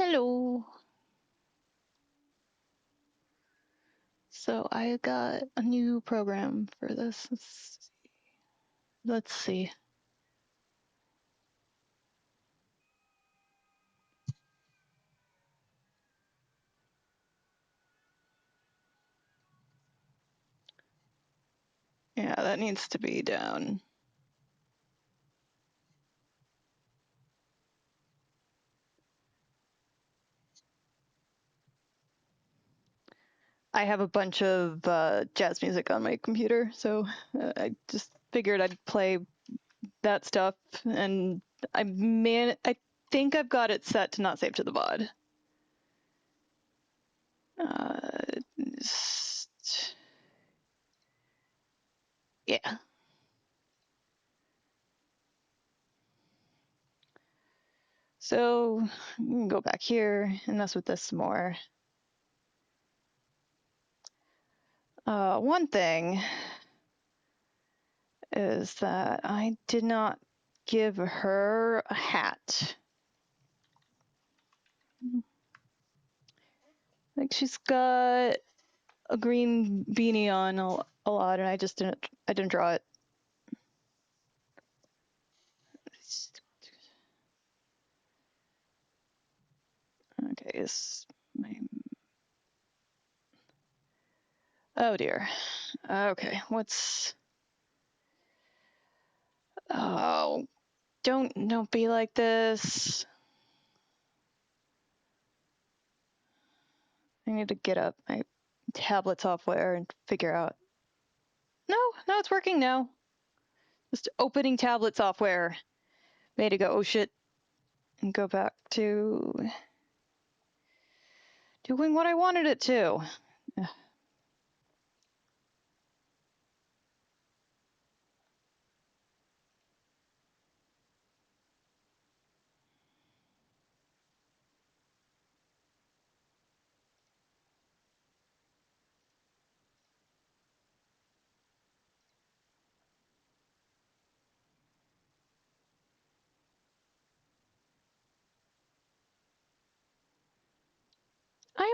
Hello. So I got a new program for this. Let's see. Yeah, that needs to be down. I have a bunch of jazz music on my computer, so I just figured I'd play that stuff, and I think I've got it set to not save to the VOD. Yeah. So you can go back here and mess with this some more. One thing is that I did not give her a hat. Like she's got a green beanie on a lot, and I didn't draw it. Okay, oh dear. Okay, oh, don't be like this. I need to get up my tablet software and figure out. No, it's working now. Just opening tablet software. Made it go, oh shit, and go back to doing what I wanted it to.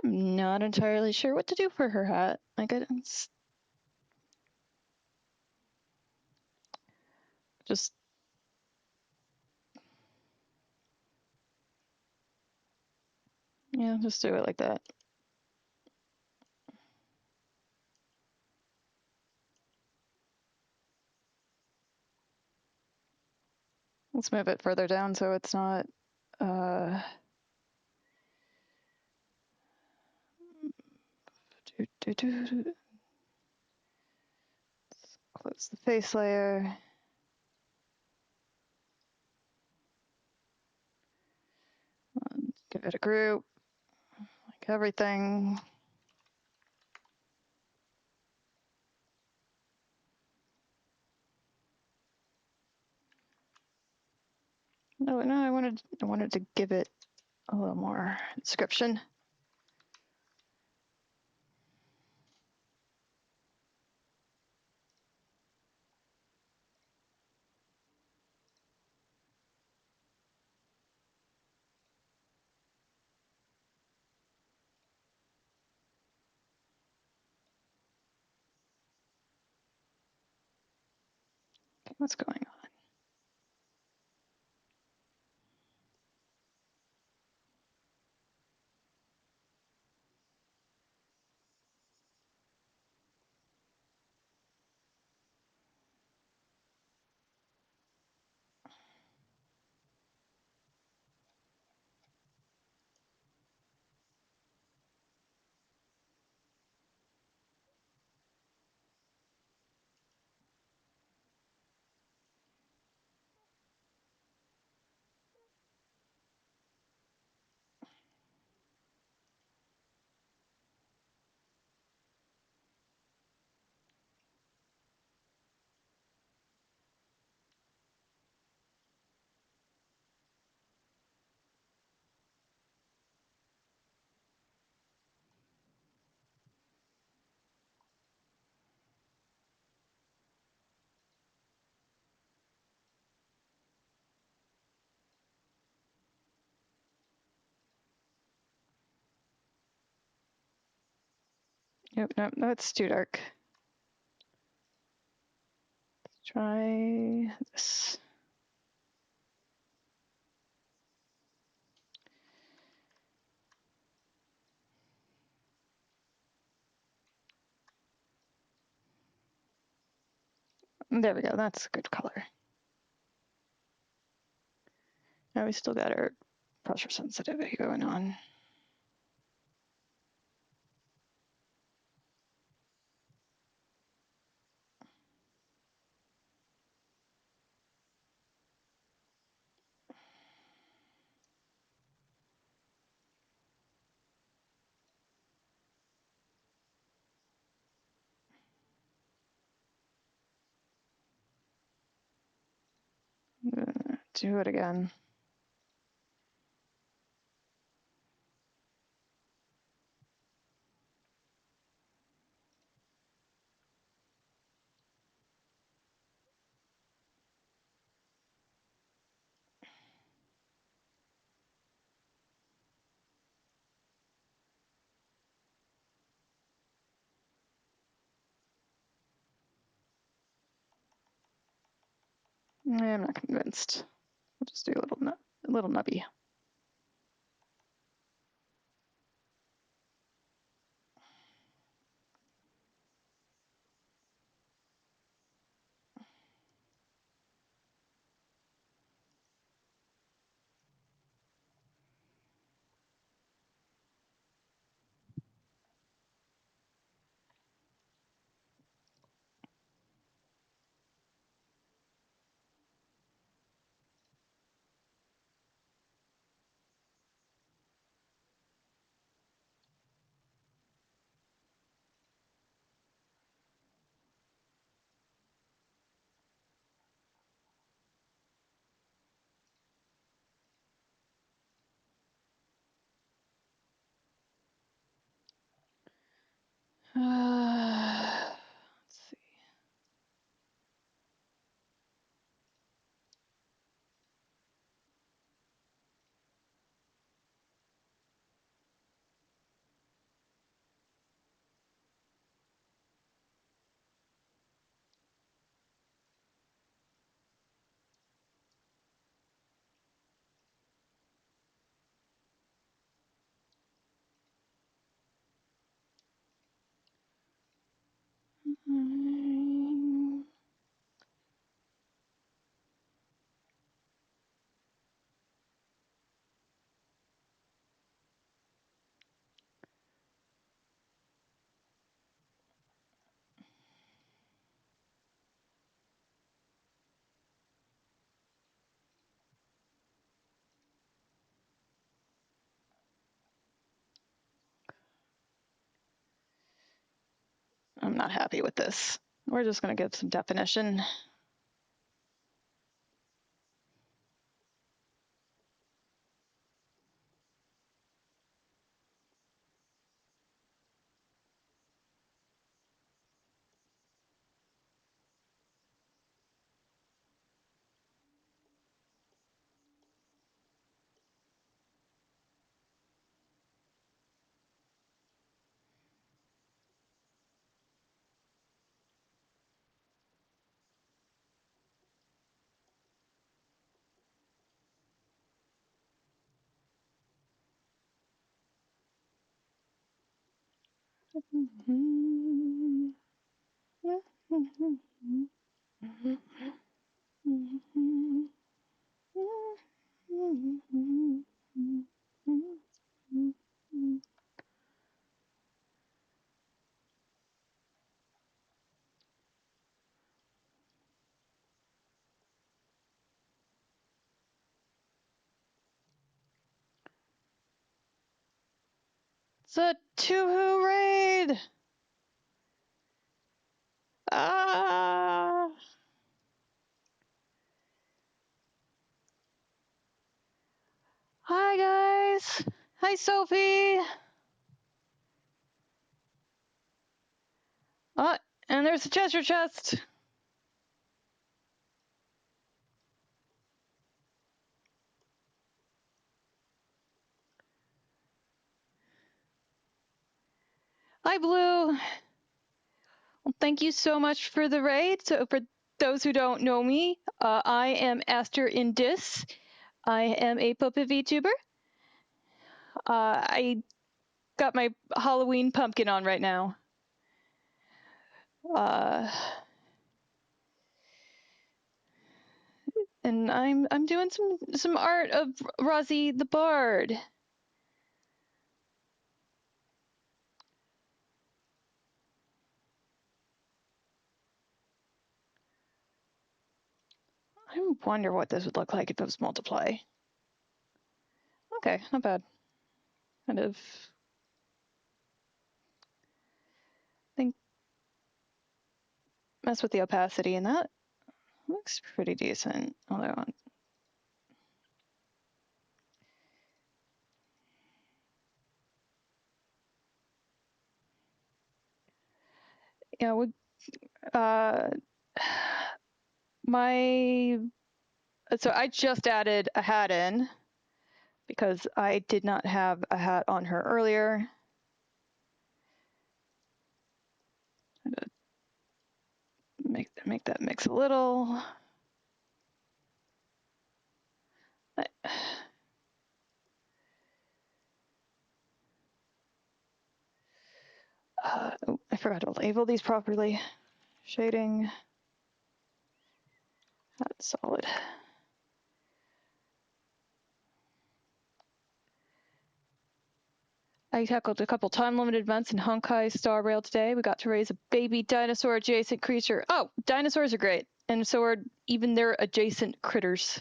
I'm not entirely sure what to do for her hat. Like, it's just. Yeah, just do it like that. Let's move it further down so it's not. Let's close the face layer. Give it a group. Like everything. No, I wanted to give it a little more description. Okay, what's going on? Nope, nope, that's too dark. Let's try this. There we go, that's a good color. Now we still got our pressure sensitivity going on. Do it again. I'm not convinced. We'll just do a little nubby. Let's see. I'm not happy with this. We're just going to give some definition. It's a two-hoo raid! Ah! Hi, guys! Hi, Sophie! Oh, and there's the treasure chest! Hi, Blue. Well, thank you so much for the raid. So for those who don't know me, I am Aster Indis. I am a puppet VTuber. I got my Halloween pumpkin on right now. And I'm doing some art of Rozzy the Bard. I wonder what this would look like if it was multiply. Okay, not bad. Kind of think mess with the opacity, and that looks pretty decent. Although, yeah, so I just added a hat in because I did not have a hat on her earlier. Make that mix a little. Oh, I forgot to label these properly. Shading. That's solid. I tackled a couple time-limited events in Honkai Star Rail today. We got to raise a baby dinosaur-adjacent creature. Oh, dinosaurs are great, and so are even their adjacent critters.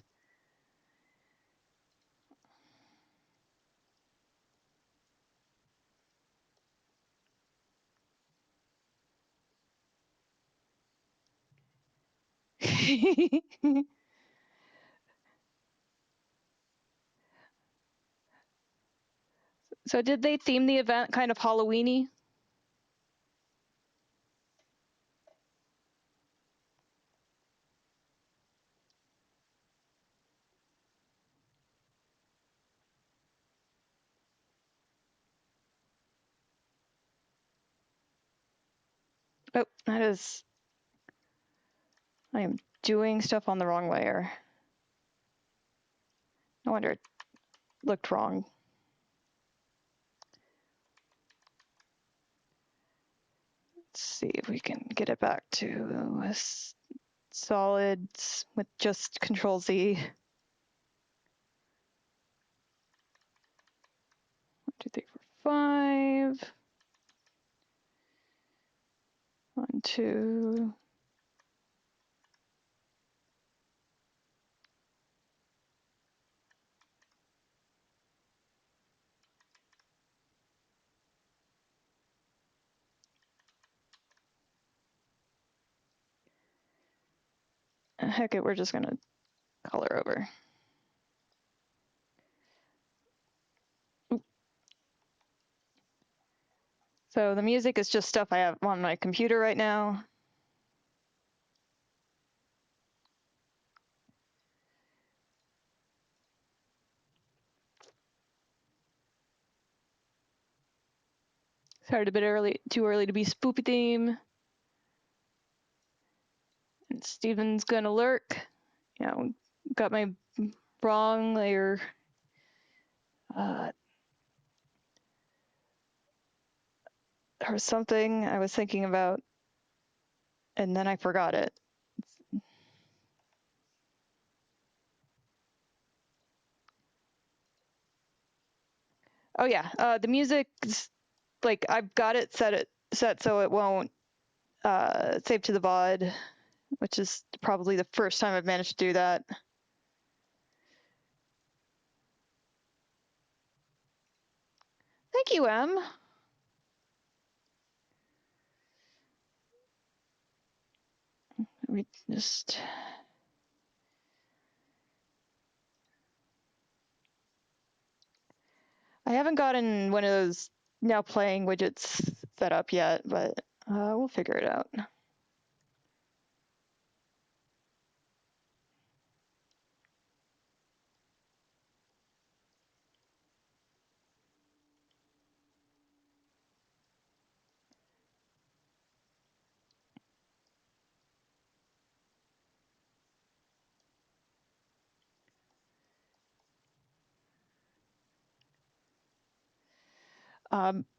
So did they theme the event kind of Halloween-y? Oh, that is... I am doing stuff on the wrong layer. No wonder it looked wrong. Let's see if we can get it back to solids with just Control Z. 1, 2, 3, 4, 5. 1, 2. Heck it, we're just gonna color over. Oop. So the music is just stuff I have on my computer right now. Started a bit early, too early to be spoopy theme. And Steven's gonna lurk. You know, got my wrong layer. There was something I was thinking about, and then I forgot it. Oh yeah, the music's like I've got it set so it won't save to the VOD, which is probably the first time I've managed to do that. Thank you, Em. We just... I haven't gotten one of those now playing widgets set up yet, but we'll figure it out.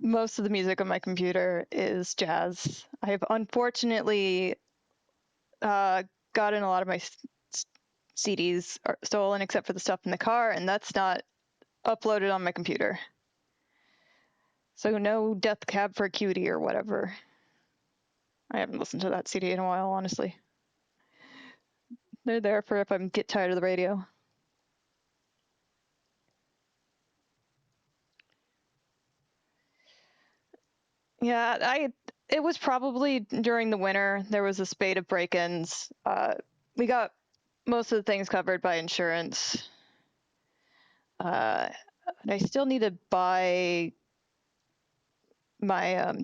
Most of the music on my computer is jazz. I have unfortunately gotten a lot of my CDs stolen, except for the stuff in the car, and that's not uploaded on my computer. So no Death Cab for Cutie or whatever. I haven't listened to that CD in a while, honestly. They're there for if I get tired of the radio. Yeah, it was probably during the winter. There was a spate of break-ins. We got most of the things covered by insurance. And I still need to buy my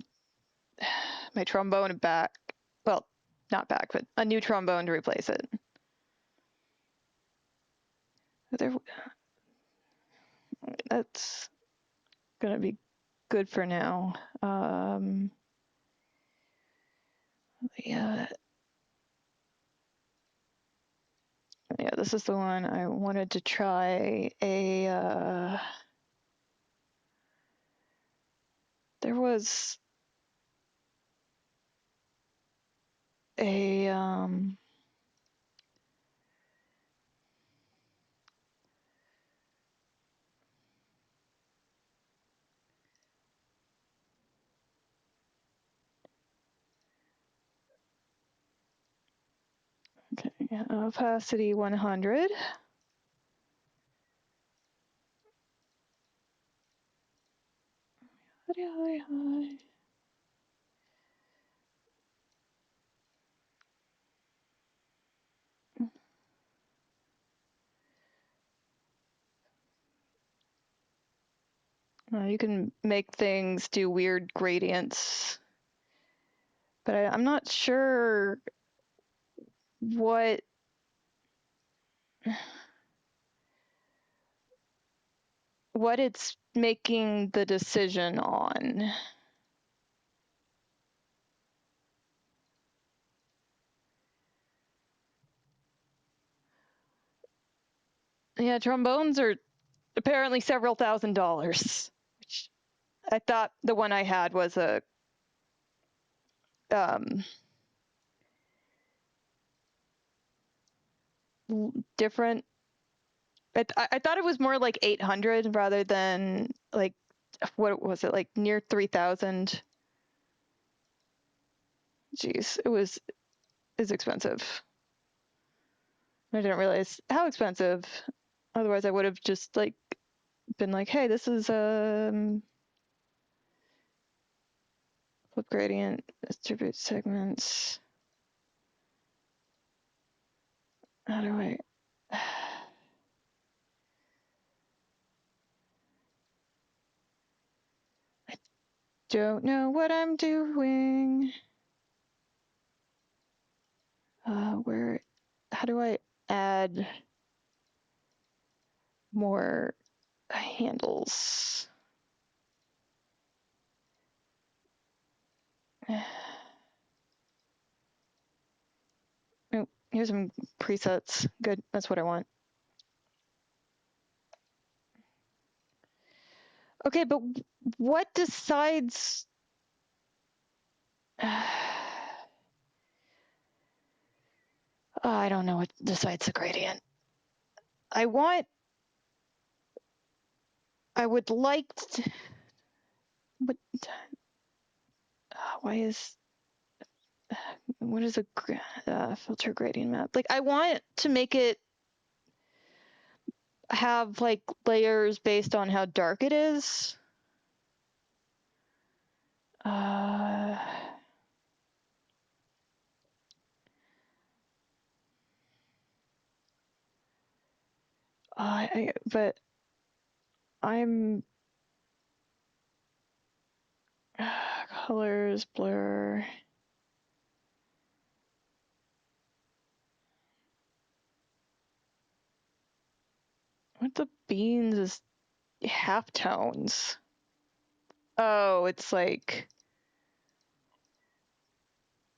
my trombone back. Well, not back, but a new trombone to replace it. That's gonna be good for now. Yeah. Yeah, this is the one I wanted to try there was a okay, opacity 100. You can make things do weird gradients, but I'm not sure what it's making the decision on. Yeah, trombones are apparently several $1,000s, which I thought the one I had was a different. I thought it was more like 800 rather than like, what was it, like near 3,000? Jeez, it's expensive. I didn't realize how expensive. Otherwise, I would have just like been like, hey, this is flip gradient, distribute segments. How do I? I don't know what I'm doing. Where? How do I add more handles? Oh, here's some presets. Good, that's what I want. Okay, but what decides? I don't know what decides the gradient. I would like to, but why is, what is a filter gradient map? Like, I want to make it have like layers based on how dark it is. But I'm colors, blur. What the beans is halftones? Oh, it's like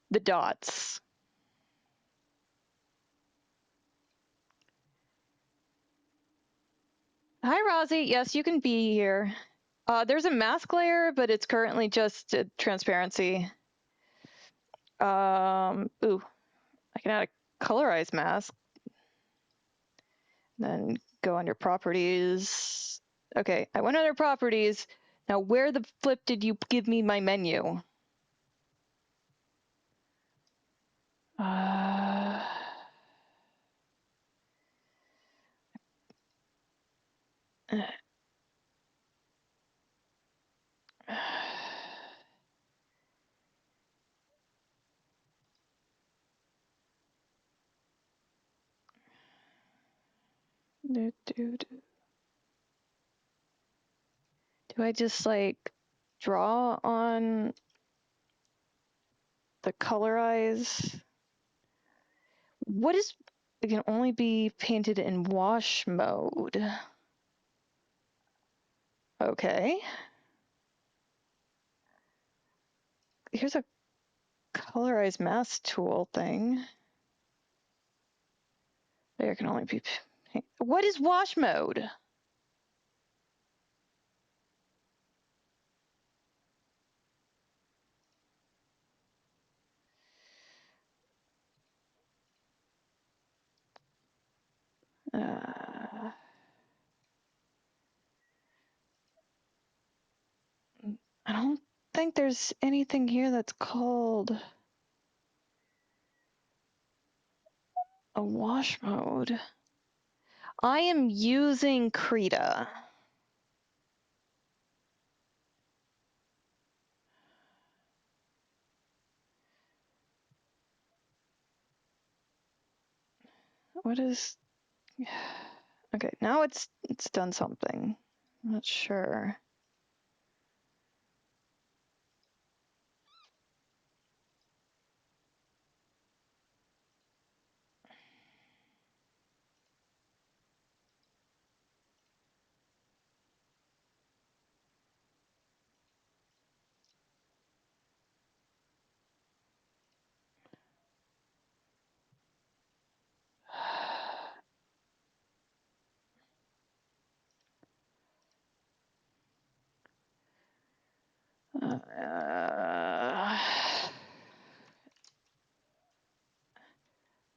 the dots. Hi, Rosie. Yes, you can be here. There's a mask layer, but it's currently just a transparency. Ooh, I can add a colorized mask. Then go under properties. Okay, I went under properties. Now, where the flip did you give me my menu? Do I just like draw on the colorize? What is, it can only be painted in wash mode. Okay. Here's a colorize mask tool thing. There can only be, what is wash mode? I don't think there's anything here that's called a wash mode. I am using Krita. What is, okay, now it's done something. I'm not sure.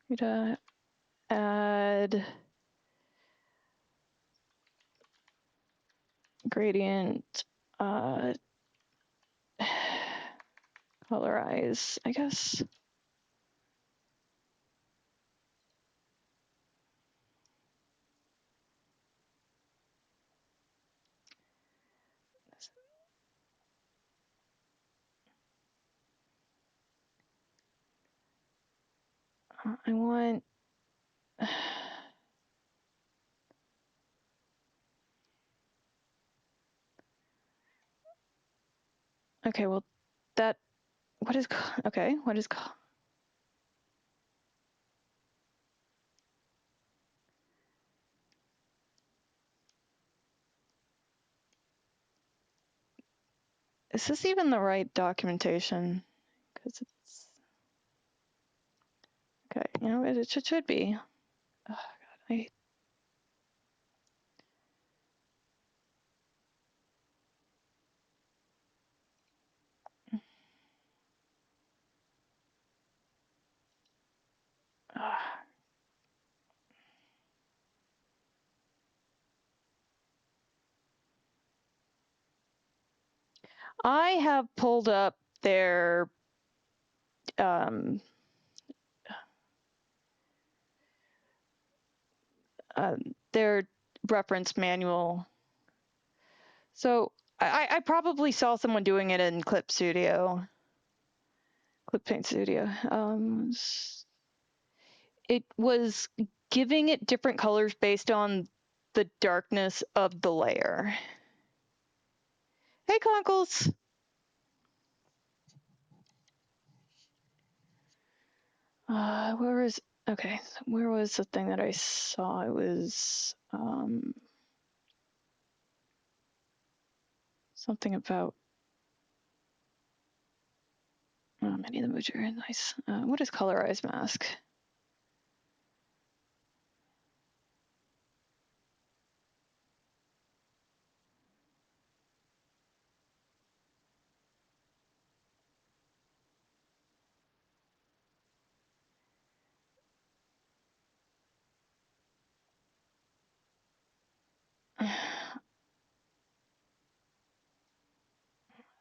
Krita, add gradient, colorize, I guess. I want, okay, well, that, what is, okay, what is, is this even the right documentation? Because it's, okay, you know, it should be. Oh, God, I have pulled up their their reference manual. So I probably saw someone doing it in Clip Paint Studio. It was giving it different colors based on the darkness of the layer. Hey, Conkles. Okay, where was the thing that I saw? It was something about Minnie the Moocher. Nice. What is colorized mask?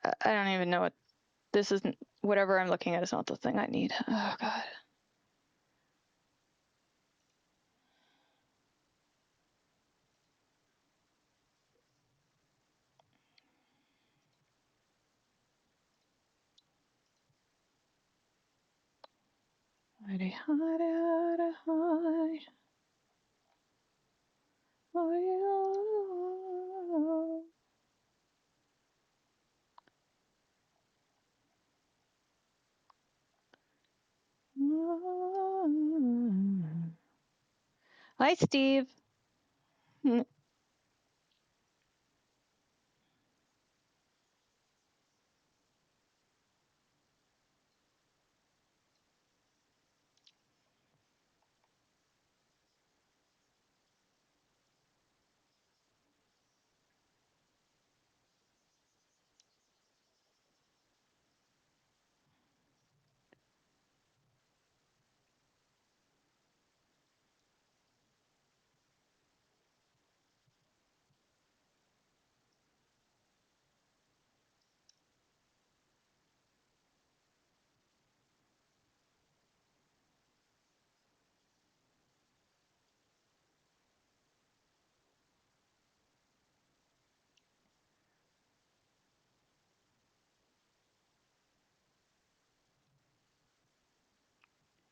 I don't even know what this isn't. Whatever I'm looking at is not the thing I need. Oh god. Hidey, hidey, hidey, hidey. Oh, yeah. Hi, Steve.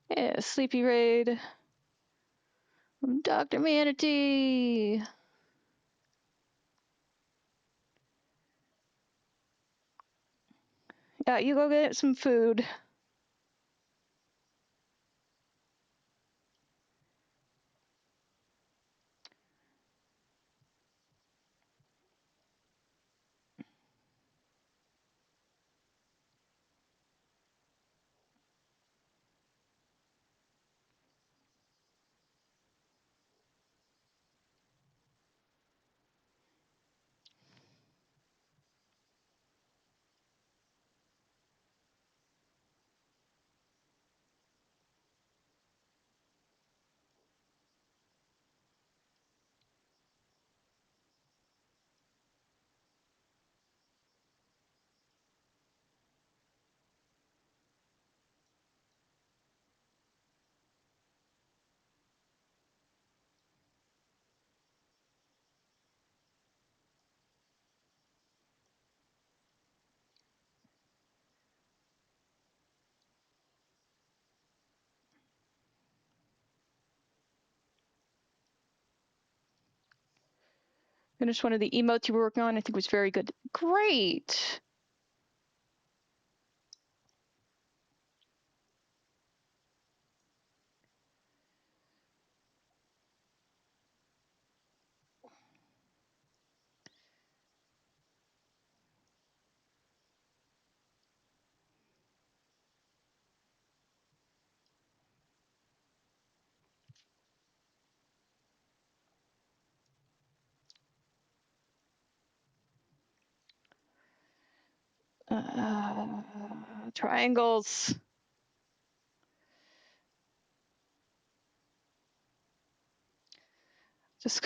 Yeah, Sleepy Raid. I'm Dr. Manatee. Yeah, you go get some food. Finished one of the emotes you were working on. I think it was very good. Great. Triangles. Just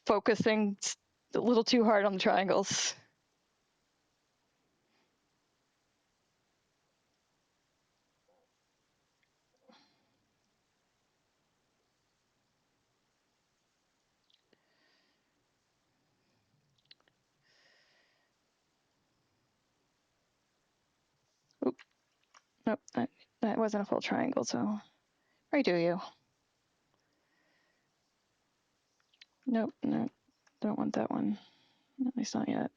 focusing a little too hard on the triangles. Oop. Nope, that wasn't a full triangle, so redo you. Nope, no, don't want that one. At least not yet.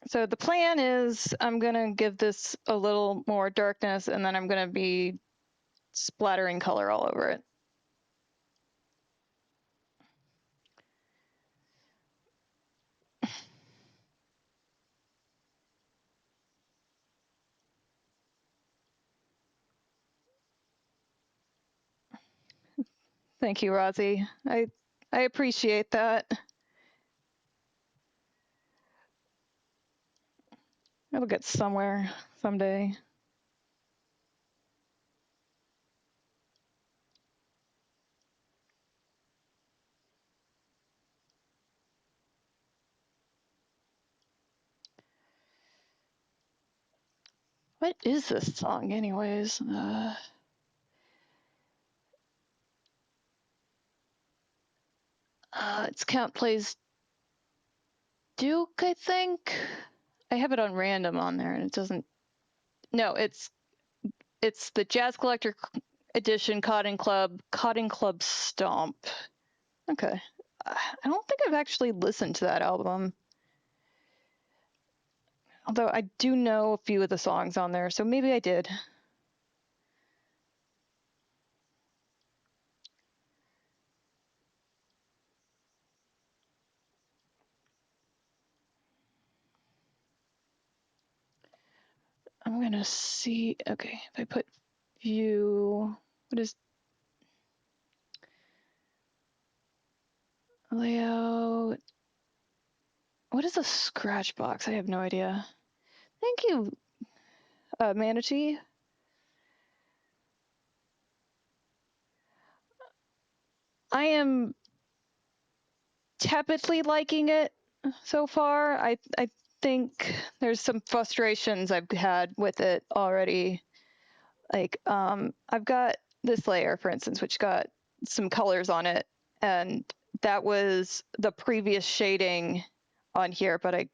So the plan is I'm going to give this a little more darkness, and then I'm going to be splattering color all over it. Thank you, Rosie. I appreciate that. It'll get somewhere someday. What is this song, anyways? It's Count Plays Duke, I think. I have it on random on there, and it doesn't. No, it's the Jazz Collector Edition Cotton Club Stomp. Okay, I don't think I've actually listened to that album, although I do know a few of the songs on there, so maybe I did. I'm gonna see. Okay, if I put view, what is layout? What is a scratch box? I have no idea. Thank you, Manatee. I am tepidly liking it so far. I think there's some frustrations I've had with it already. Like, I've got this layer, for instance, which got some colors on it, and that was the previous shading on here, but I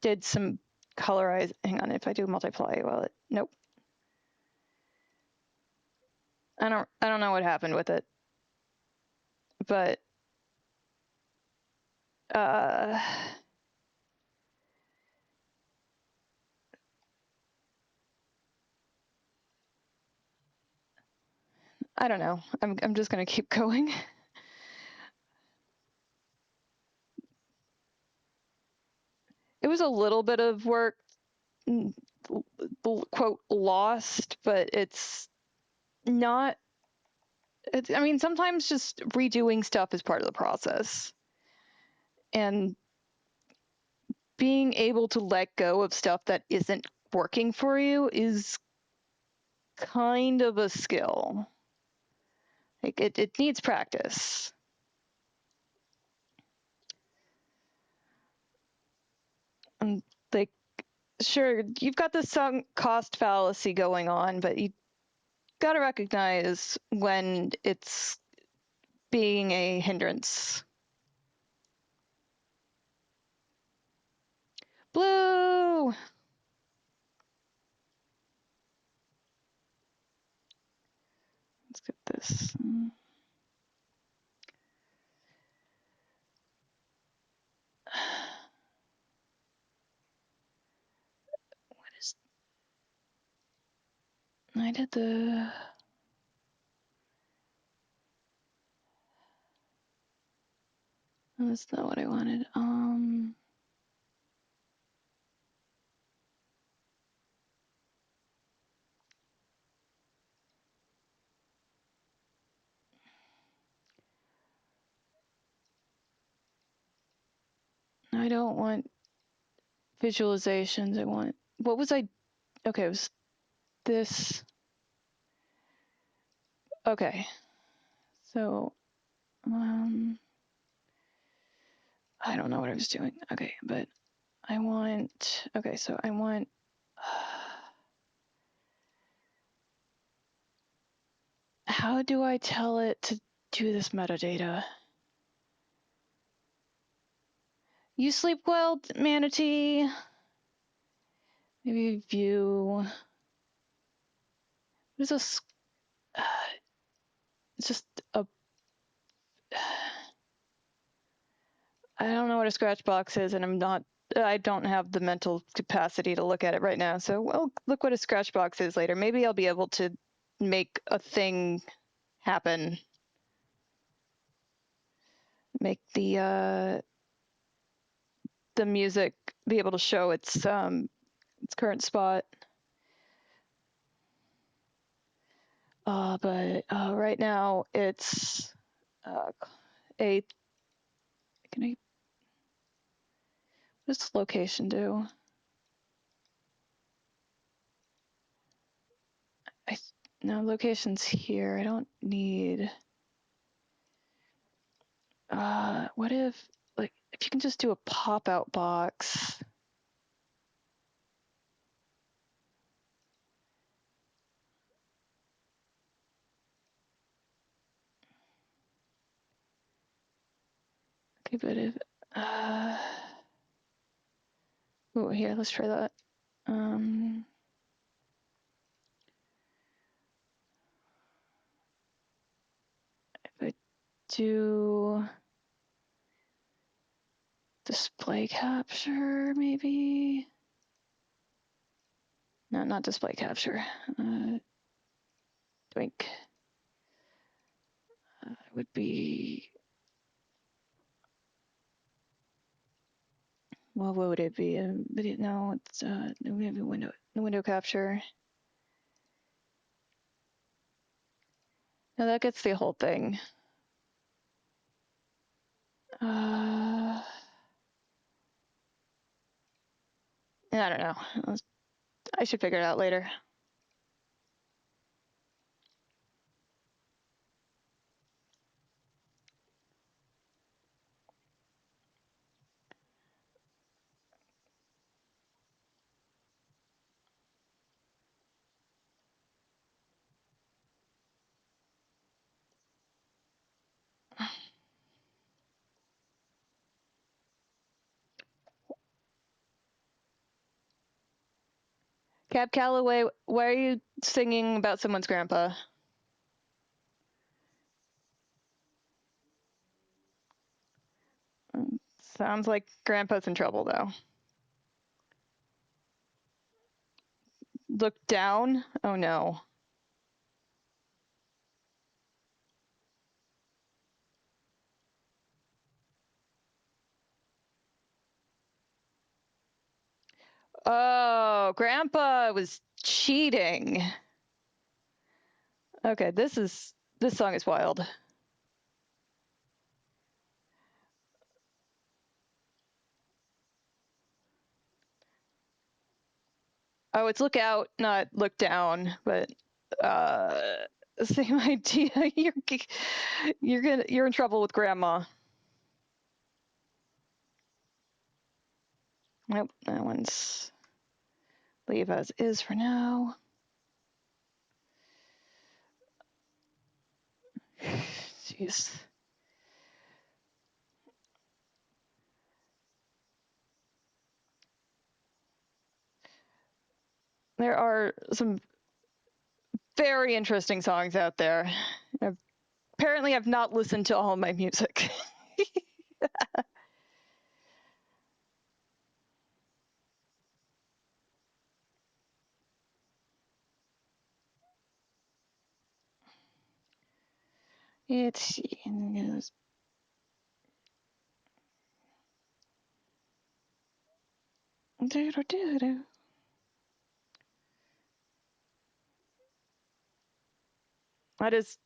did some colorize. Hang on, if I do multiply, well, nope. I don't know what happened with it, but I don't know. I'm just gonna keep going. It was a little bit of work, quote, lost, but it's not. I mean, sometimes just redoing stuff is part of the process. And being able to let go of stuff that isn't working for you is kind of a skill. Like, it needs practice. And like, sure, you've got this sunk cost fallacy going on, but you got to recognize when it's being a hindrance. Blue! Let's get this. What is. I did the. That's not what I wanted. I don't want visualizations. I want. What was I? Okay, it was this. Okay. So, I don't know what I was doing. Okay, but I want. Okay, so I want. How do I tell it to do this metadata? You sleep well, Manatee? Maybe view. What is this? It's just a. I don't know what a scratch box is, and I don't have the mental capacity to look at it right now. So we'll look what a scratch box is later. Maybe I'll be able to make a thing happen. Make the music be able to show its current spot. But right now it's a. Can I? What does location do? No, location's here. I don't need. What if, like, if you can just do a pop-out box? but if oh, here, let's try that. If I do display capture, maybe. No, not display capture. Doink. Would be. Well, what would it be? Video? No, it's maybe window capture. No, that gets the whole thing. I don't know. I should figure it out later. Cab Calloway, why are you singing about someone's grandpa? Sounds like grandpa's in trouble, though. Look down? Oh, no. Oh, grandpa was cheating. Okay, this song is wild. Oh, it's look out, not look down, but same idea. You're in trouble with grandma. Nope, that one's leave as is for now. Jeez. There are some very interesting songs out there. Apparently, I've not listened to all my music. It's that is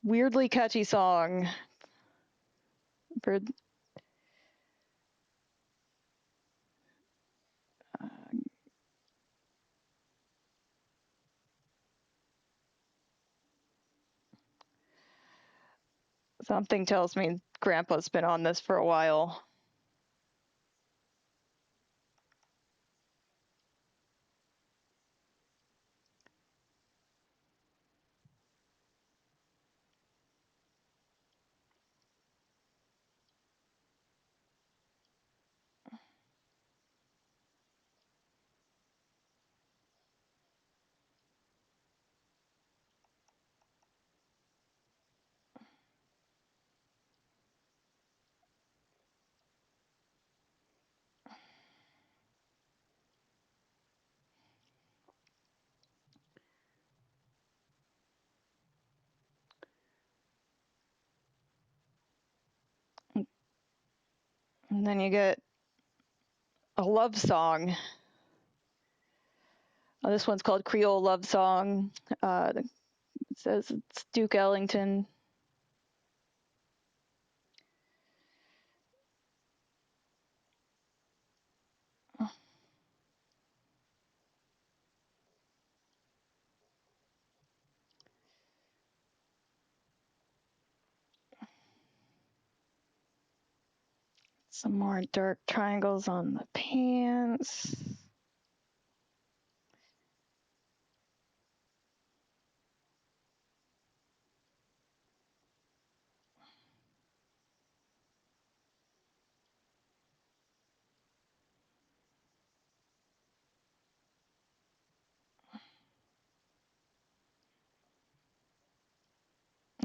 weirdly catchy song for something tells me grandpa's been on this for a while. And then you get a love song. This one's called Creole Love Song. It says it's Duke Ellington. Some more dark triangles on the pants.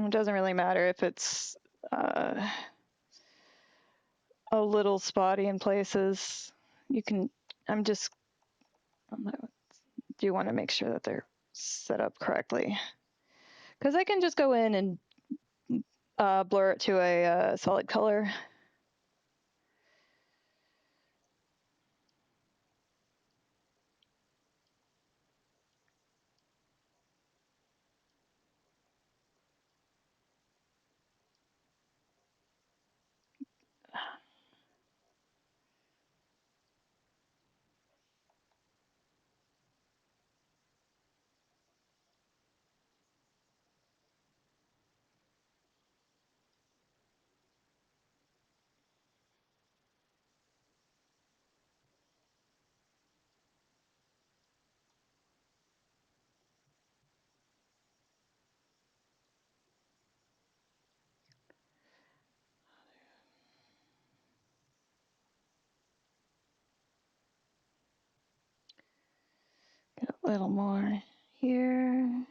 It doesn't really matter if it's a little spotty in places. You can, do you want to make sure that they're set up correctly? Because I can just go in and blur it to a solid color. Get a little more here.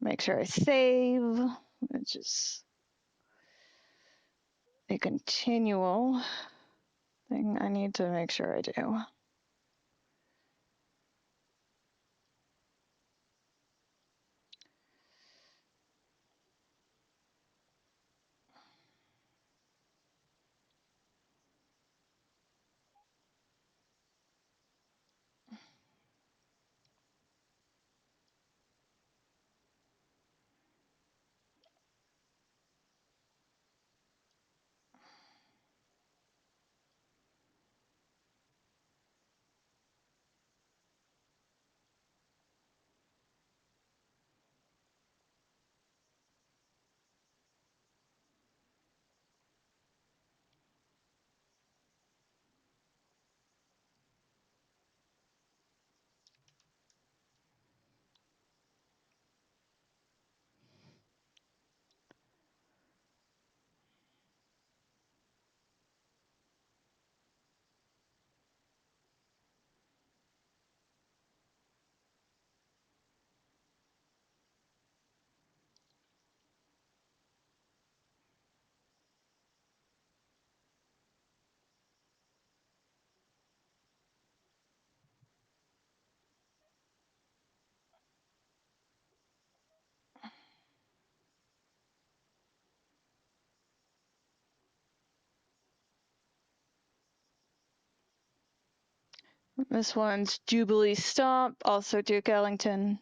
Make sure I save, which is a continual thing I need to make sure I do. This one's Jubilee Stomp, also Duke Ellington.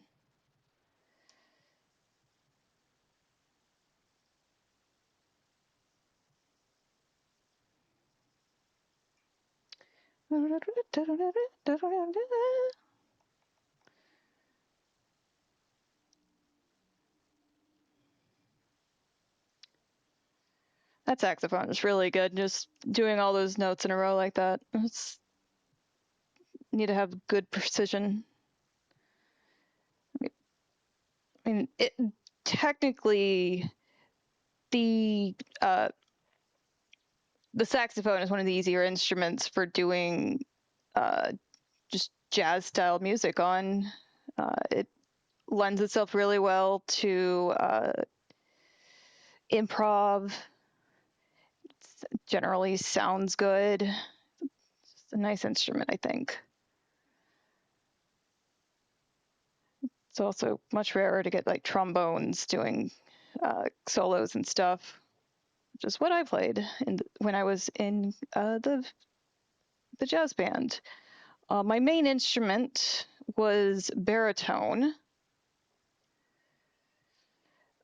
That saxophone is really good, just doing all those notes in a row like that. It's need to have good precision. I mean, technically, the saxophone is one of the easier instruments for doing just jazz style music on. It lends itself really well to improv. It generally sounds good. It's just a nice instrument, I think. It's also much rarer to get like trombones doing solos and stuff, which is what I played when I was in the jazz band. My main instrument was baritone,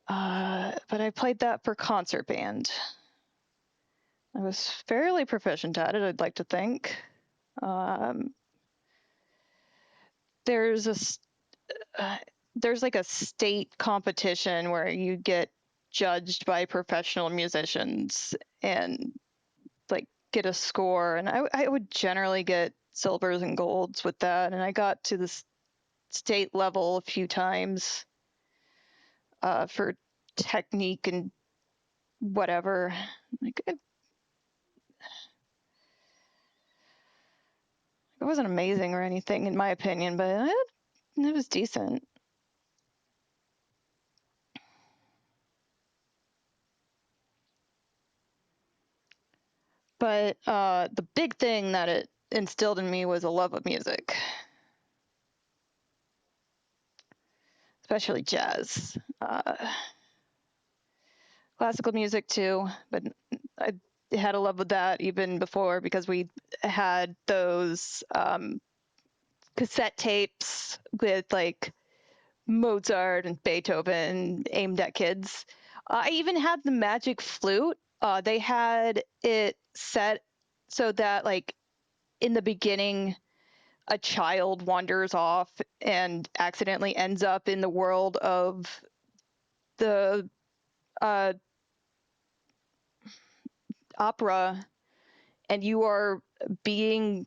but I played that for concert band. I was fairly proficient at it, I'd like to think. There's like a state competition where you get judged by professional musicians and like get a score, and I would generally get silvers and golds with that, and I got to the state level a few times for technique and whatever. Like it wasn't amazing or anything in my opinion, but it was decent. But the big thing that it instilled in me was a love of music, especially jazz. Classical music too, but I had a love of that even before because we had those cassette tapes with like Mozart and Beethoven aimed at kids. I even had the magic flute. They had it set so that like in the beginning a child wanders off and accidentally ends up in the world of the opera, and you are being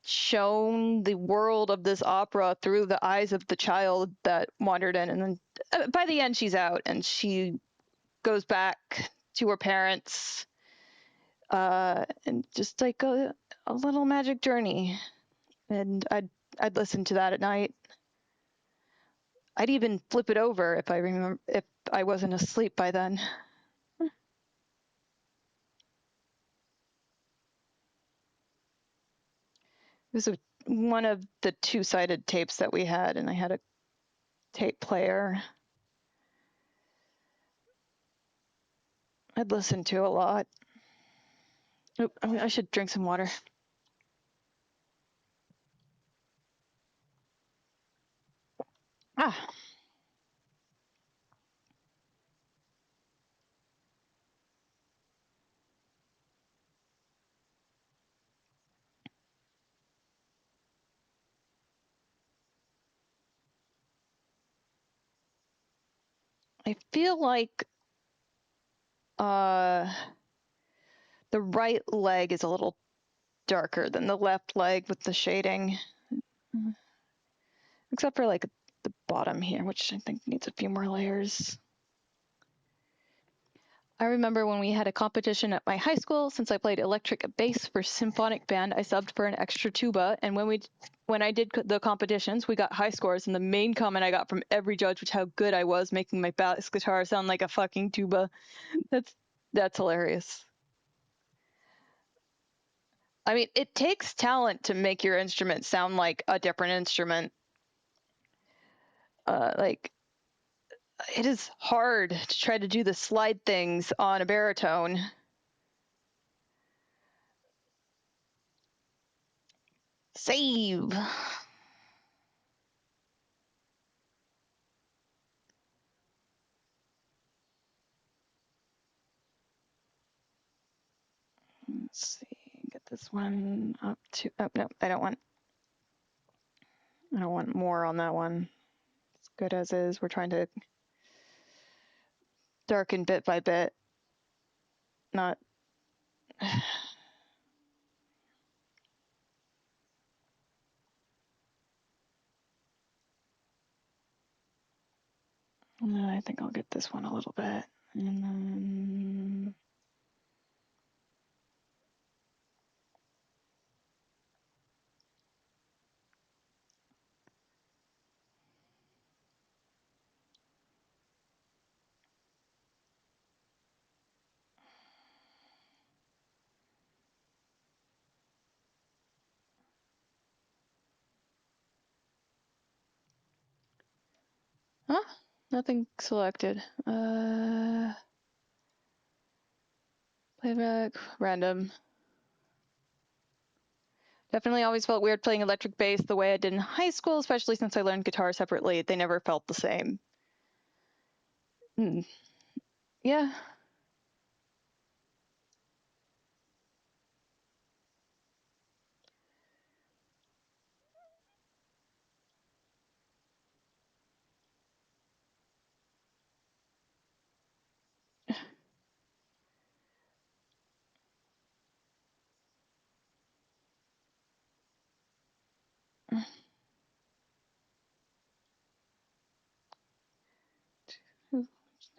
shown the world of this opera through the eyes of the child that wandered in. And then by the end, she's out and she goes back to her parents, and just like a little magic journey. And I'd listen to that at night. I'd even flip it over if I wasn't asleep by then. It was one of the two-sided tapes that we had, and I had a tape player. I'd listen to a lot. Oop, I should drink some water. Ah. I feel like the right leg is a little darker than the left leg with the shading. Except for like the bottom here, which I think needs a few more layers. I remember when we had a competition at my high school, since I played electric bass for symphonic band, I subbed for an extra tuba. And when I did the competitions, we got high scores. And the main comment I got from every judge was how good I was making my bass guitar sound like a fucking tuba. That's hilarious. I mean, it takes talent to make your instrument sound like a different instrument. Like, it is hard to try to do the slide things on a baritone. Save. Let's see. Get this one up to. Oh no, I don't want more on that one. It's good as is. We're trying to darken bit by bit. Not. I think I'll get this one a little bit, and then. Huh? Nothing selected. Playback, random. Definitely always felt weird playing electric bass the way I did in high school, especially since I learned guitar separately. They never felt the same. Yeah.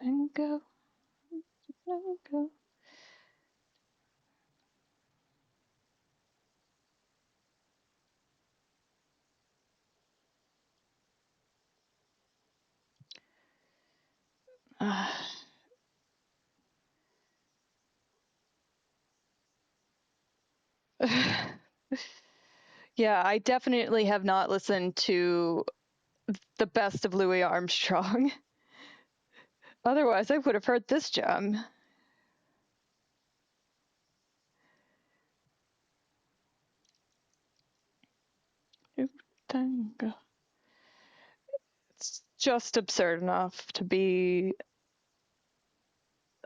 Tango. Tango. Yeah, I definitely have not listened to the best of Louis Armstrong. Otherwise, I would have heard this gem. Tango. It's just absurd enough to be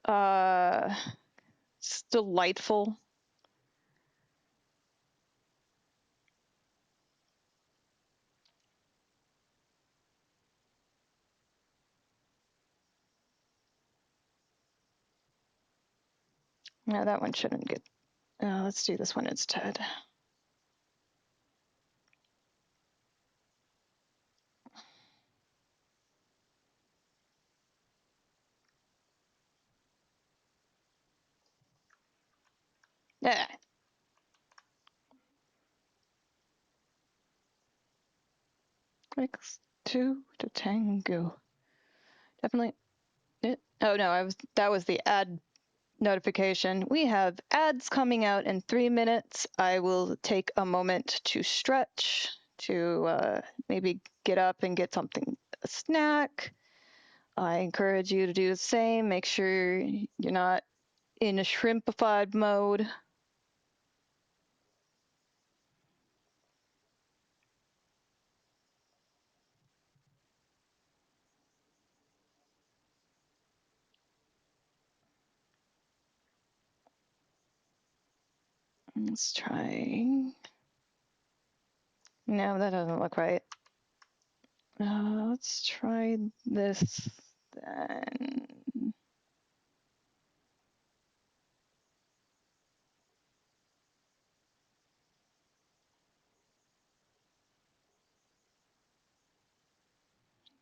it's delightful. No, that one shouldn't get. Let's do this one instead. Yeah. X2 to tango. Definitely. Oh no, that was the ad notification. We have ads coming out in 3 minutes. I will take a moment to stretch, to maybe get up and get something, a snack. I encourage you to do the same. Make sure you're not in a shrimpified mode. Let's try. No, that doesn't look right. Let's try this then.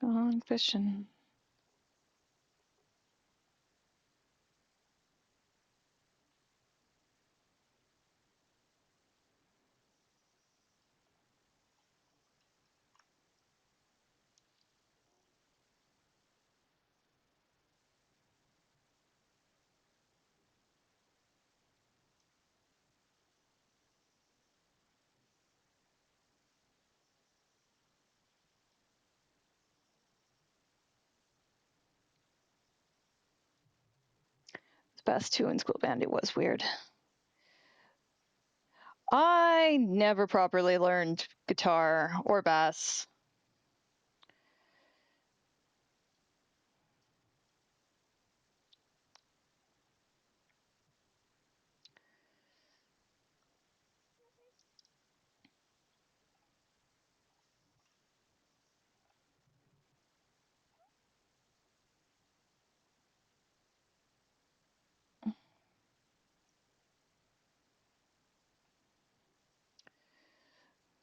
Gone fishing. Best 2 in school band. It was weird. I never properly learned guitar or bass.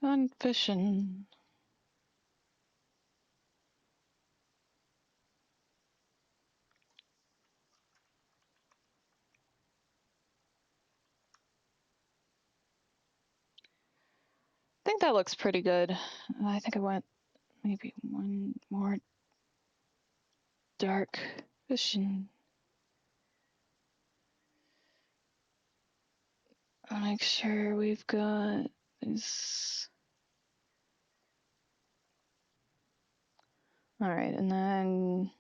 Gone fishing. I think that looks pretty good. I think I want maybe one more dark fishing. I'll make sure we've got this. All right, and then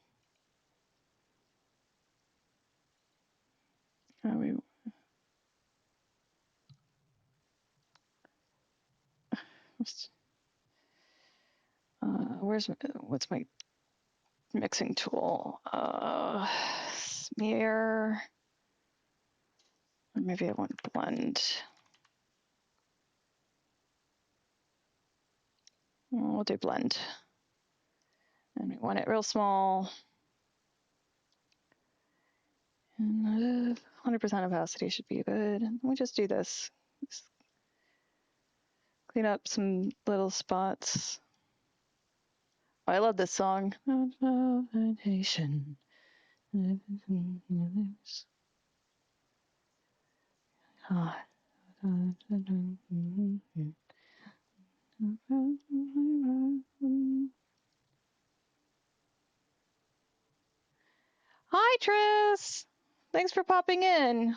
what's my mixing tool? Smear. Or maybe I want blend. We'll do blend. And we want it real small. And 100% opacity should be good. We just do this. Just clean up some little spots. Oh, I love this song. Nation. Hi, Tris. Thanks for popping in.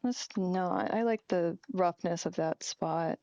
Let's not. I like the roughness of that spot.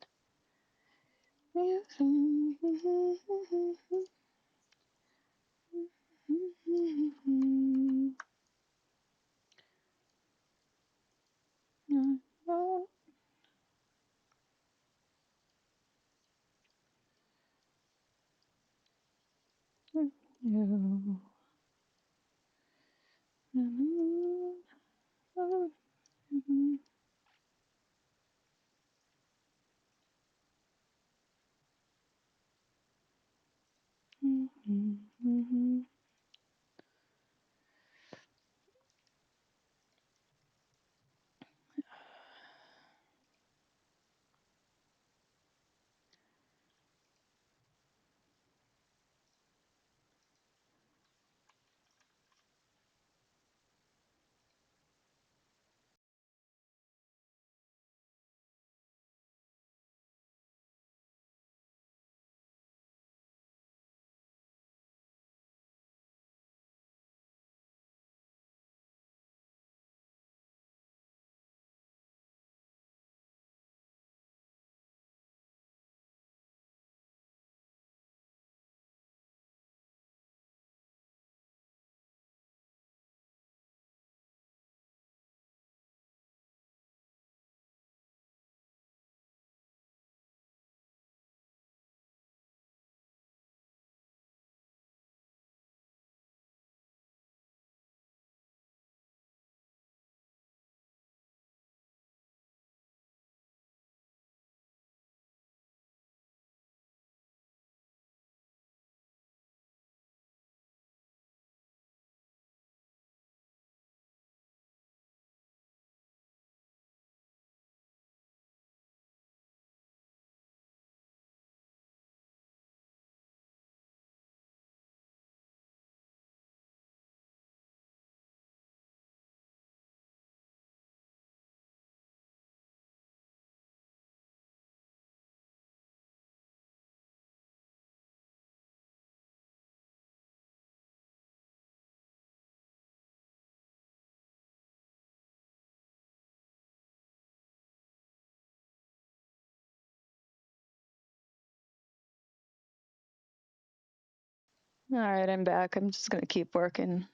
All right, I'm back. I'm just going to keep working.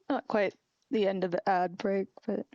Not quite the end of the ad break, but...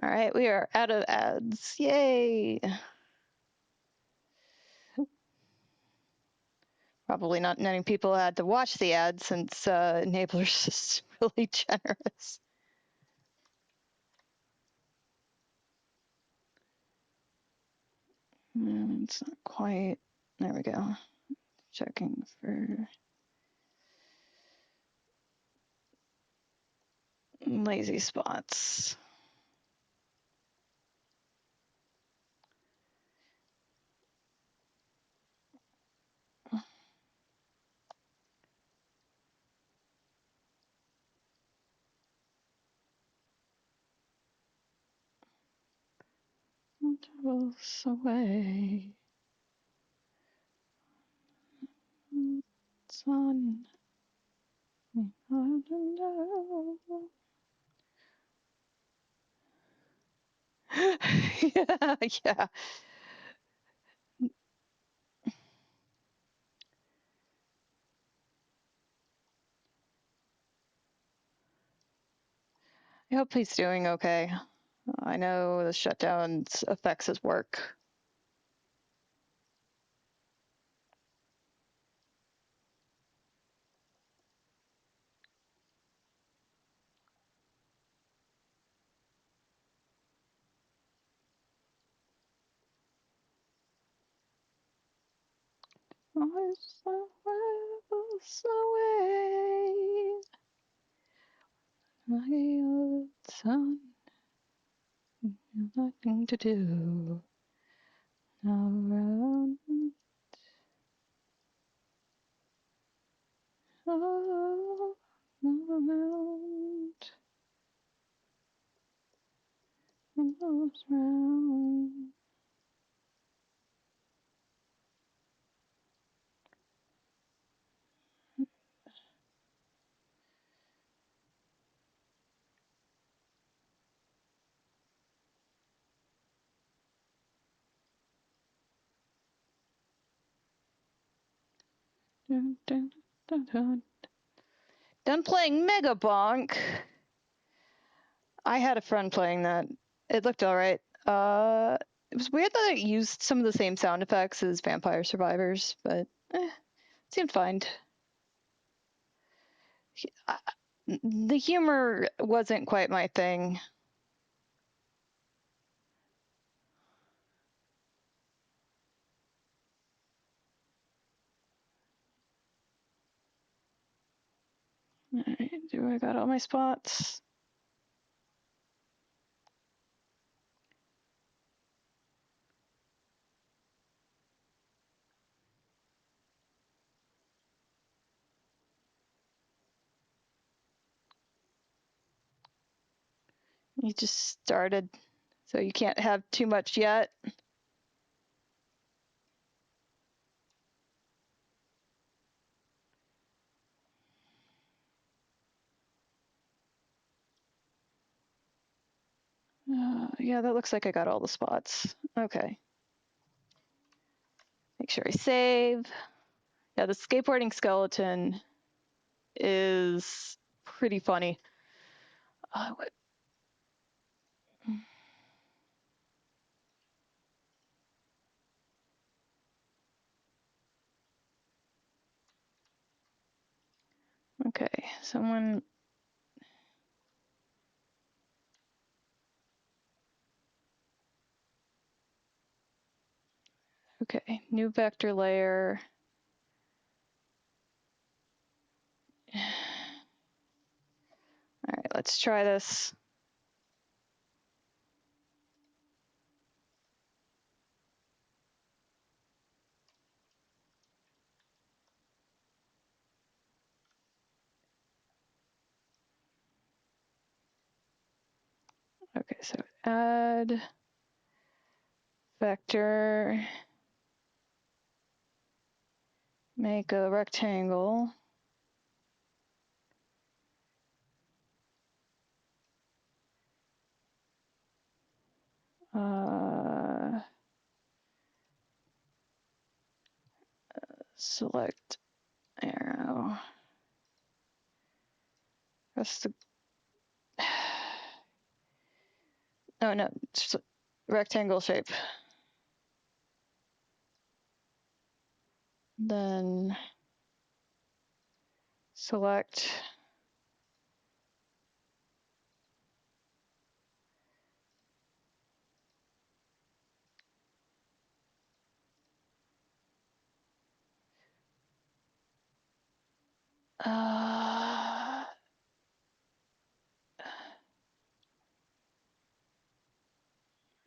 All right, we are out of ads. Yay! Probably not many people had to watch the ads since Enabler's is really generous. It's not quite. There we go. Checking for lazy spots. Intervals away. It's on. I don't know. Yeah, yeah. I hope he's doing okay. I know the shutdown affects his work. I was away like the old sun, nothing to do around. Oh, around, around. Dun, dun, dun, dun. Done playing Mega Bonk. I had a friend playing that. It looked alright. It was weird that it used some of the same sound effects as Vampire Survivors, but seemed fine. The humor wasn't quite my thing. Alright, do I got all my spots? You just started, so you can't have too much yet. Yeah, that looks like I got all the spots. Okay. Make sure I save. Yeah, the skateboarding skeleton is pretty funny. Okay, someone. Okay, new vector layer. All right, let's try this. Okay, so add vector, make a rectangle. Select arrow. Press the. Oh no, rectangle shape. Then select.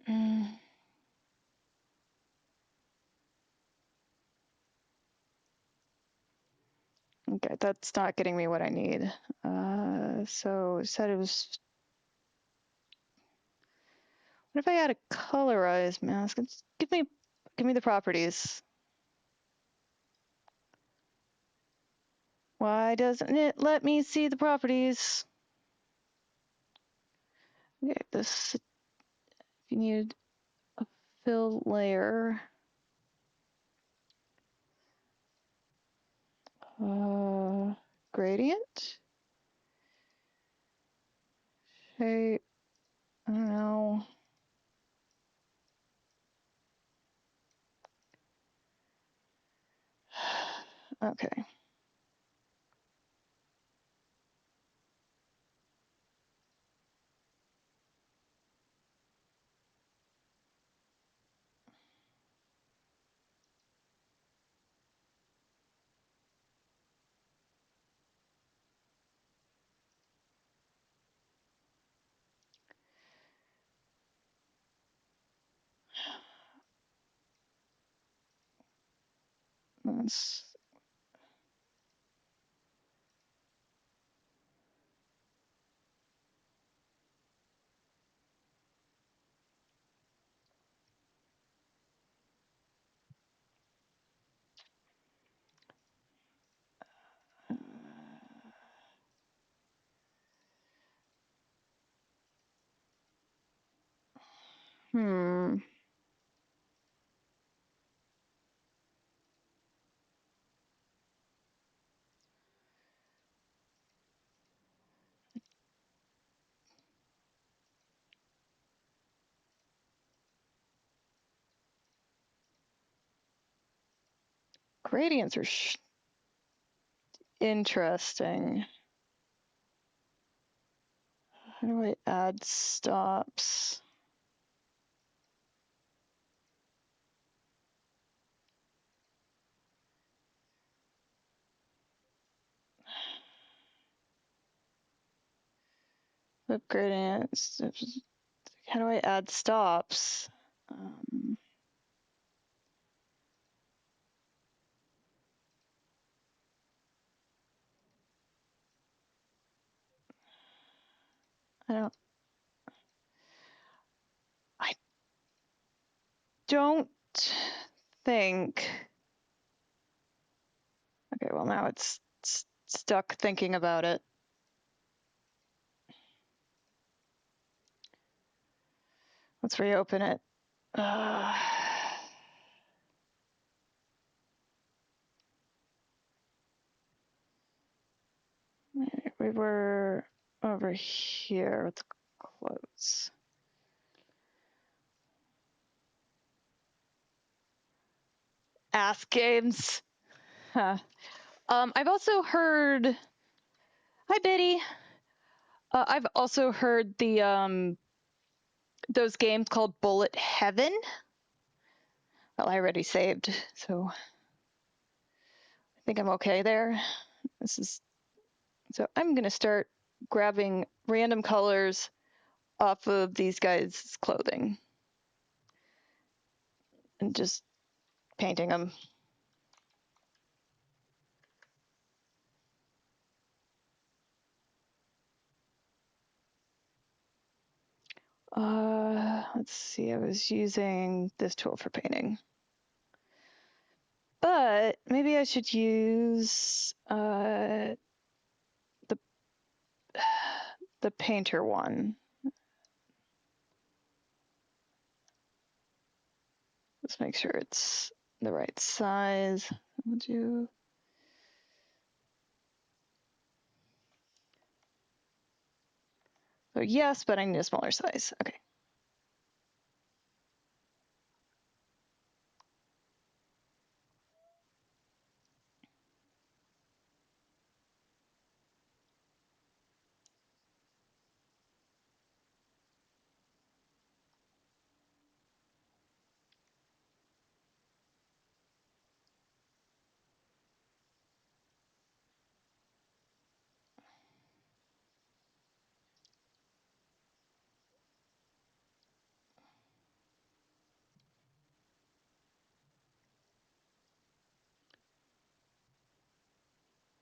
Mm, okay, that's not getting me what I need. So it said it was. What if I add a colorized mask? Give me the properties. Why doesn't it let me see the properties? Okay, this. If you need a fill layer. Gradient. Shape. I don't know. Okay. That's... Gradients are interesting. How do I add stops? Flip gradients. How do I add stops? I don't think. Okay, well, now it's stuck thinking about it. Let's reopen it. We were over here. Let's close. Ask games. Huh. I've also heard. Hi, Biddy. I've also heard the those games called Bullet Heaven. Well, I already saved, so I think I'm okay there. So I'm gonna start grabbing random colors off of these guys' clothing and just painting them. Let's see, I was using this tool for painting. But maybe I should use the painter one. Let's make sure it's the right size. We'll do. So yes, but I need a smaller size. Okay.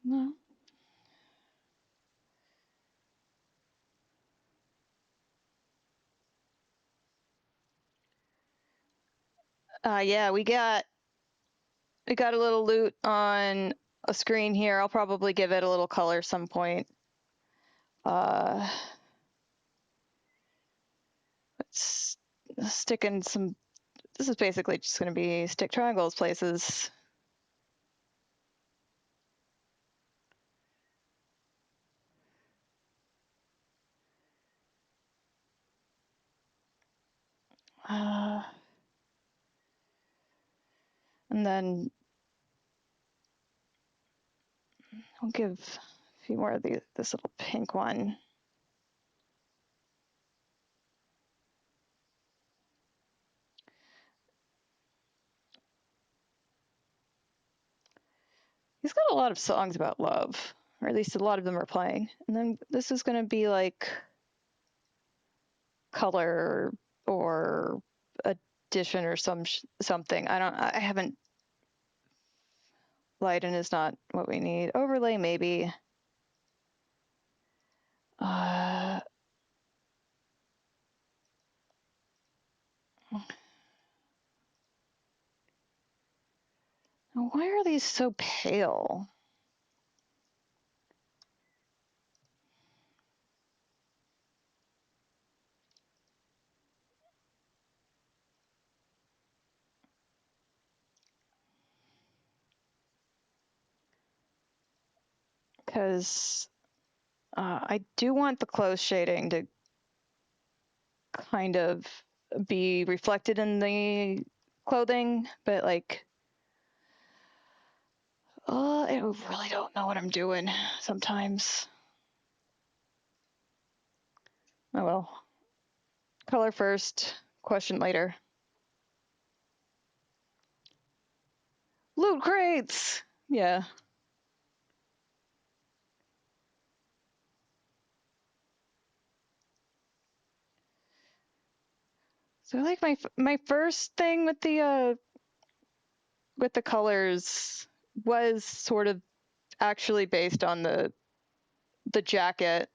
No. Yeah, we got a little loot on a screen here. I'll probably give it a little color some point. Let's stick in some. This is basically just going to be stick triangles places. And then I'll give a few more of this little pink one. He's got a lot of songs about love, or at least a lot of them are playing. And then this is going to be like color or addition or something. I haven't. lighten is not what we need. Overlay, maybe. Why are these so pale? Because I do want the close shading to kind of be reflected in the clothing, but like, I really don't know what I'm doing sometimes. Oh well. Color first, question later. Loot crates! Yeah. So like my first thing with the colors was sort of actually based on the jacket.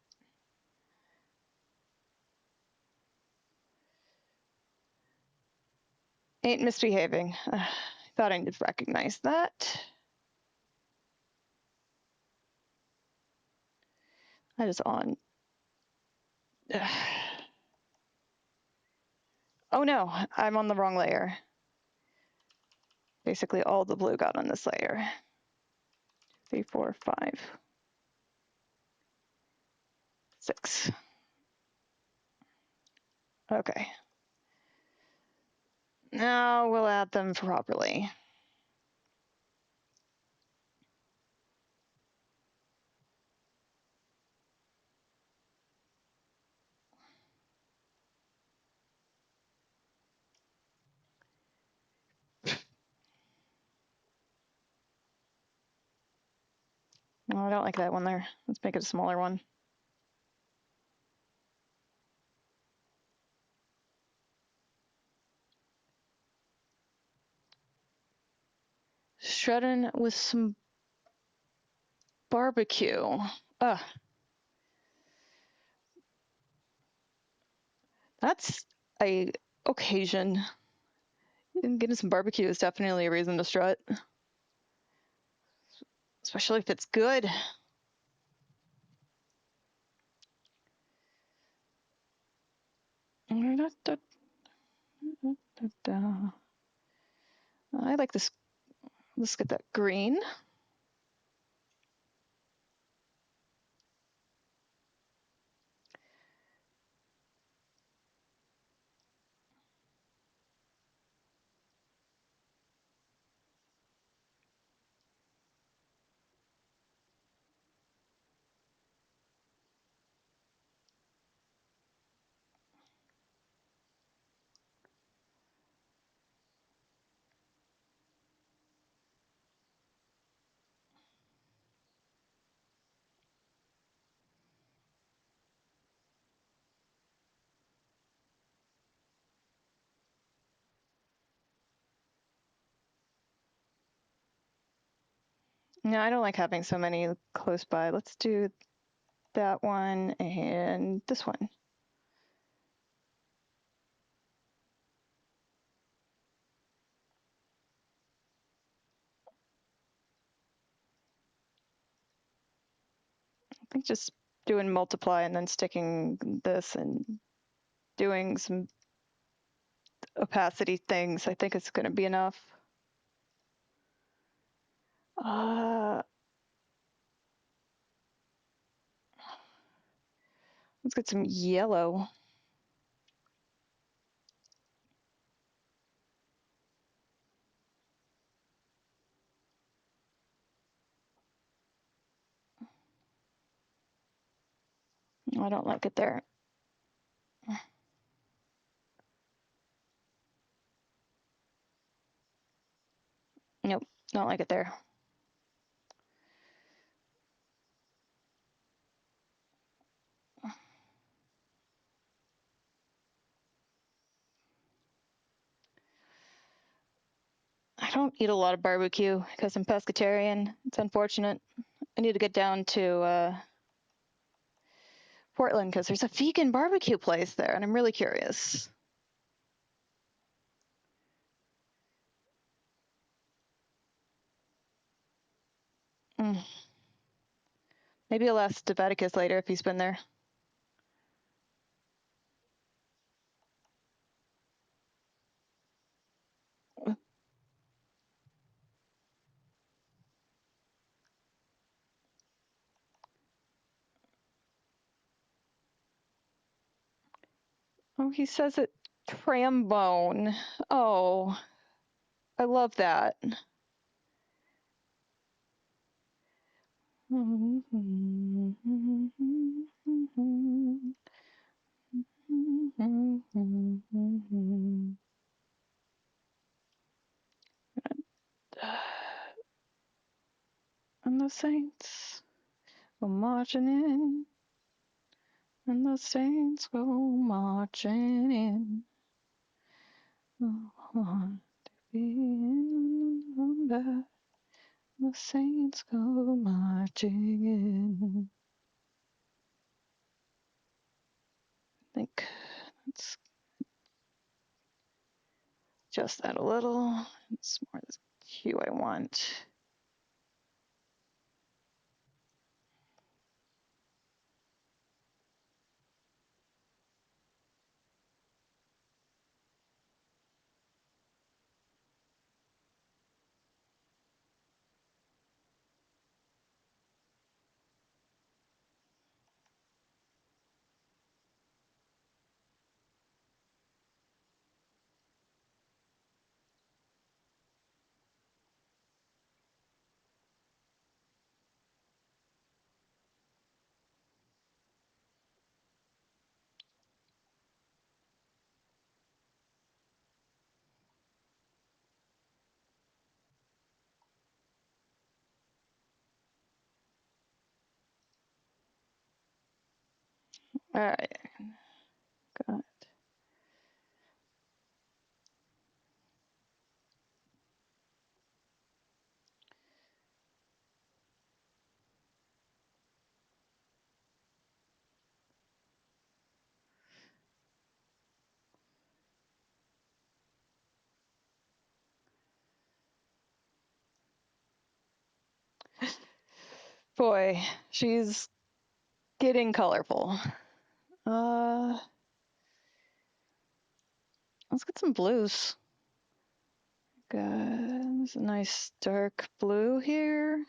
Ain't misbehaving. I thought I did recognize that. That is on. Oh no, I'm on the wrong layer. Basically all the blue got on this layer. 3, 4, 5, 6. Okay. Now we'll add them properly. No, I don't like that one there. Let's make it a smaller one. Shredding with some barbecue. Ugh. That's a occasion. Getting some barbecue is definitely a reason to strut. Especially if it's good. I like this. Let's get that green. No, I don't like having so many close by. Let's do that one and this one. I think just doing multiply and then sticking this and doing some opacity things, I think it's going to be enough. Let's get some yellow. I don't like it there. Nope, don't like it there. I don't eat a lot of barbecue because I'm pescatarian. It's unfortunate. I need to get down to Portland because there's a vegan barbecue place there, and I'm really curious. Mm. Maybe I'll ask Stevaticus later if he's been there. Oh, he says it trombone. Oh, I love that. And the saints go marching in, and the saints go marching in. Oh, want to be in the saints go marching in. I think let's adjust that a little. It's more the hue I want. All right, got it. Boy, she's getting colorful. Let's get some blues. There's a nice dark blue here.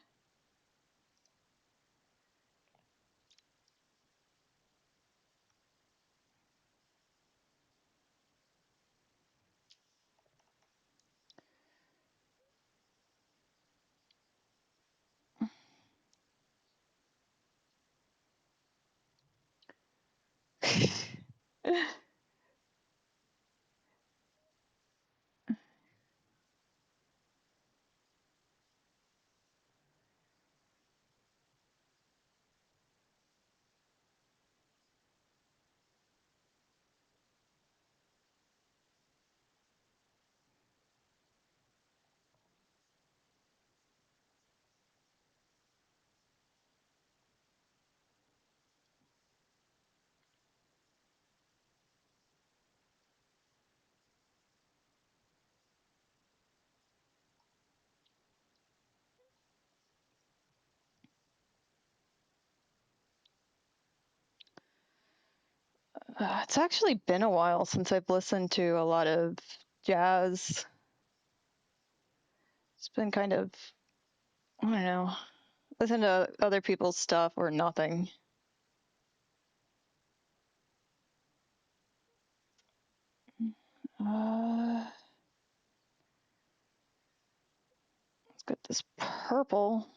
It's actually been a while since I've listened to a lot of jazz. It's been kind of, I don't know, listen to other people's stuff or nothing. Let's get this purple.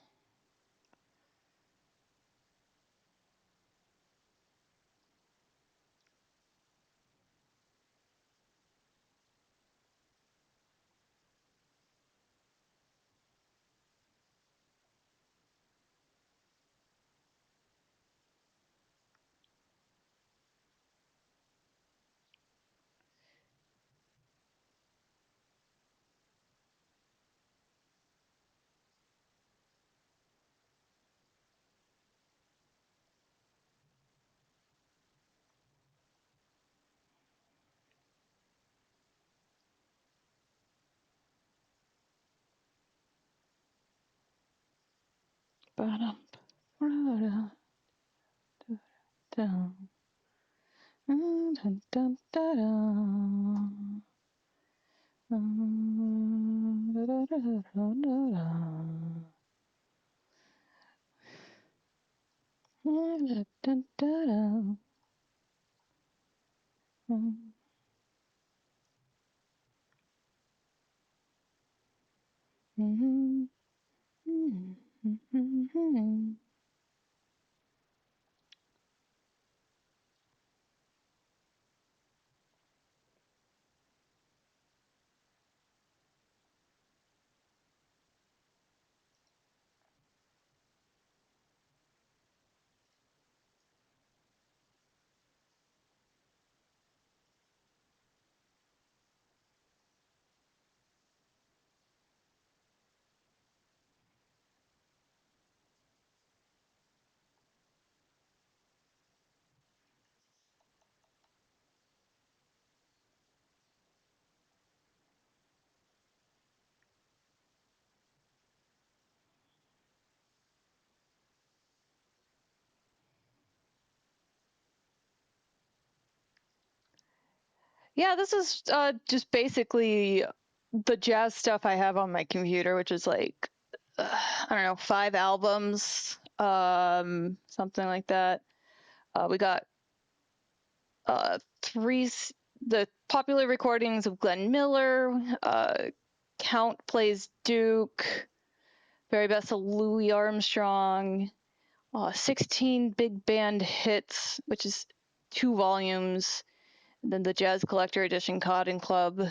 Yeah, this is just basically the jazz stuff I have on my computer, which is like, I don't know, 5 albums, something like that. We got the popular recordings of Glenn Miller, Count Plays Duke, Very Best of Louis Armstrong, 16 big band hits, which is 2 volumes, and then the Jazz Collector Edition Cotton Club.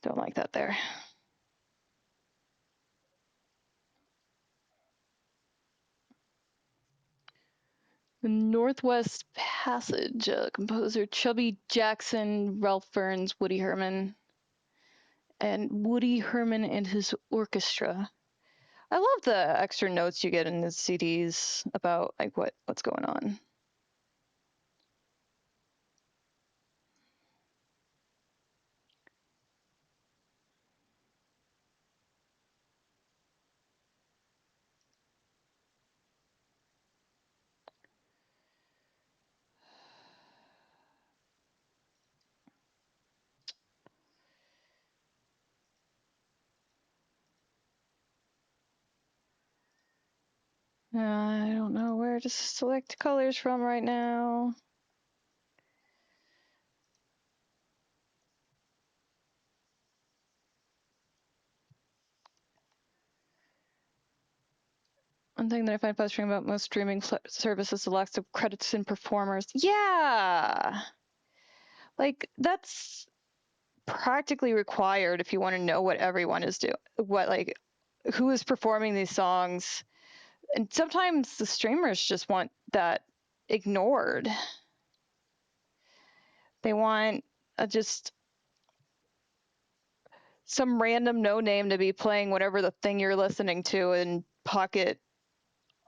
Don't like that there. The Northwest Passage, composer Chubby Jackson, Ralph Burns, Woody Herman, and Woody Herman and his orchestra. I love the extra notes you get in the CDs about like what's going on. I don't know where to select colors from right now. One thing that I find frustrating about most streaming services is the lack of credits and performers. Yeah! Like, that's practically required if you want to know what everyone is doing, who is performing these songs. And sometimes the streamers just want that ignored. They want just some random no name to be playing whatever the thing you're listening to and pocket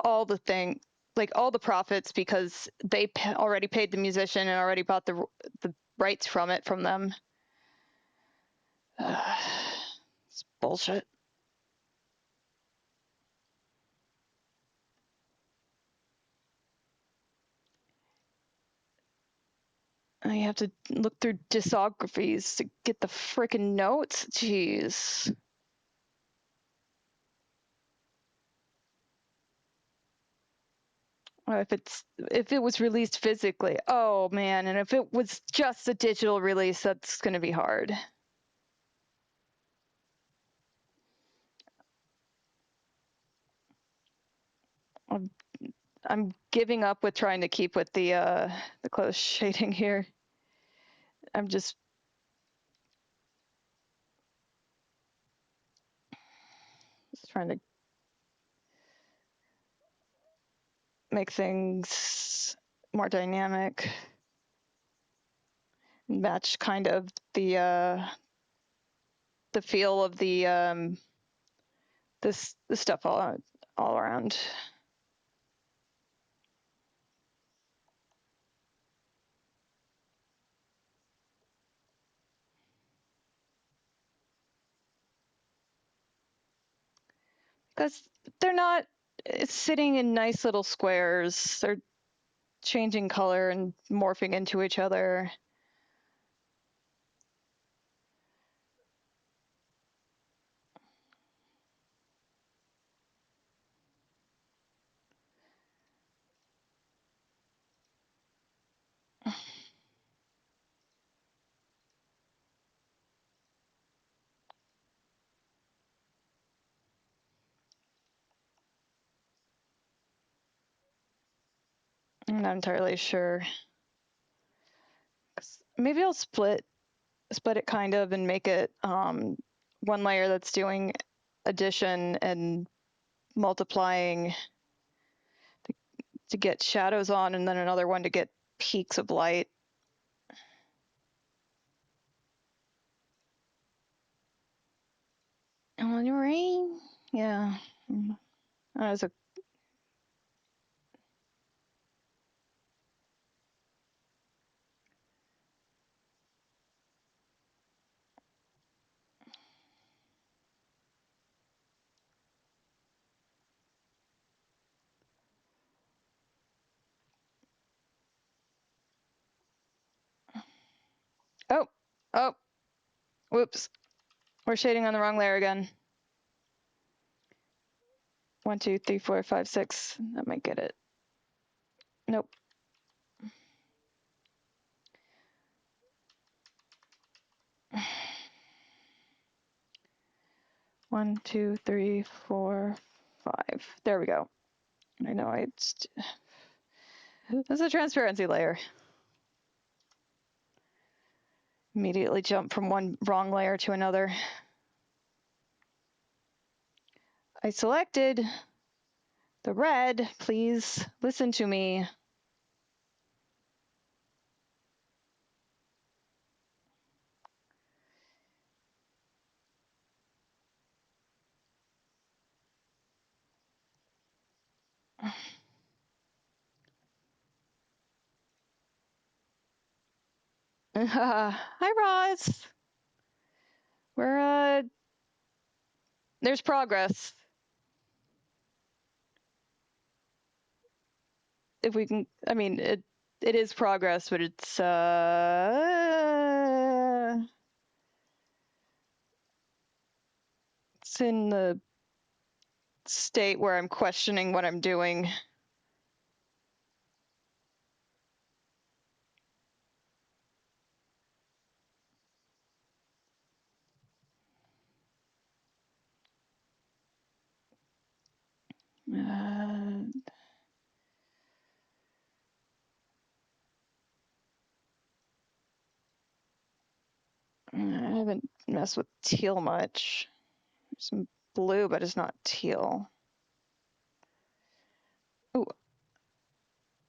all the profits because they already paid the musician and already bought the rights from them. It's bullshit. I have to look through discographies to get the frickin' notes. Jeez. If it was released physically, oh man, and if it was just a digital release, that's gonna be hard. I'm giving up with trying to keep with the close shading here. I'm just trying to make things more dynamic, match kind of the feel of the stuff all around. Because they're not sitting in nice little squares. They're changing color and morphing into each other. I'm not entirely sure. Maybe I'll split it kind of and make it one layer that's doing addition and multiplying to get shadows on, and then another one to get peaks of light. On your rain, yeah. That was a oh, whoops. We're shading on the wrong layer again. 1, 2, 3, 4, 5, 6. That might get it. Nope. One, 2, 3, 4, 5. There we go. I know it's a transparency layer. Immediately jump from one wrong layer to another. I selected the red. Please listen to me. Hi, Roz. There's progress. If we can, I mean, it is progress, but it's in the state where I'm questioning what I'm doing. I haven't messed with teal much. There's some blue, but it's not teal.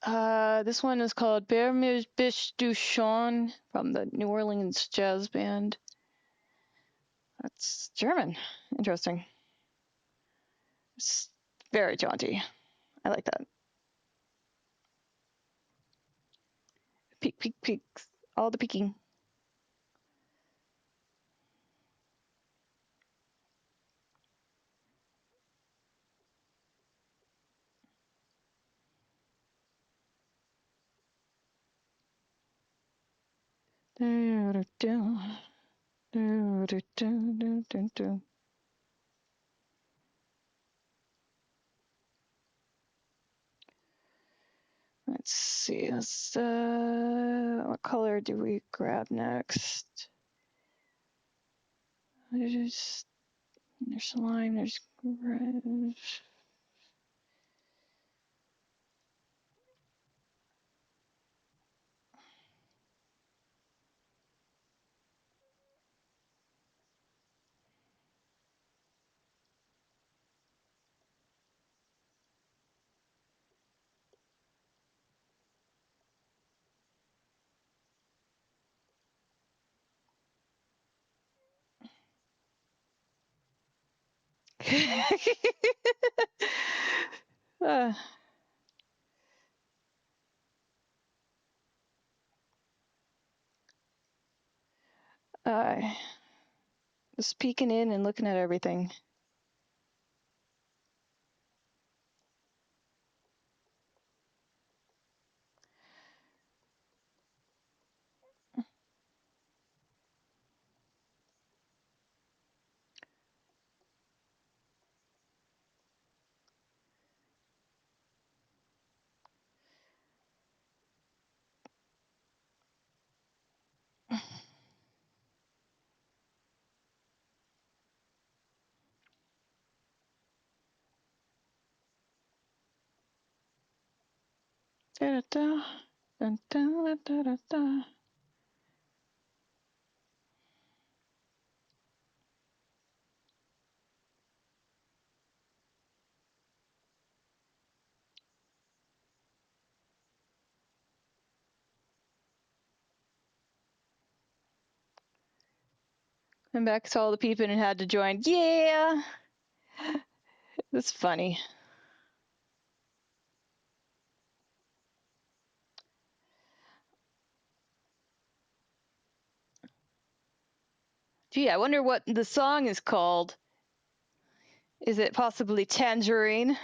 Oh, this one is called Ber Biche du Chon from the New Orleans Jazz Band. That's German. Interesting. It's very jaunty. I like that. Peek, peek, peeks. All the peeking. Let's see. What color do we grab next? There's slime. There's red. uh, just peeking in and looking at everything. Da, da, da, da, da, da, da. And back saw the peeping and had to join. Yeah, that's funny. Gee, I wonder what the song is called. Is it possibly Tangerine?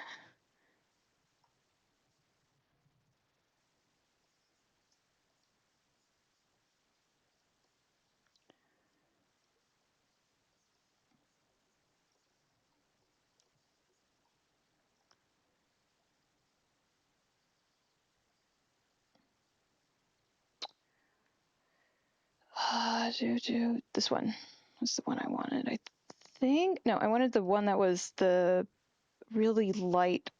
This one was the one I wanted, I think. No, I wanted the one that was the really light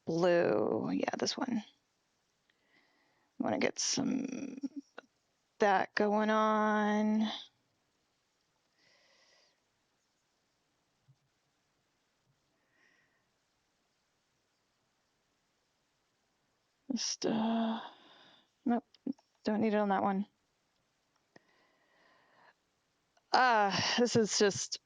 blue. Yeah, this one. I want to get some that going on. Just, nope, don't need it on that one. This is just,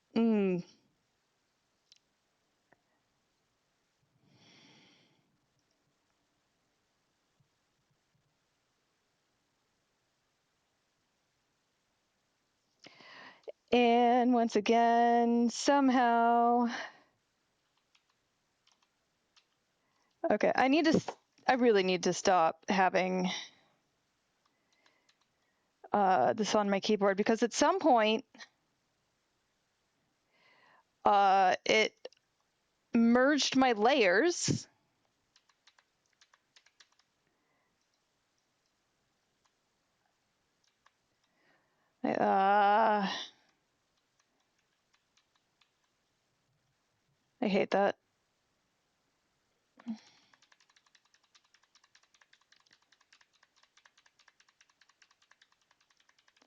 And once again, somehow, okay, I really need to stop having this on my keyboard, because at some point, it merged my layers. I hate that.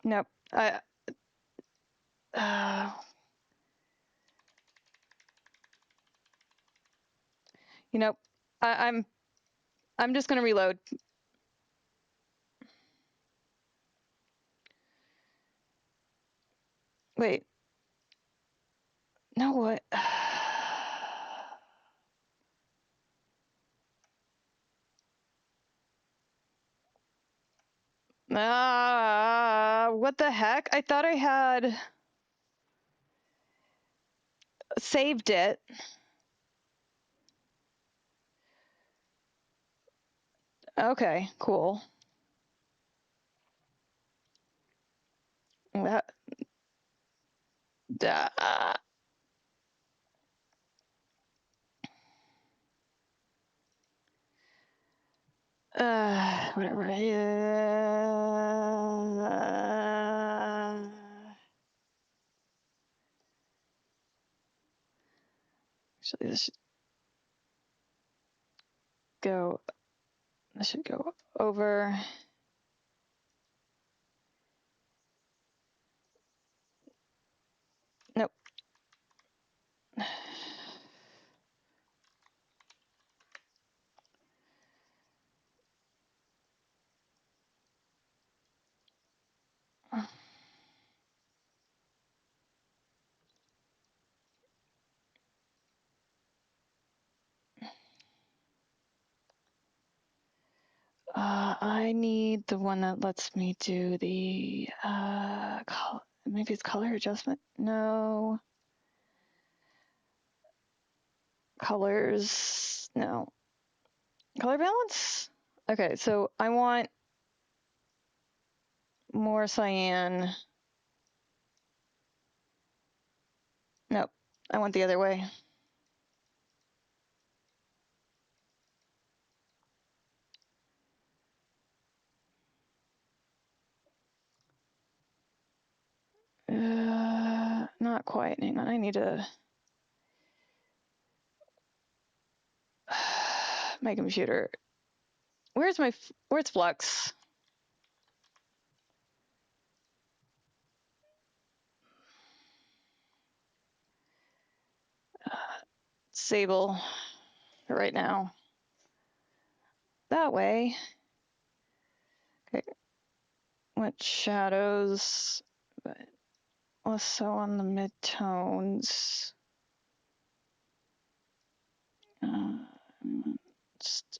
Nope. You know, I'm just gonna reload. Wait. No, what? What the heck? I thought I had saved it. Okay, cool. That. Whatever. Actually, this should go. This should go over. Nope. I need the one that lets me do the maybe it's color adjustment. No. Colors. No. Color balance? Okay, so I want more cyan. Nope. I want the other way. Not quite. Hang on. I need to. My computer. Where's Flux? Sable. Right now. That way. Okay. Went shadows, but also on the midtones. Just.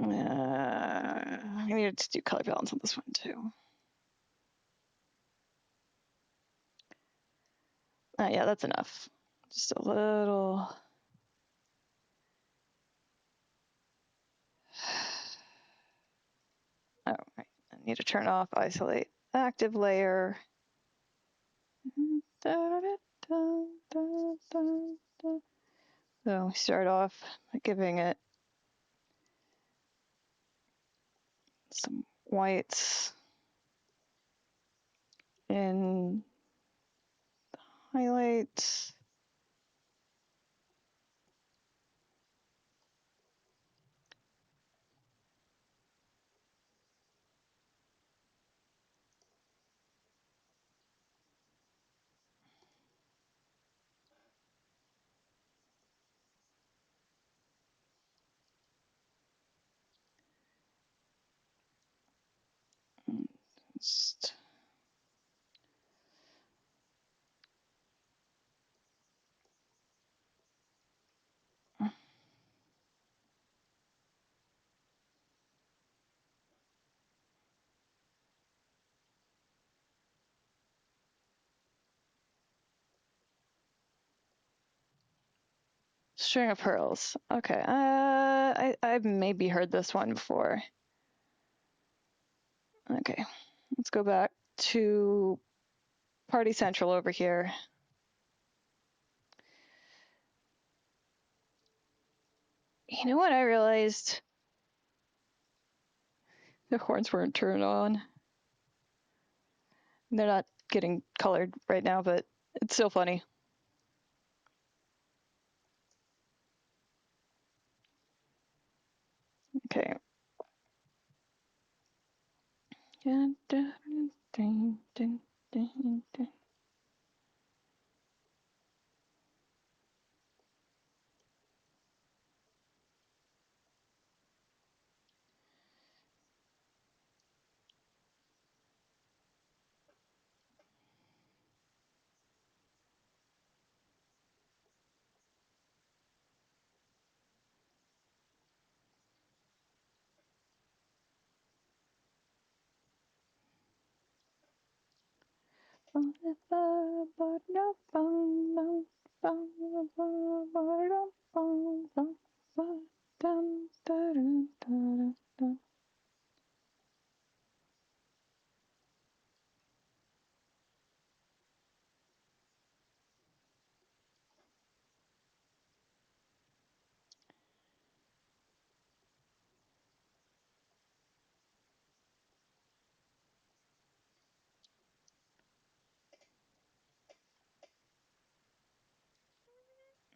I needed to do color balance on this one too. Yeah, that's enough. Just a little. Oh, right. I need to turn off isolate active layer. So we start off by giving it some whites in highlights. Just string of pearls. Okay. I've maybe heard this one before. Okay. Let's go back to Party Central over here. You know what I realized? The horns weren't turned on. They're not getting colored right now, but it's still funny. Okay.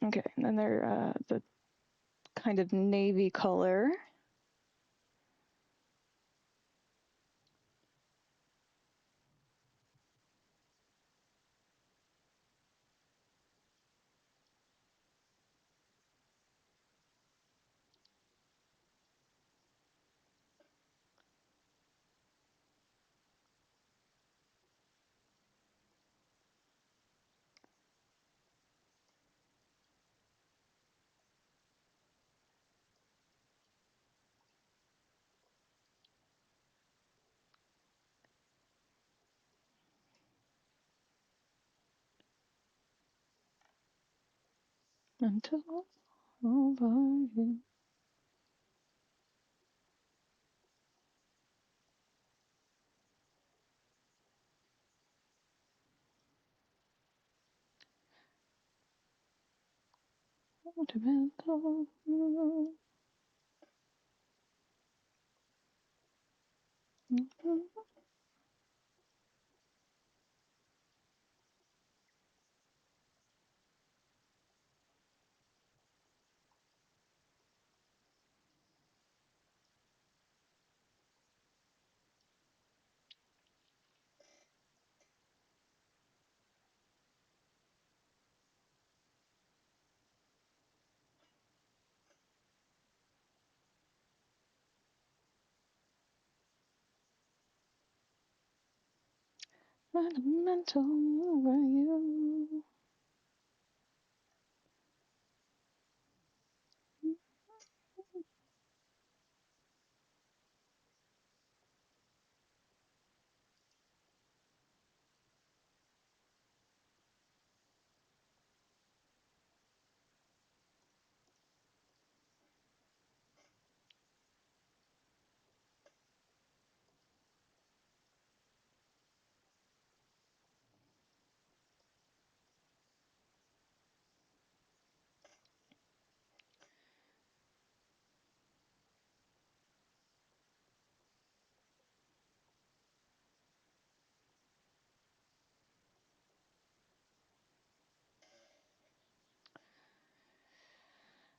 Okay, and then they're the kind of navy color. Until over you. Sentimental over you.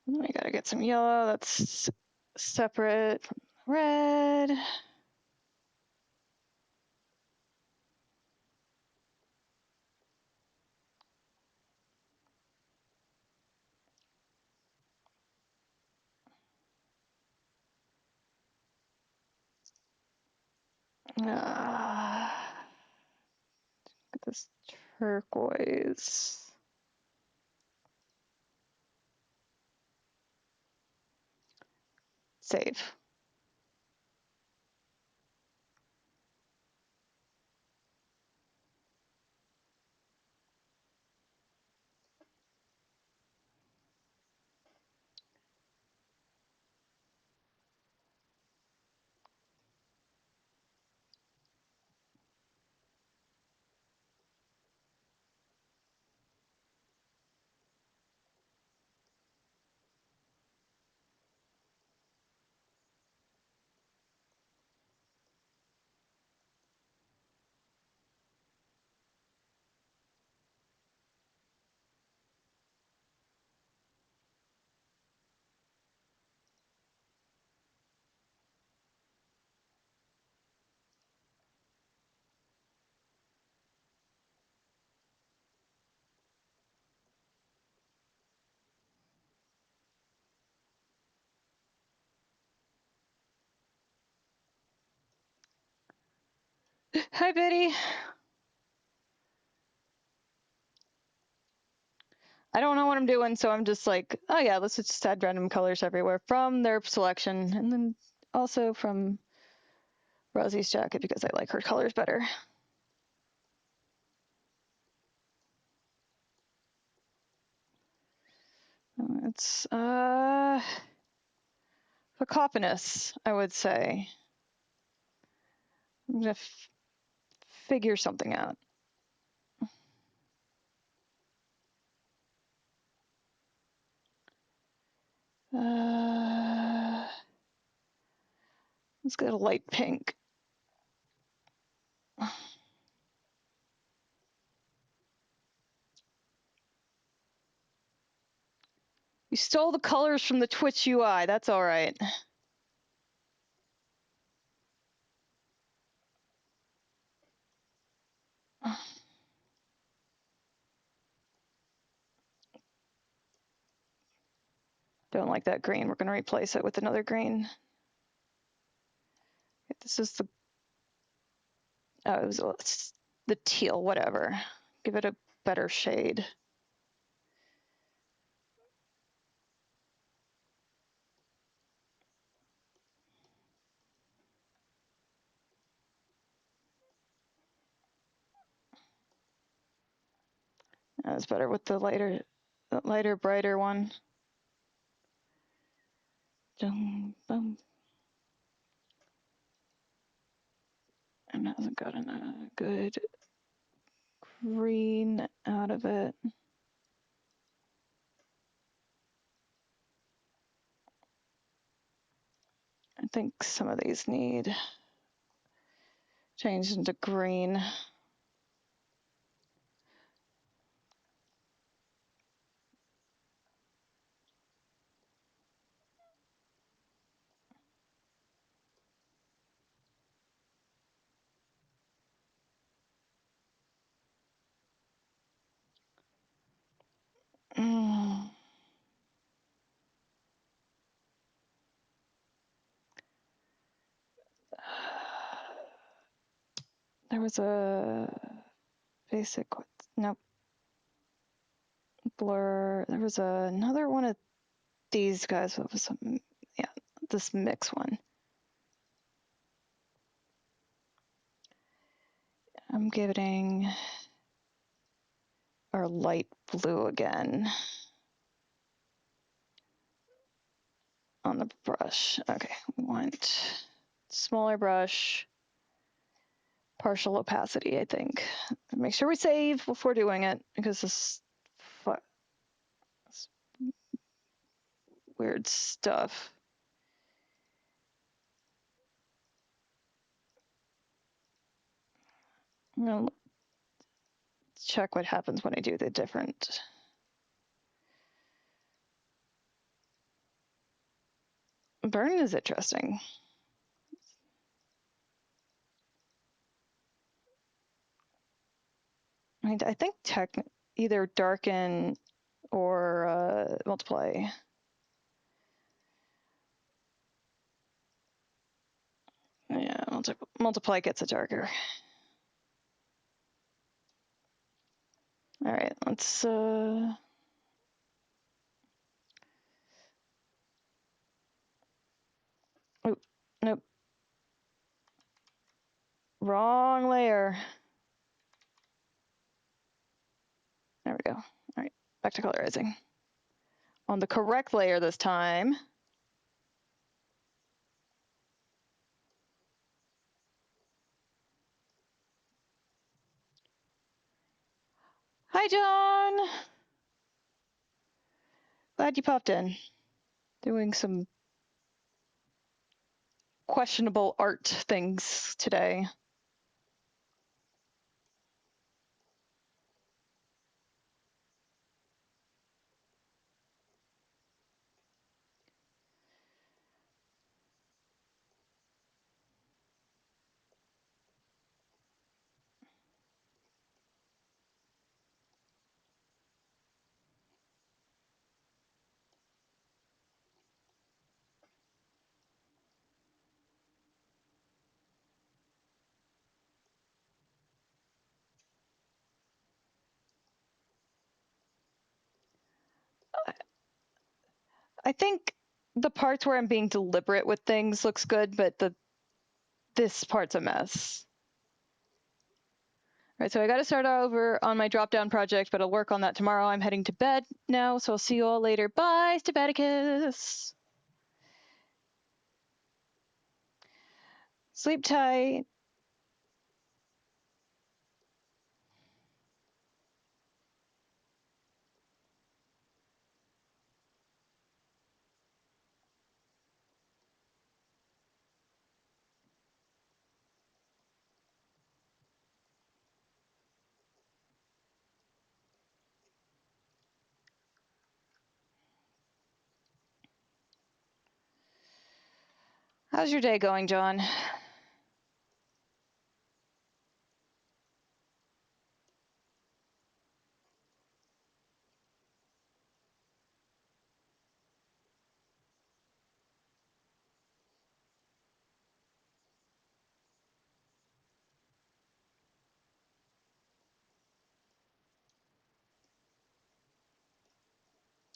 And then we gotta get some yellow that's separate from red. Get this turquoise. Save. Hi, Betty. I don't know what I'm doing, so I'm just like, oh yeah, let's just add random colors everywhere from their selection, and then also from Rosie's jacket because I like her colors better. It's cacophonous, I would say. I'm gonna figure something out. Let's go to light pink. You stole the colors from the Twitch UI. That's all right. Don't like that green. We're going to replace it with another green. This is the... Oh, it was the teal, whatever. Give it a better shade. That's better with the lighter, brighter one. Boom. And hasn't gotten a good green out of it. I think some of these need changed into green. There was a basic, nope, blur. There was another one of these guys. What was some? Yeah, this mix one. I'm giving our light blue again on the brush. Okay, we want smaller brush, partial opacity, I think. Make sure we save before doing it because this weird stuff. I'm gonna check what happens when I do the different. Burn is interesting. I mean, I think either darken or multiply. Yeah, multiply gets it darker. All right, let's oh, nope. Wrong layer. There we go. All right, back to colorizing. On the correct layer this time. Hi, John. Glad you popped in. Doing some questionable art things today. I think the parts where I'm being deliberate with things looks good, but this part's a mess. Right, so I got to start over on my drop-down project, but I'll work on that tomorrow. I'm heading to bed now, so I'll see you all later. Bye, Stabaticus. Sleep tight. How's your day going, John?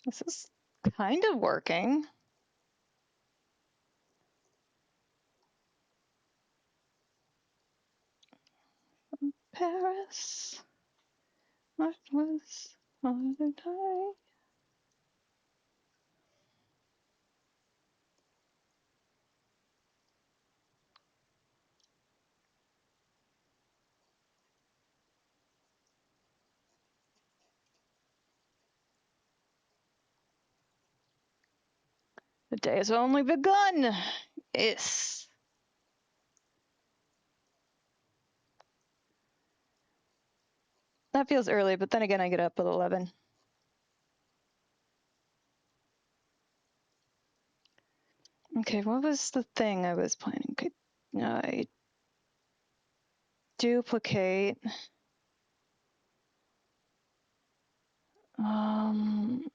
This is kind of working. Paris, what was other time? The day has only begun. Yes. That feels early, but then again, I get up at 11. Okay, what was the thing I was planning? Okay, I duplicate. Um,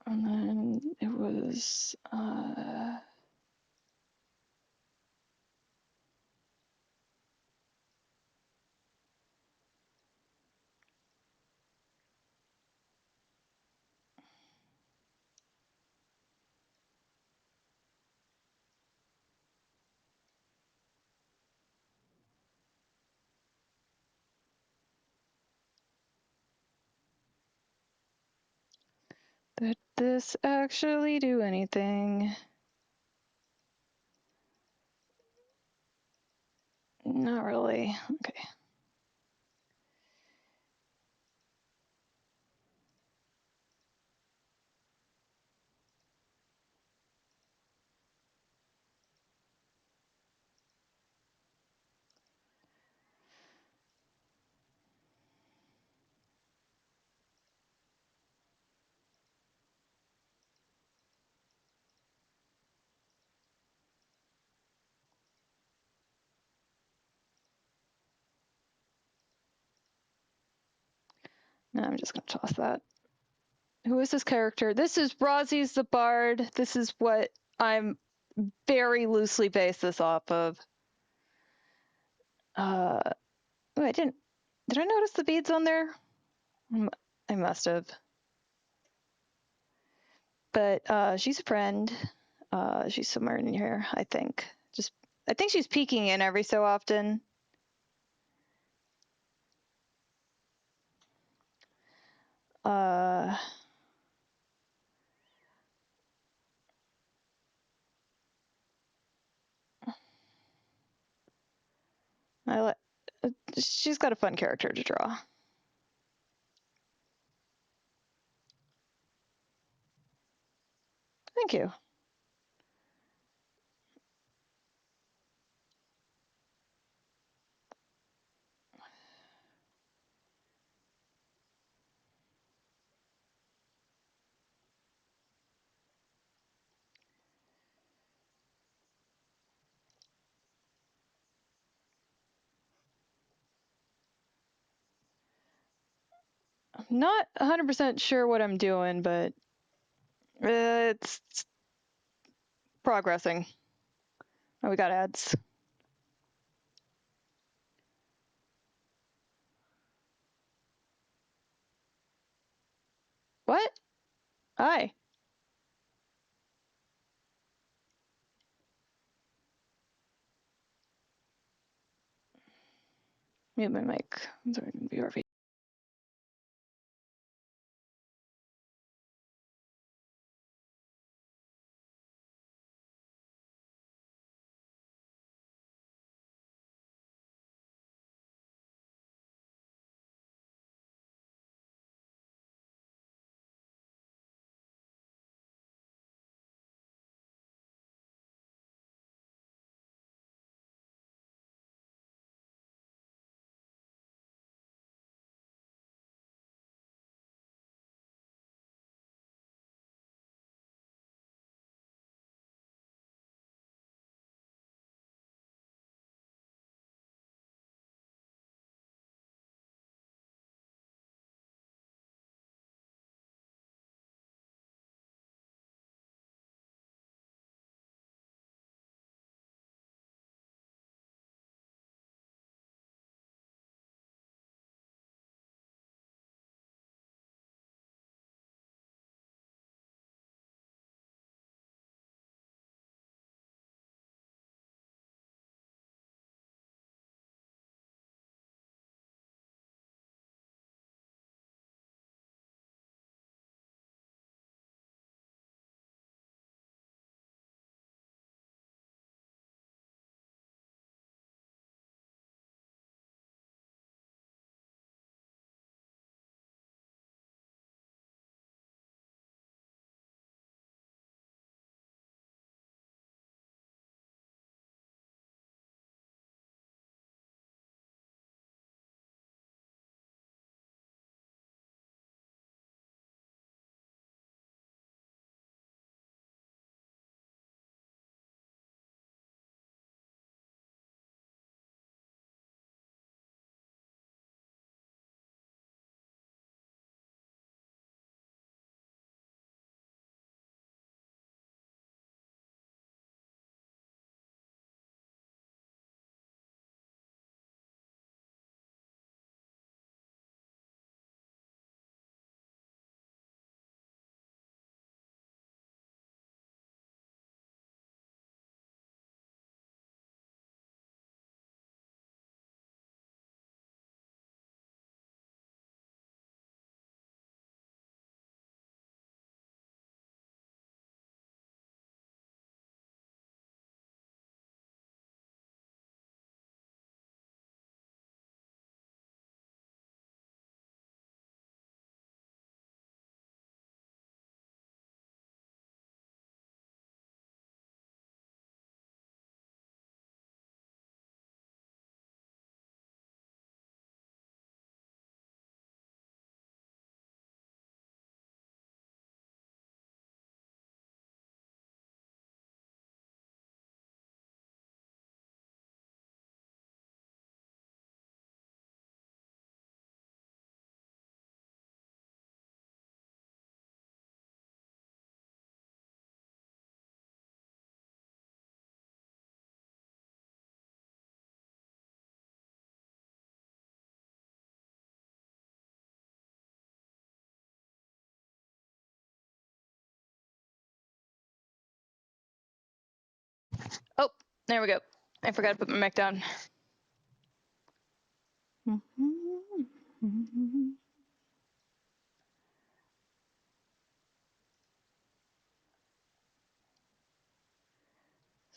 and then it was did this actually do anything? Not really. Okay. No, I'm just gonna toss that. Who is this character? This is Rosie's the Bard. This is what I'm very loosely based this off of. Oh, I didn't. Did I notice the beads on there? I must have. But she's a friend. She's somewhere in here, I think. I think she's peeking in every so often. Uh, she's got a fun character to draw. Thank you. I'm not 100% sure what I'm doing, but it's progressing. Oh, we got ads. What? Hi. Mute my mic. I'm sorry, VRV. Oh, there we go. I forgot to put my mic down. Is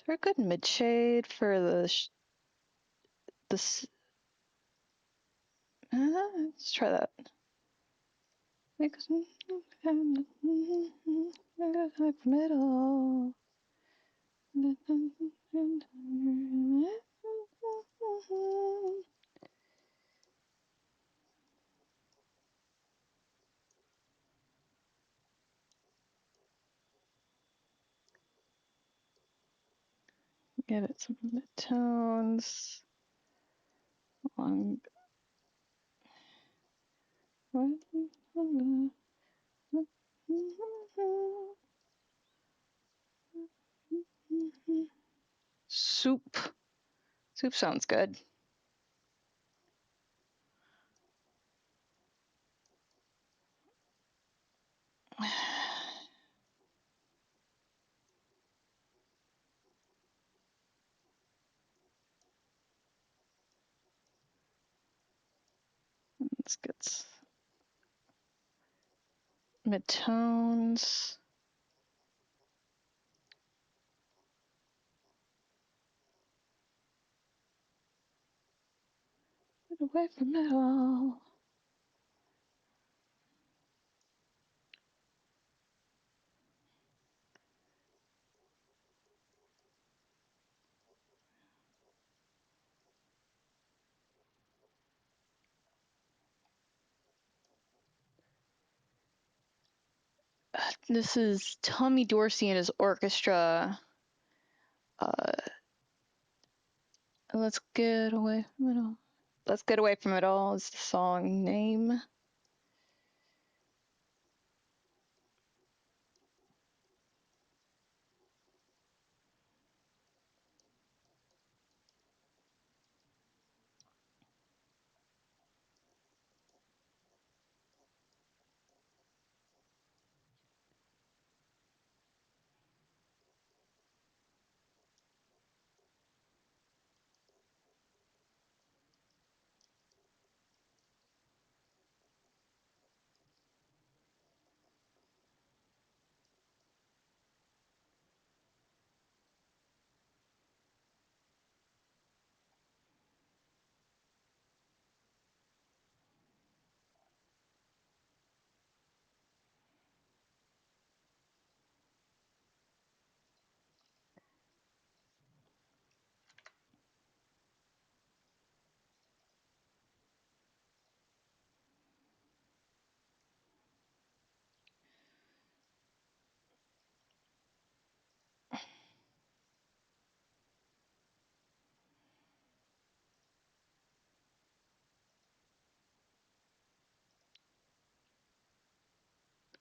there a good mid shade for this? Let's try that. Middle. Give it some mid-tones. Long. Soup. Soup sounds good. Let's get midtones. Get away from it all. This is Tommy Dorsey and his orchestra. Let's get away from it all. Let's Get Away from It All is the song name.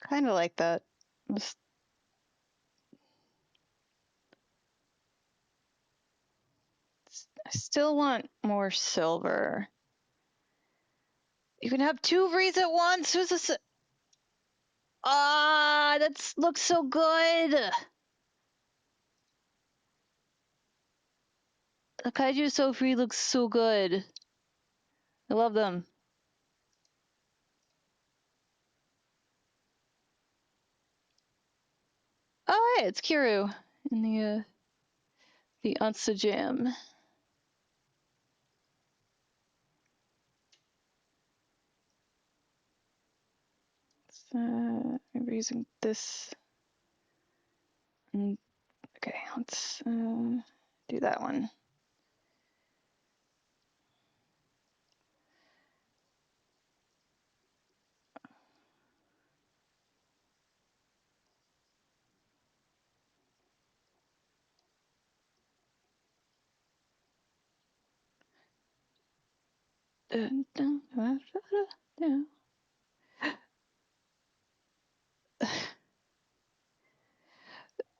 Kind of like that. I still want more silver. You can have two breeds at once. Who's this? That looks so good. The Kaiju So Free looks so good. I love them. Oh, hey, it's Kiru in the Unsa Jam. Maybe using this. Okay, let's do that one.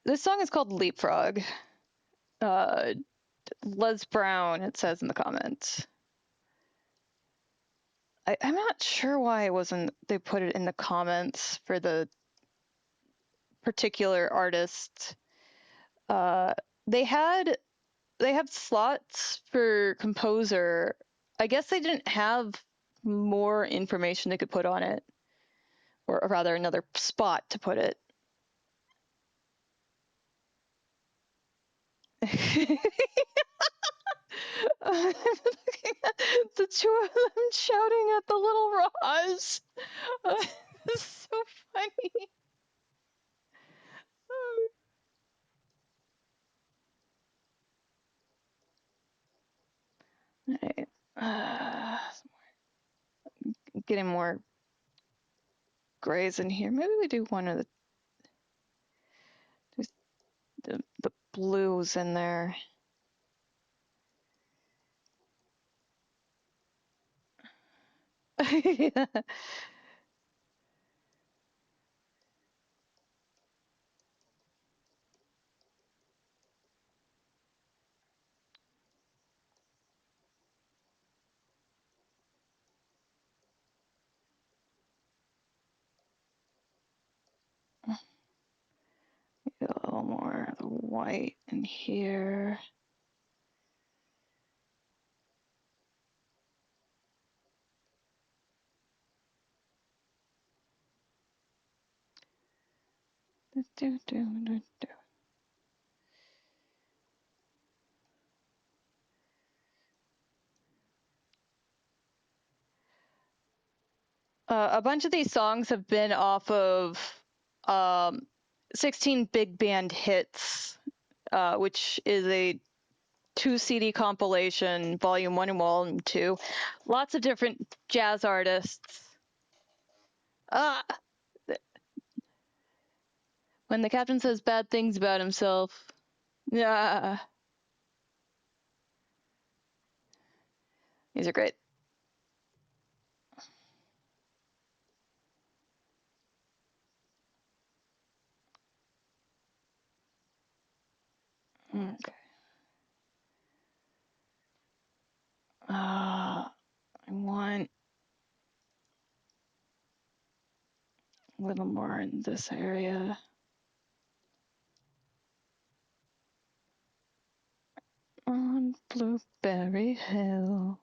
This song is called Leapfrog. Les Brown, it says in the comments. I'm not sure why it wasn't. They put it in the comments for the particular artist. They have slots for composer. I guess they didn't have more information they could put on it, or rather another spot to put it. I'm looking at the two of them shouting at the little Roz. It's so funny. Alright. Getting more grays in here. Maybe we do one of the blues in there. Yeah. Get a little more of the white in here. A bunch of these songs have been off of 16 Big Band Hits, which is a 2 CD compilation, Volume 1 and Volume 2. Lots of different jazz artists. When the captain says bad things about himself. Yeah. These are great. Okay. I want a little more in this area. On Blueberry Hill.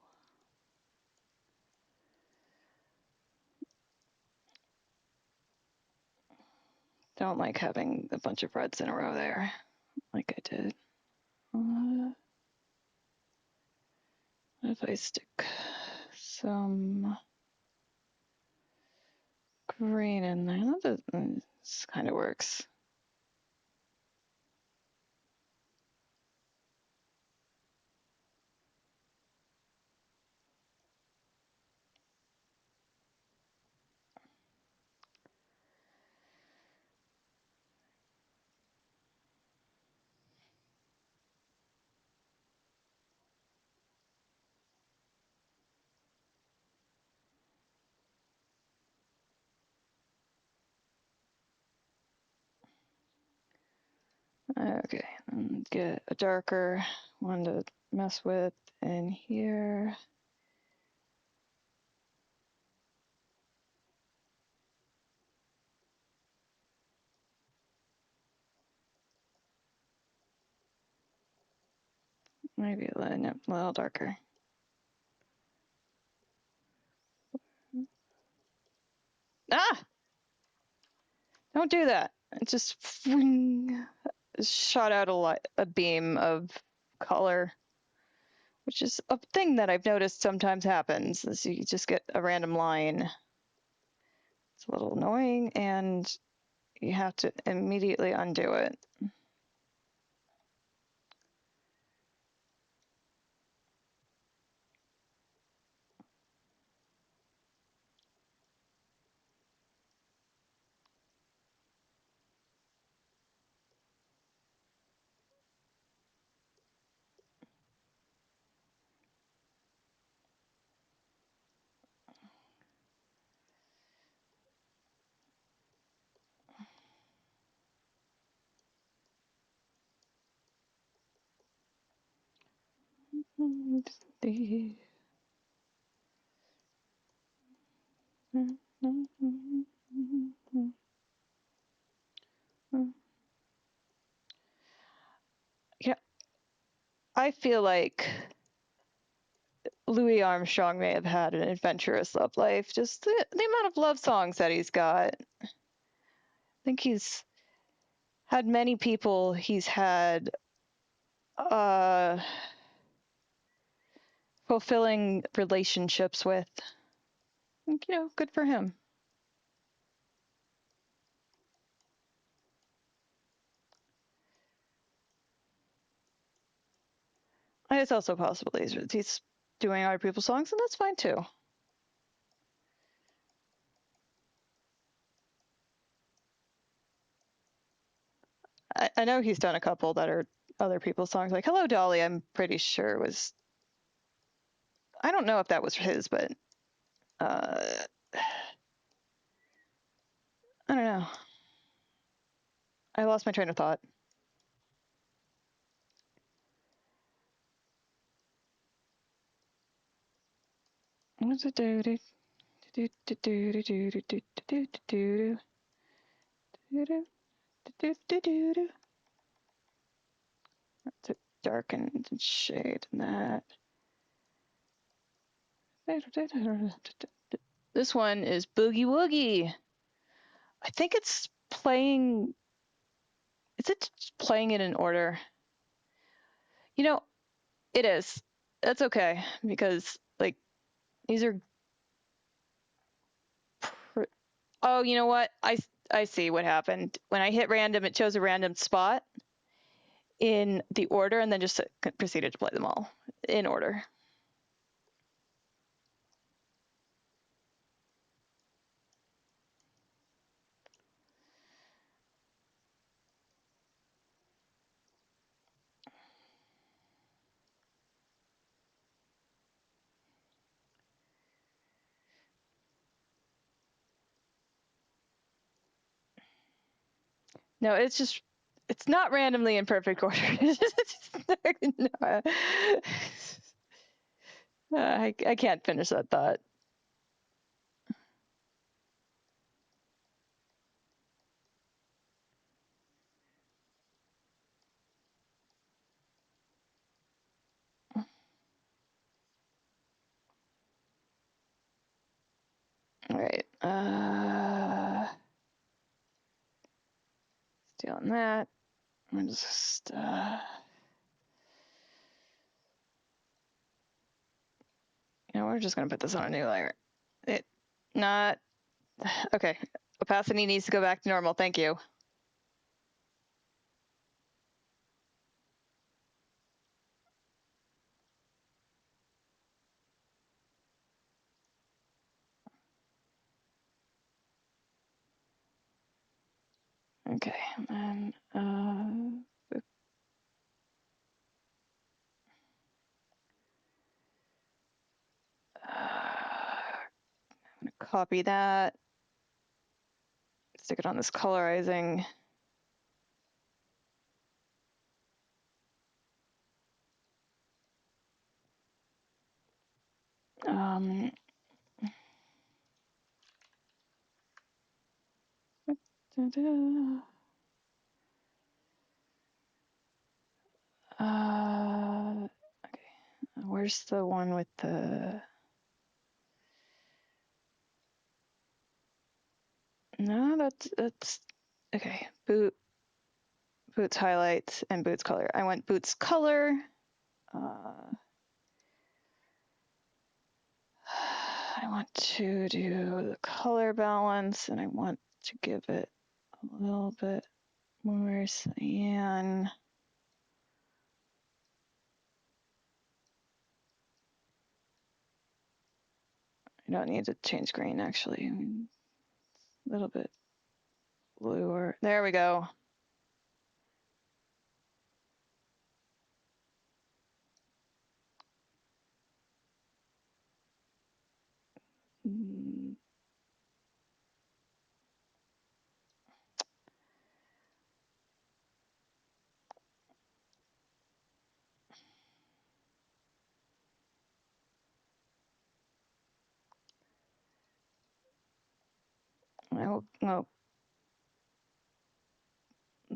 Don't like having a bunch of reds in a row there, like I did. If I stick some green in there, this kind of works. Okay, and get a darker one to mess with in here. Maybe a little darker. Ah! Don't do that. It just shot out a beam of color, which is a thing that I've noticed sometimes happens. Is you just get a random line. It's a little annoying, and you have to immediately undo it. Yeah, I feel like Louis Armstrong may have had an adventurous love life. Just the amount of love songs that he's got. I think he's had many people he's had fulfilling relationships with. Good for him. And it's also possible he's doing other people's songs, and that's fine too. I know he's done a couple that are other people's songs, like "Hello, Dolly." I'm pretty sure was. I don't know if that was his, but I don't know. I lost my train of thought. What's it do? It's a darkened shade in that. This one is Boogie Woogie. I think it's playing Is it just playing it in order? You know, it is. That's okay, because, like, these are... Oh, you know what? I see what happened. When I hit random, it chose a random spot in the order and then just proceeded to play them all in order. No, it's not randomly in perfect order. I can't finish that thought. All right. Stealing that. I'm just... we're just going to put this on a new layer. Not... Okay. Opacity needs to go back to normal. Thank you. Okay. And I'm going to copy that. Stick it on this colorizing. Okay. Where's the one with the... No, that's okay. Boots highlights and boots color. I want boots color. I want to do the color balance, and I want to give it a little bit more cyan. I don't need to change green, actually. A little bit bluer. There we go.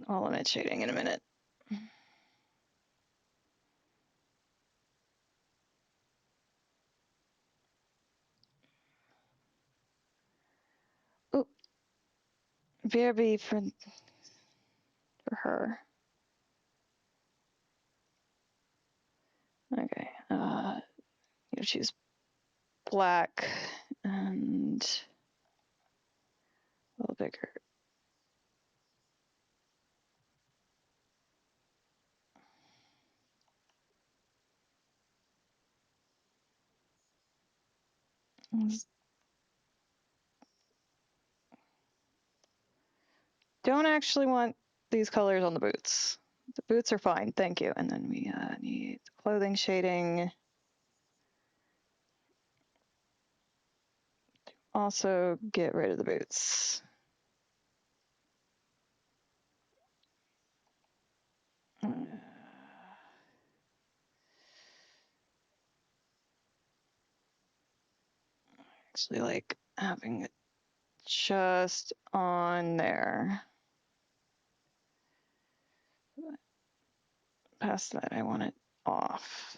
I'll limit shading in a minute. Oh, BRB for her. Okay. You choose black and a little bigger. Don't actually want these colors on the boots. The boots are fine, thank you. And then we need clothing shading. Also get rid of the boots. Actually like having it just on there. Past that, I want it off.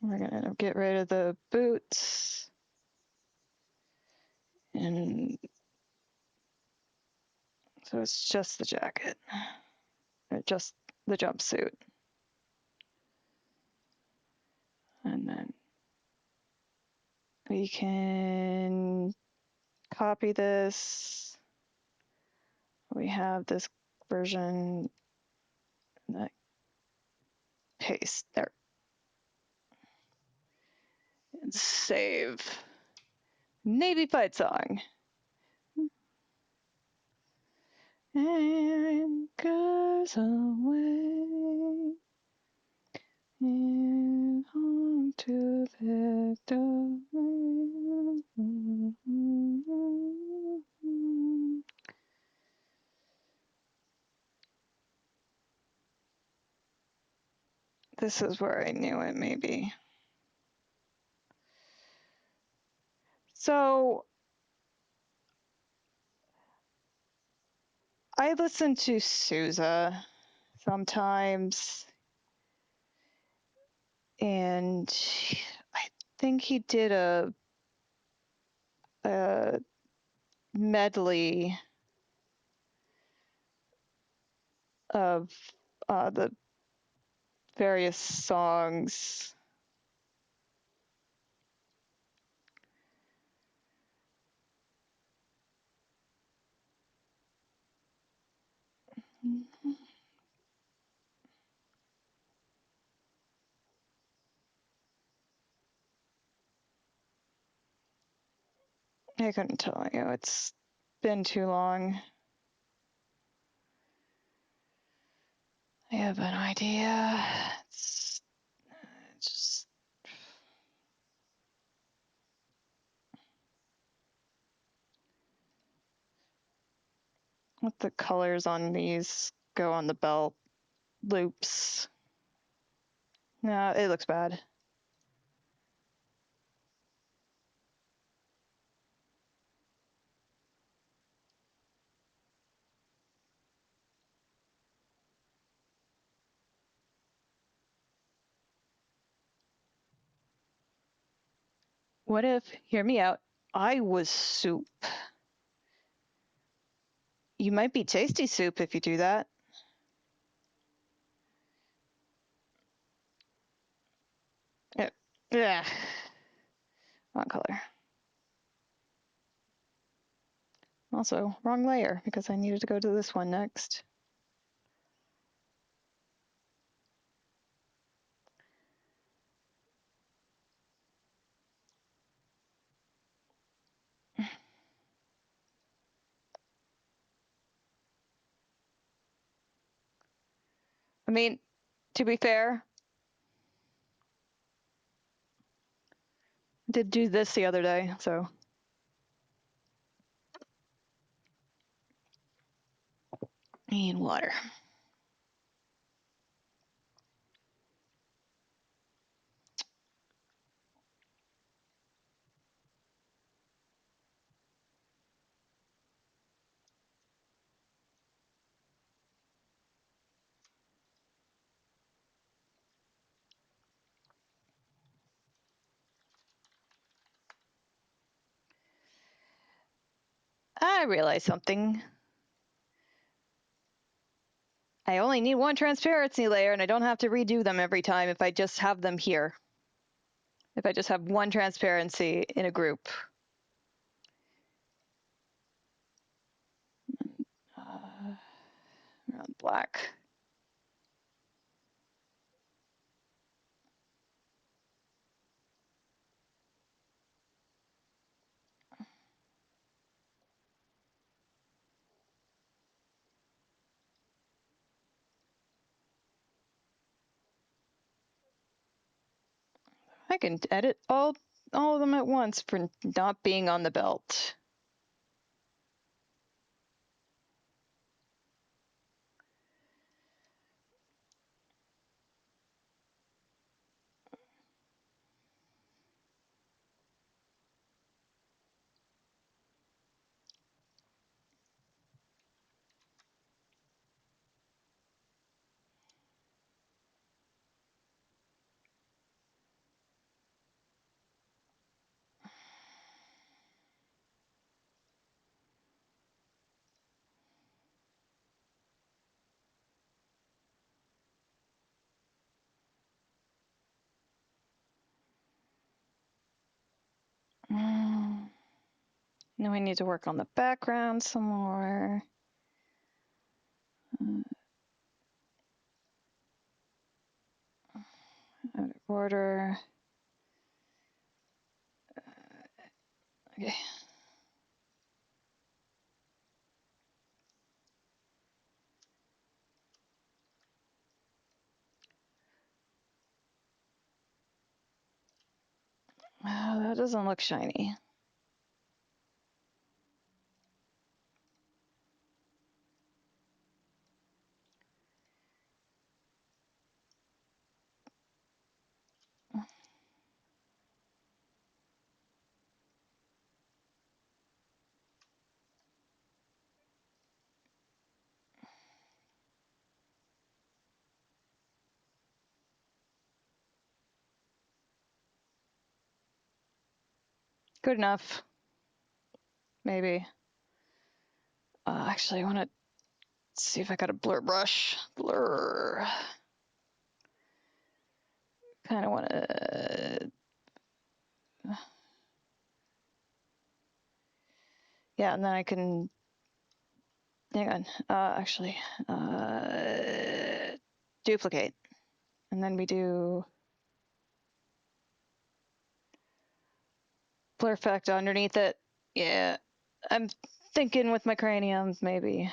We're gonna get rid of the boots and so it's just the jacket, or just the jumpsuit. And then we can copy this. We have this version, that paste there, and save. Navy fight song. And goes away. And home to victory. This is where I knew it, maybe. So I listen to Sousa sometimes, and I think he did a medley of the various songs. I couldn't tell you. It's been too long. I have an idea. It's just let the colors on these go on the belt loops. No, it looks bad. What if, hear me out, I was soup? You might be tasty soup if you do that. Yeah. Wrong color. Also, wrong layer because I needed to go to this one next. I mean, to be fair, I did do this the other day, so. Need water. I realized something. I only need one transparency layer and I don't have to redo them every time if I just have them here. If I just have one transparency in a group. Around black. I can edit all of them at once for not being on the belt. Now we need to work on the background some more. Out of order. Okay. That doesn't look shiny. Good enough. Maybe. Actually, I want to see if I got a blur brush. Blur. Kind of want to. Yeah, and then I can. Hang on. Actually, duplicate, and then we do blur effect underneath it. Yeah, I'm thinking with my cranium, maybe.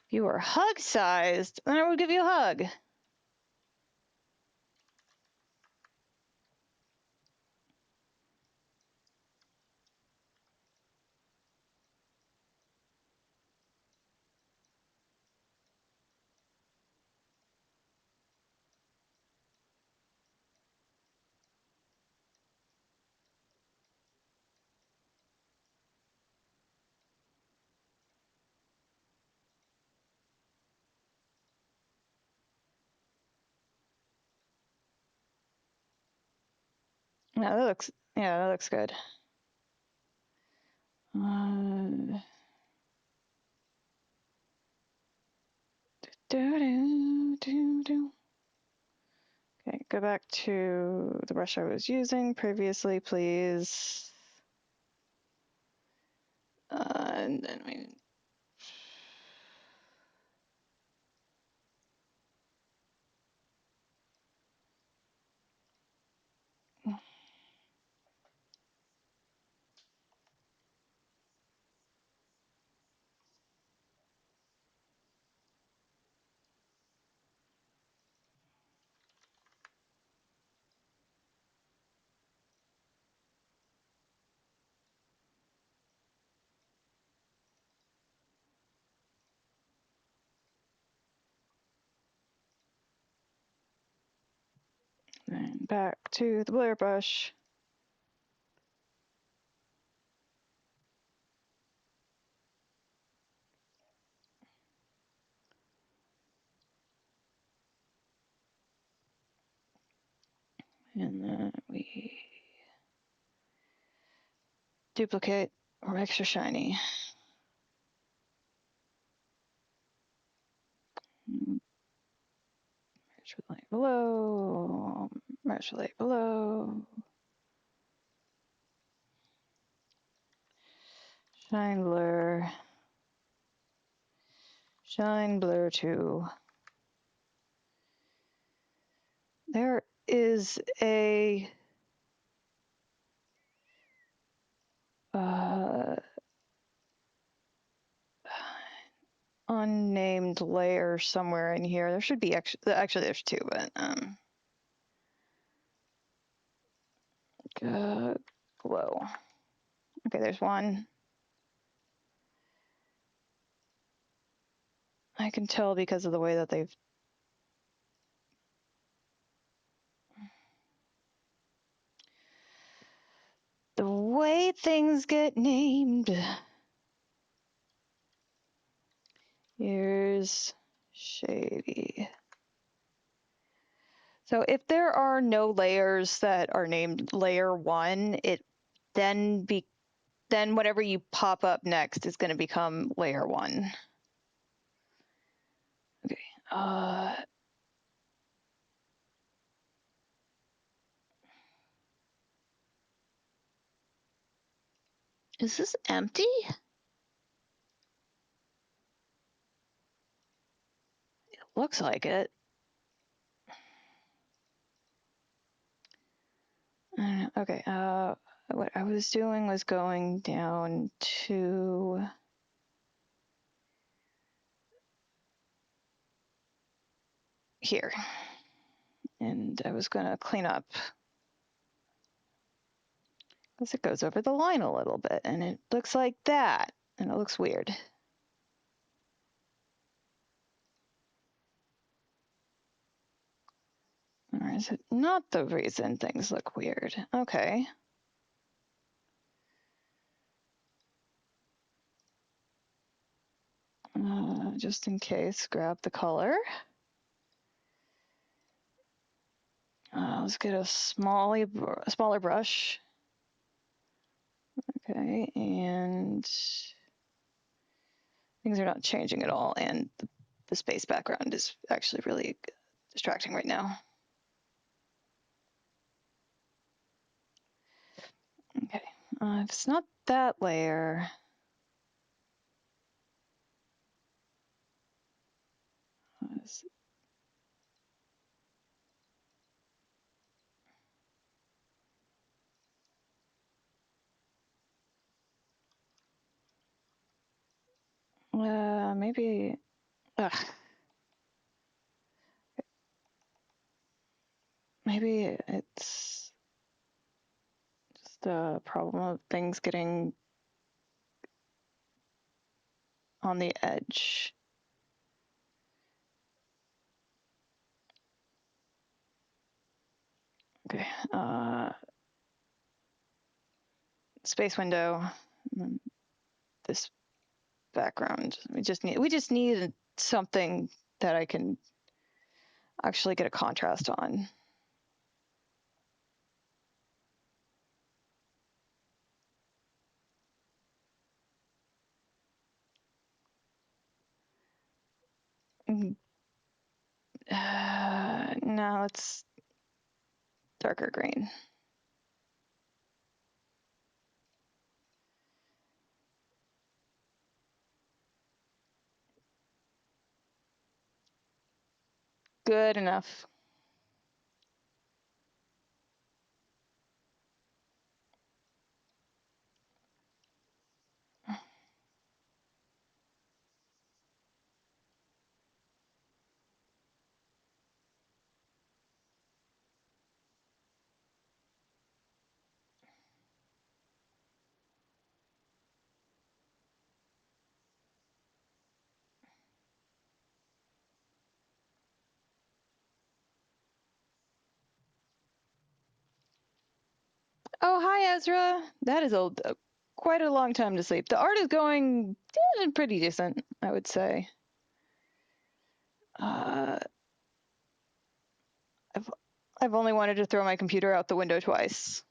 If you were hug-sized, then I would give you a hug. Yeah, that looks good. Okay, go back to the brush I was using previously, please. And then we. And back to the blur brush. And then we duplicate or extra shiny. Merge with light below. Merge with light below. Shine blur. Shine blur 2. There is a unnamed layer somewhere in here. There should be actually there's 2, but glow. Okay, there's 1. I can tell because of the way that they've. way things get named. Here's shady. So if there are no layers that are named layer 1, it then whatever you pop up next is going to become layer 1. Okay. Is this empty? It looks like it. Okay. What I was doing was going down to here, and I was going to clean up because it goes over the line a little bit, and it looks like that, and it looks weird. Or is it not the reason things look weird? Okay. Just in case, grab the color. Let's get a smaller brush. Okay, and things are not changing at all, and the space background is actually really distracting right now. Okay, if it's not that layer, maybe. Maybe it's just a problem of things getting on the edge. Okay. Space window. This background. We just need something that I can actually get a contrast on. No, it's darker green. Good enough. Oh, hi, Ezra. That is quite a long time to sleep. The art is going pretty decent, I would say. I've only wanted to throw my computer out the window twice.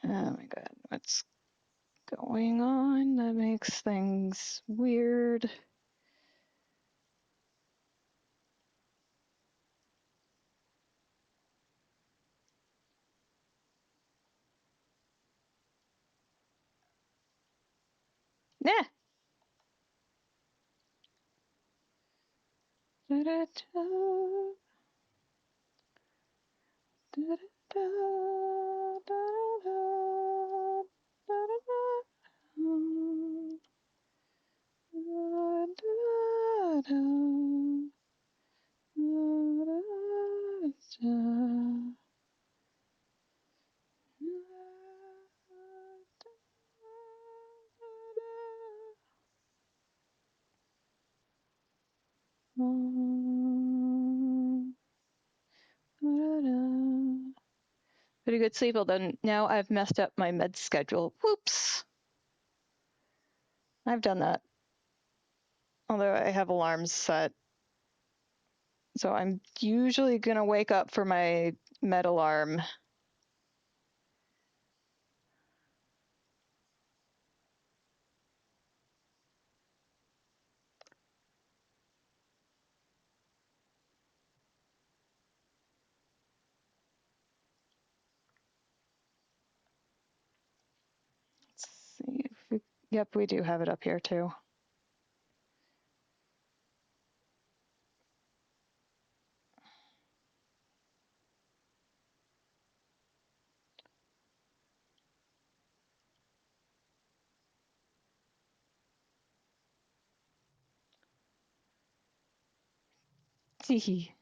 Oh my god, what's going on? That makes things weird. Nah. Da-da-da. Da-da-da. Da-da-da. Da-da-da. Da-da-da. Da-da-da. Pretty good sleep, although now I've messed up my med schedule. Whoops. I've done that. Although I have alarms set. So I'm usually going to wake up for my med alarm. Let's see if we, yep, we do have it up here too. Tee.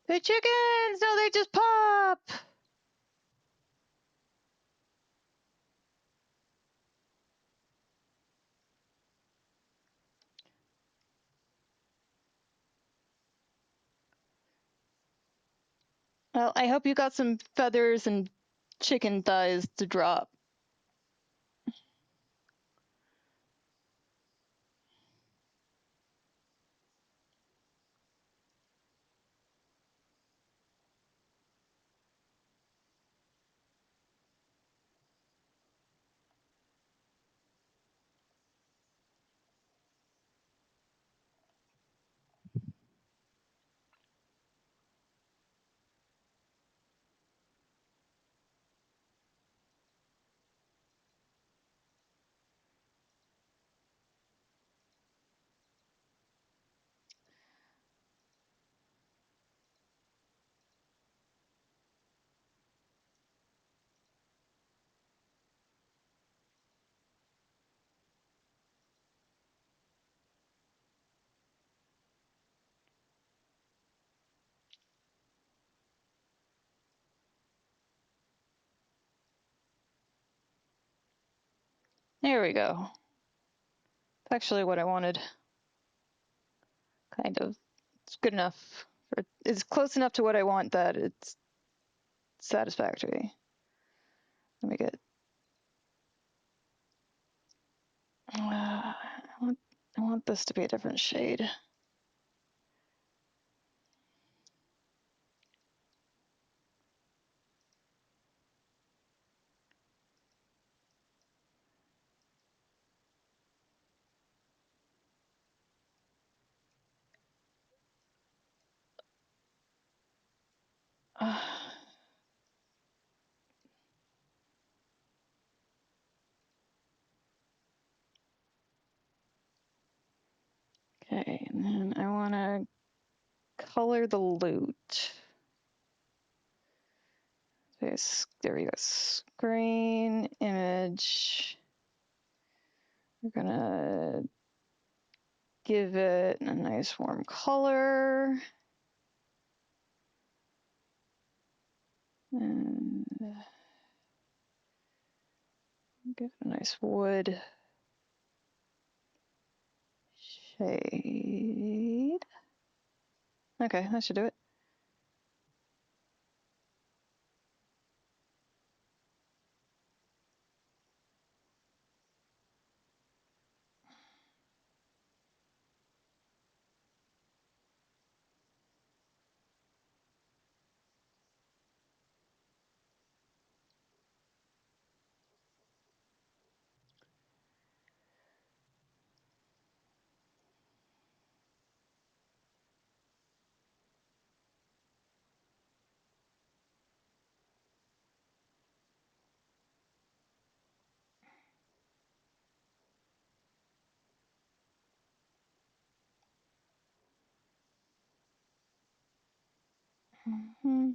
The chickens! No, they just pop! Well, I hope you got some feathers and chicken thighs to drop. There we go. It's actually what I wanted. Kind of. It's good enough. It's close enough to what I want that it's satisfactory. Let me get. I want this to be a different shade. Okay, and then I want to color the loot. There we go. Screen, image. We're gonna give it a nice warm color. And give it a nice wood shade. Okay, that should do it. Mm-hmm.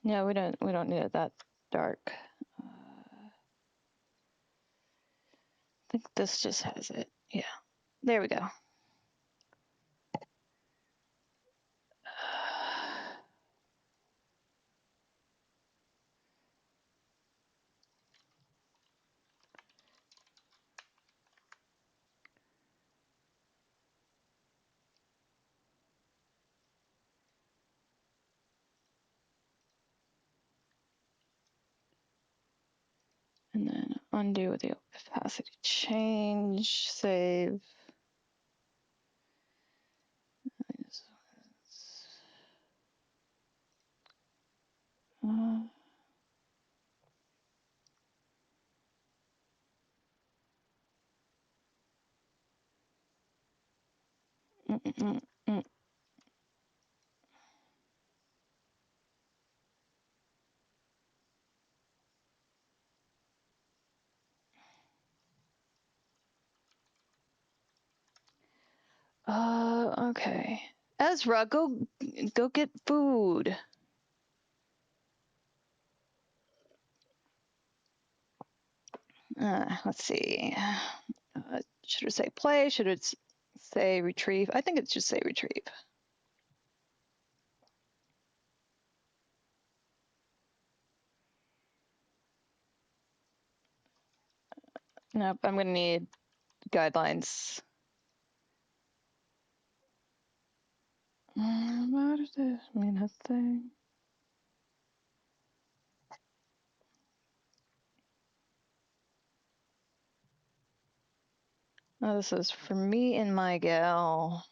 Yeah, we don't need it that dark. I think this just has it. Yeah, there we go. And then undo the opacity change, save. Uh, mm, mm, mm. Okay. Ezra, go get food. Let's see. Should it say play? Should it say retrieve? I think it should say retrieve. Nope, I'm going to need guidelines. What does this mean? A thing? Oh, this is for me and my gal.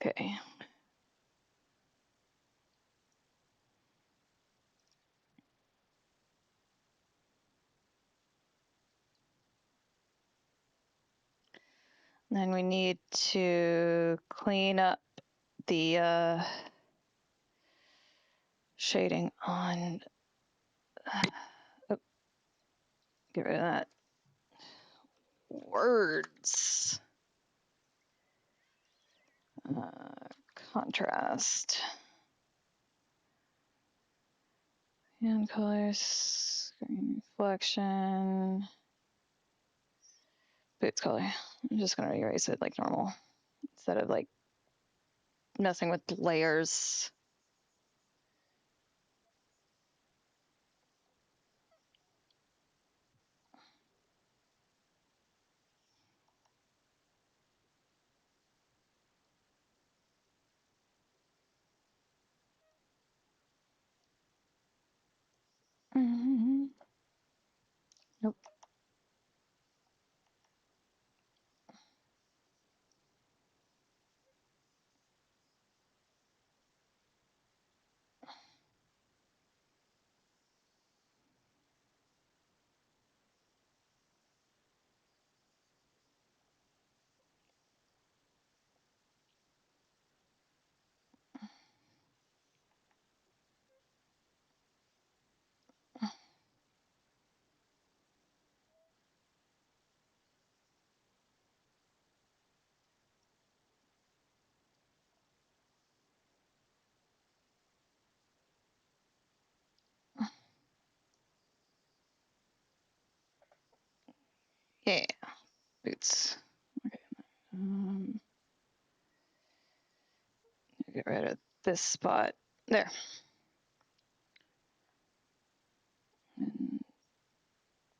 Okay. Then we need to clean up the shading on. Oh, get rid of that. Words. Contrast. Hand colors. Screen reflection. Boots color. I'm just gonna erase it like normal instead of like messing with layers. Mm-hmm. Nope. Yeah. Boots. Okay. Get rid of this spot. There. And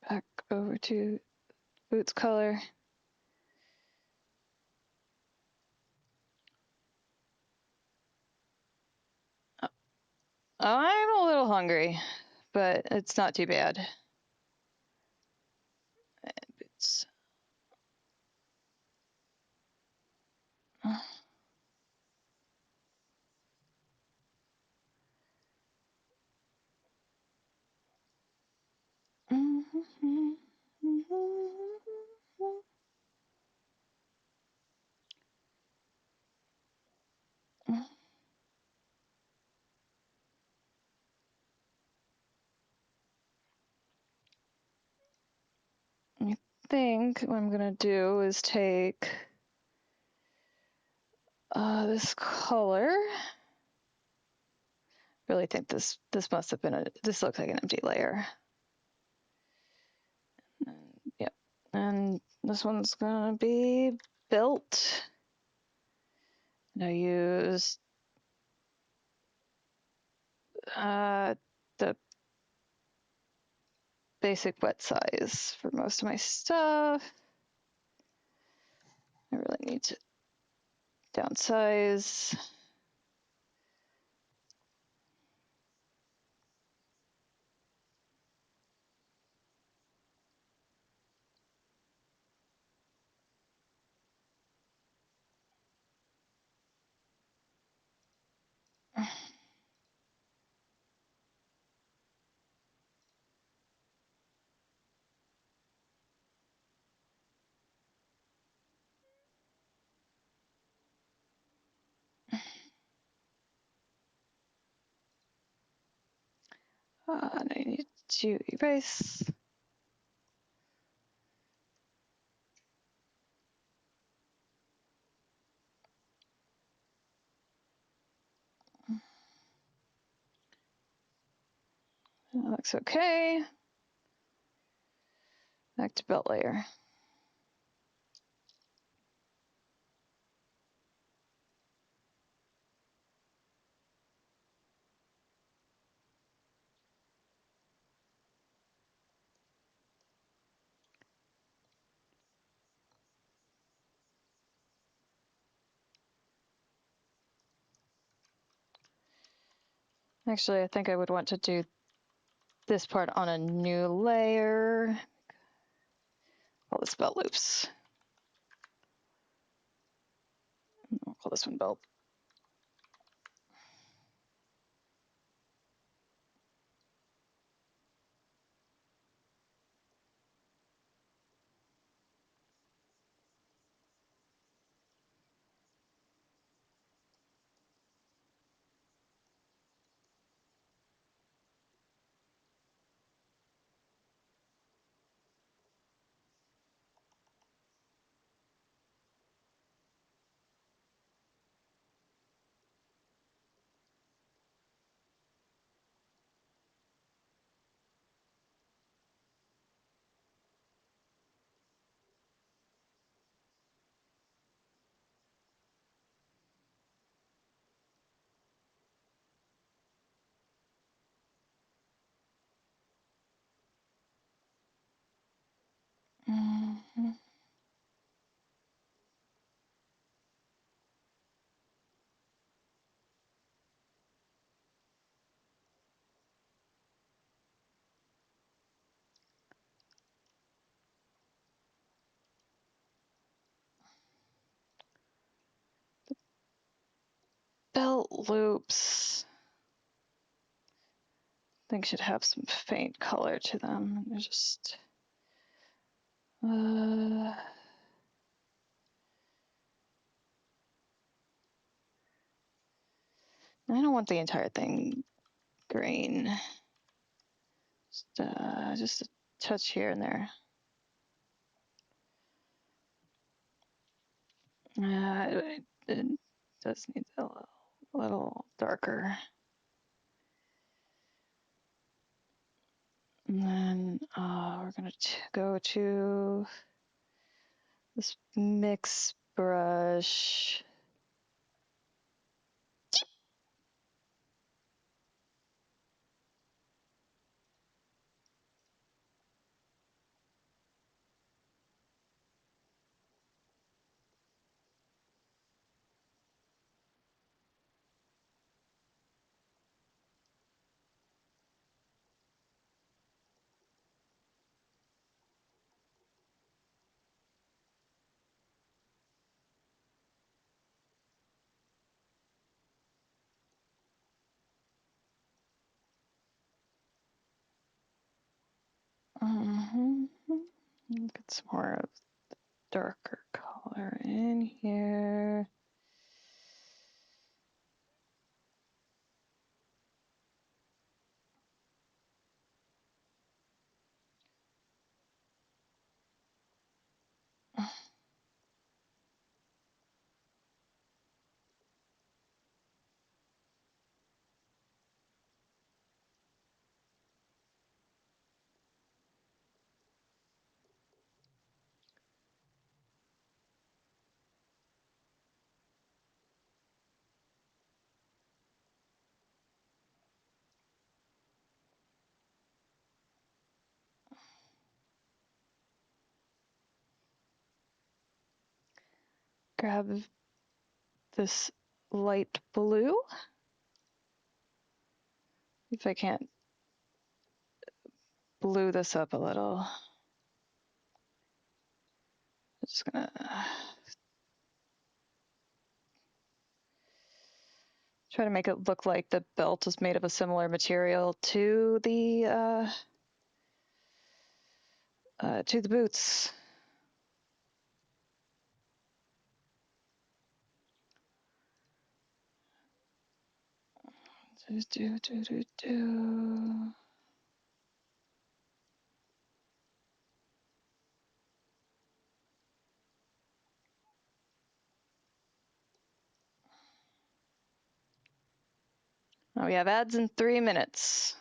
back over to boots color. I'm a little hungry, but it's not too bad. And boots. I think what I'm gonna do is take this color. Really think this must have been this looks like an empty layer. Yep. And this one's gonna be built. And I used the basic wet size for most of my stuff. I really need to downsize. And I need to erase. That looks okay. Back to belt layer. Actually, I think I would want to do this part on a new layer. Call this belt loops. I'll call this one belt. belt loops, I think, should have some faint color to them. They're just I don't want the entire thing green. Just a touch here and there. It does need a little darker. And then we're going to go to this mix brush. Get some more of the darker color in here. Grab this light blue. If I can't blue this up a little. I'm just gonna try to make it look like the belt is made of a similar material to the boots. Oh, we have ads in 3 minutes.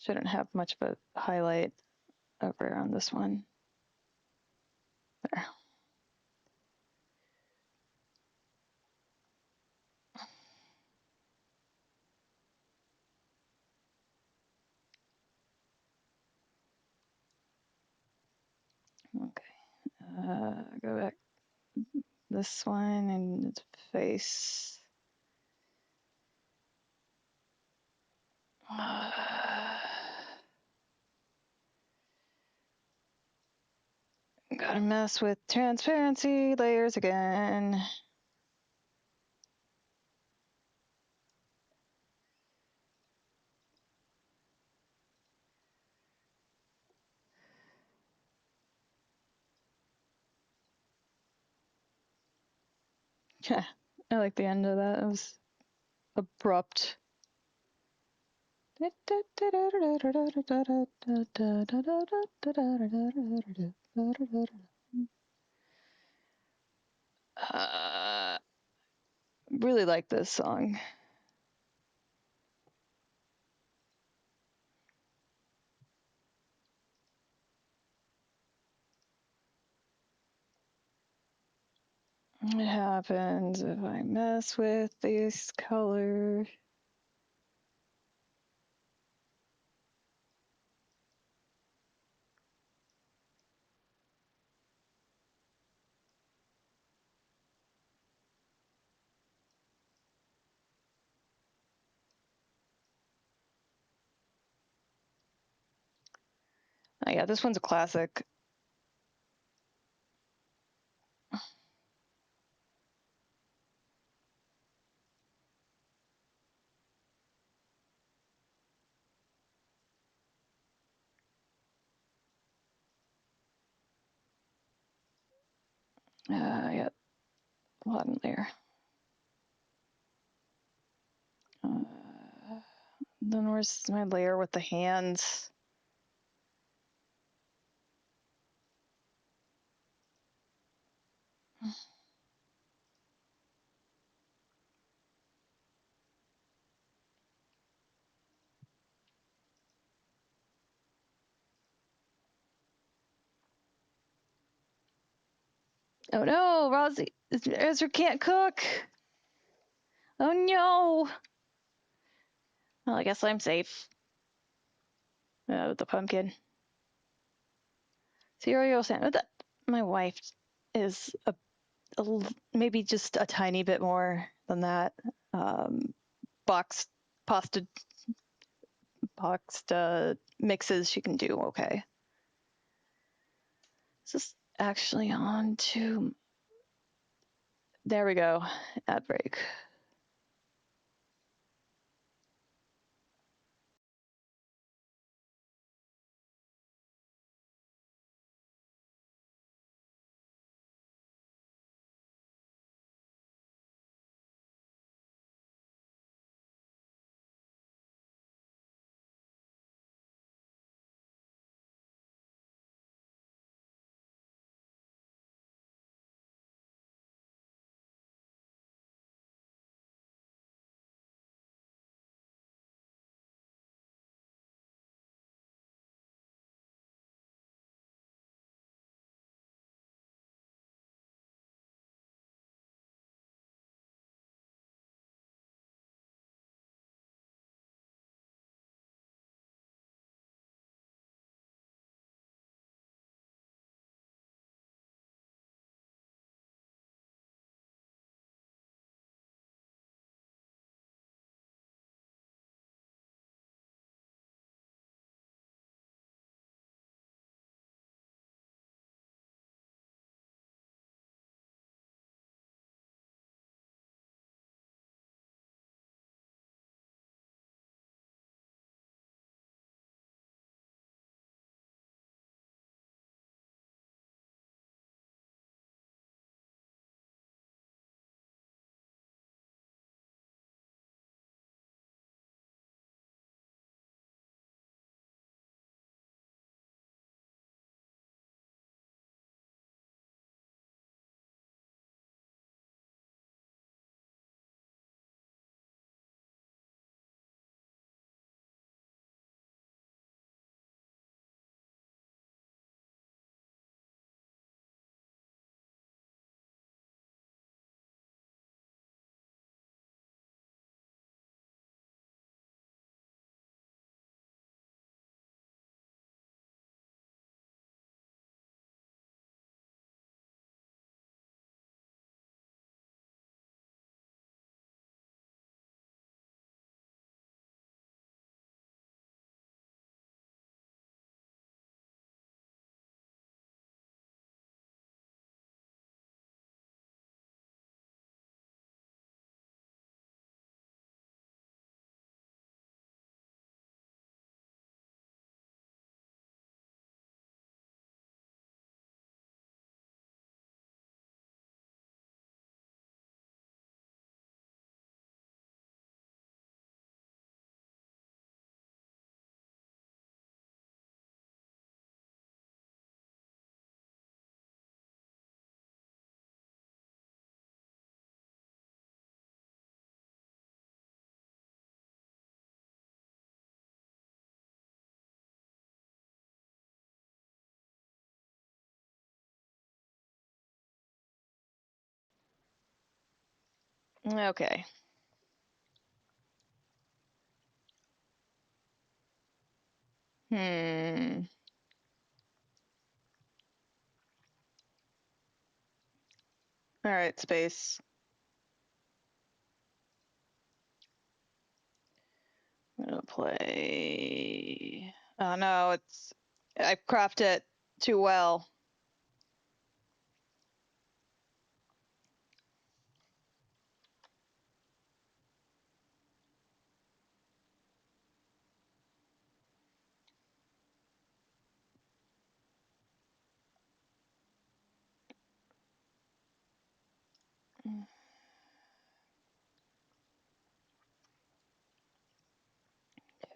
Shouldn't have much of a highlight over on this one. There. Okay. Go back this one and its face. Gotta mess with transparency layers again. I like the end of that. It was abrupt. Really like this song. What happens if I mess with this color? Oh yeah, this one's a classic. Yeah, bottom layer. Then where's my layer with the hands? Oh no, Rosie, Ezra can't cook. Oh no. Well, I guess I'm safe. With the pumpkin. Cereal sandwich. My wife is maybe just a tiny bit more than that. Boxed pasta, boxed mixes she can do okay. Is this actually on to? There we go. Ad break. Okay. Hmm. All right, space. I'm gonna play. Oh no, I've crafted it too well.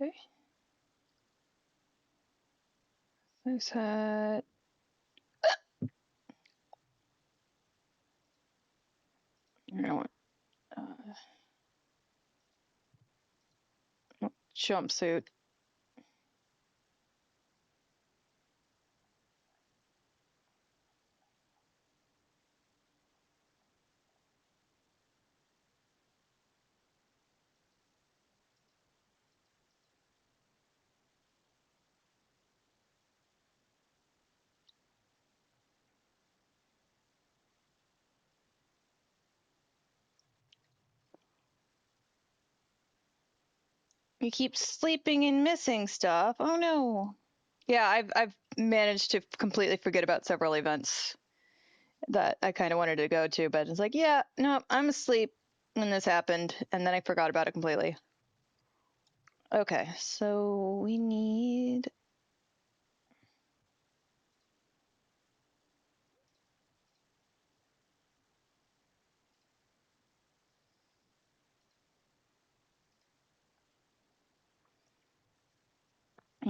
Okay. Nice hat. I don't want jumpsuit. You keep sleeping and missing stuff. Oh no. Yeah, I've managed to completely forget about several events that I kind of wanted to go to, but it's like, yeah, no, I'm asleep when this happened, and then I forgot about it completely. Okay, so we need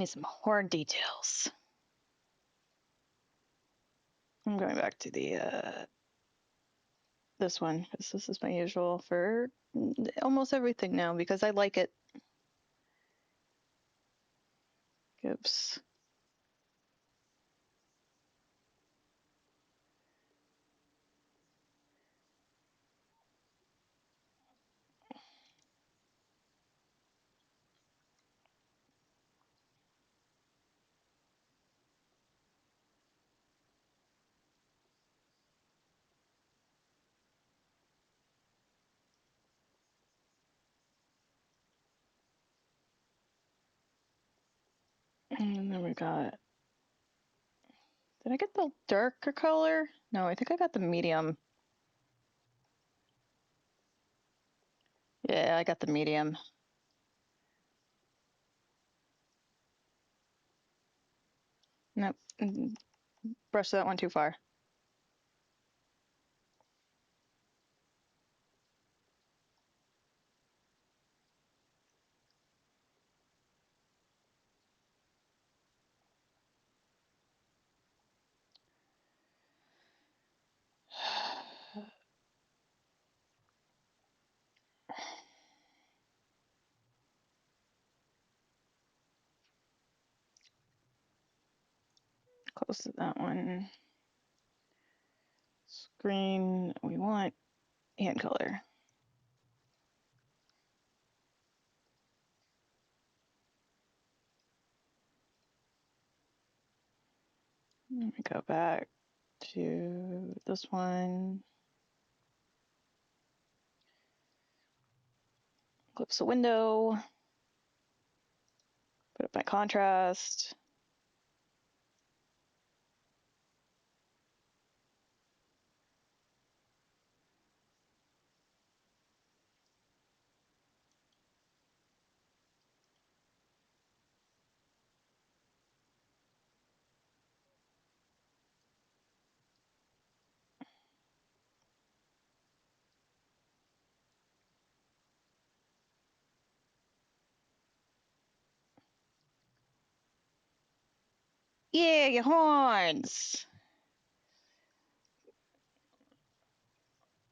some horn details. I'm going back to the this one because this is my usual for almost everything now because I like it. Oops. And then we got. Did I get the darker color? No, I think I got the medium. Yeah, I got the medium. Nope. Brush that one too far. Close to that one. Screen, we want hand color. Let me go back to this one. Clips the window. Put up my contrast. Yeah, your horns.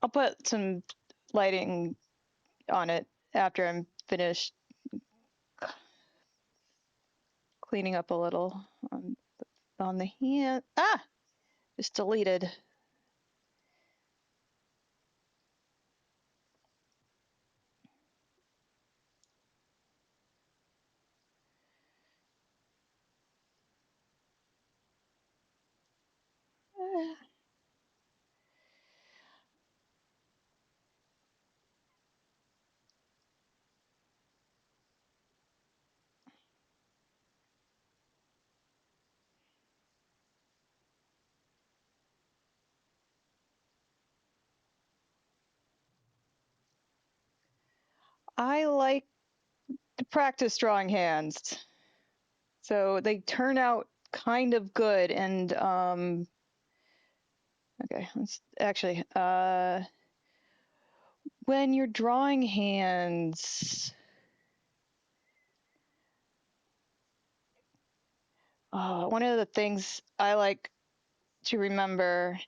I'll put some lighting on it after I'm finished cleaning up a little on the hand. Ah, just deleted. I like to practice drawing hands. So they turn out kind of good. And okay, let's actually when you're drawing hands, one of the things I like to remember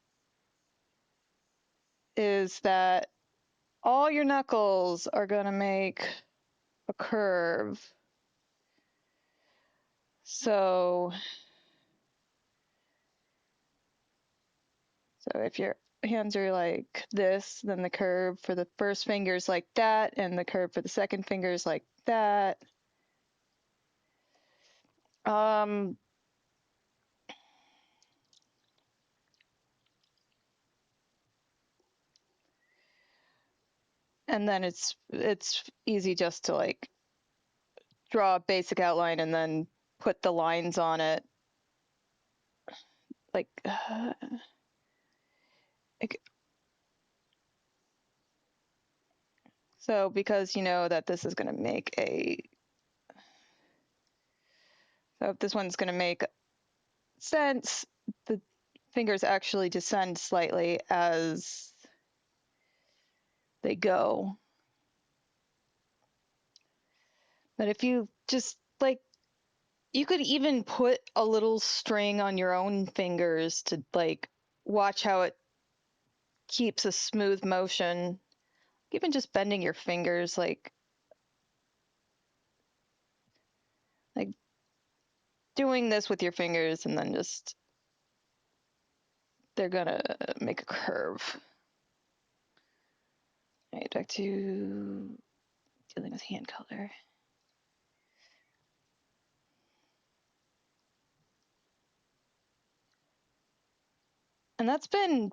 is that all your knuckles are going to make a curve. So if your hands are like this, then the curve for the first finger is like that, and the curve for the second finger is like that. And then it's easy just to like draw a basic outline and then put the lines on it. Like, so because you know that this is going to make so if this one's going to make sense, the fingers actually descend slightly as they go. But if you just like, you could even put a little string on your own fingers to like watch how it keeps a smooth motion. Even just bending your fingers, like doing this with your fingers, and then just they're gonna make a curve. All right, back to dealing with hand color. And that's been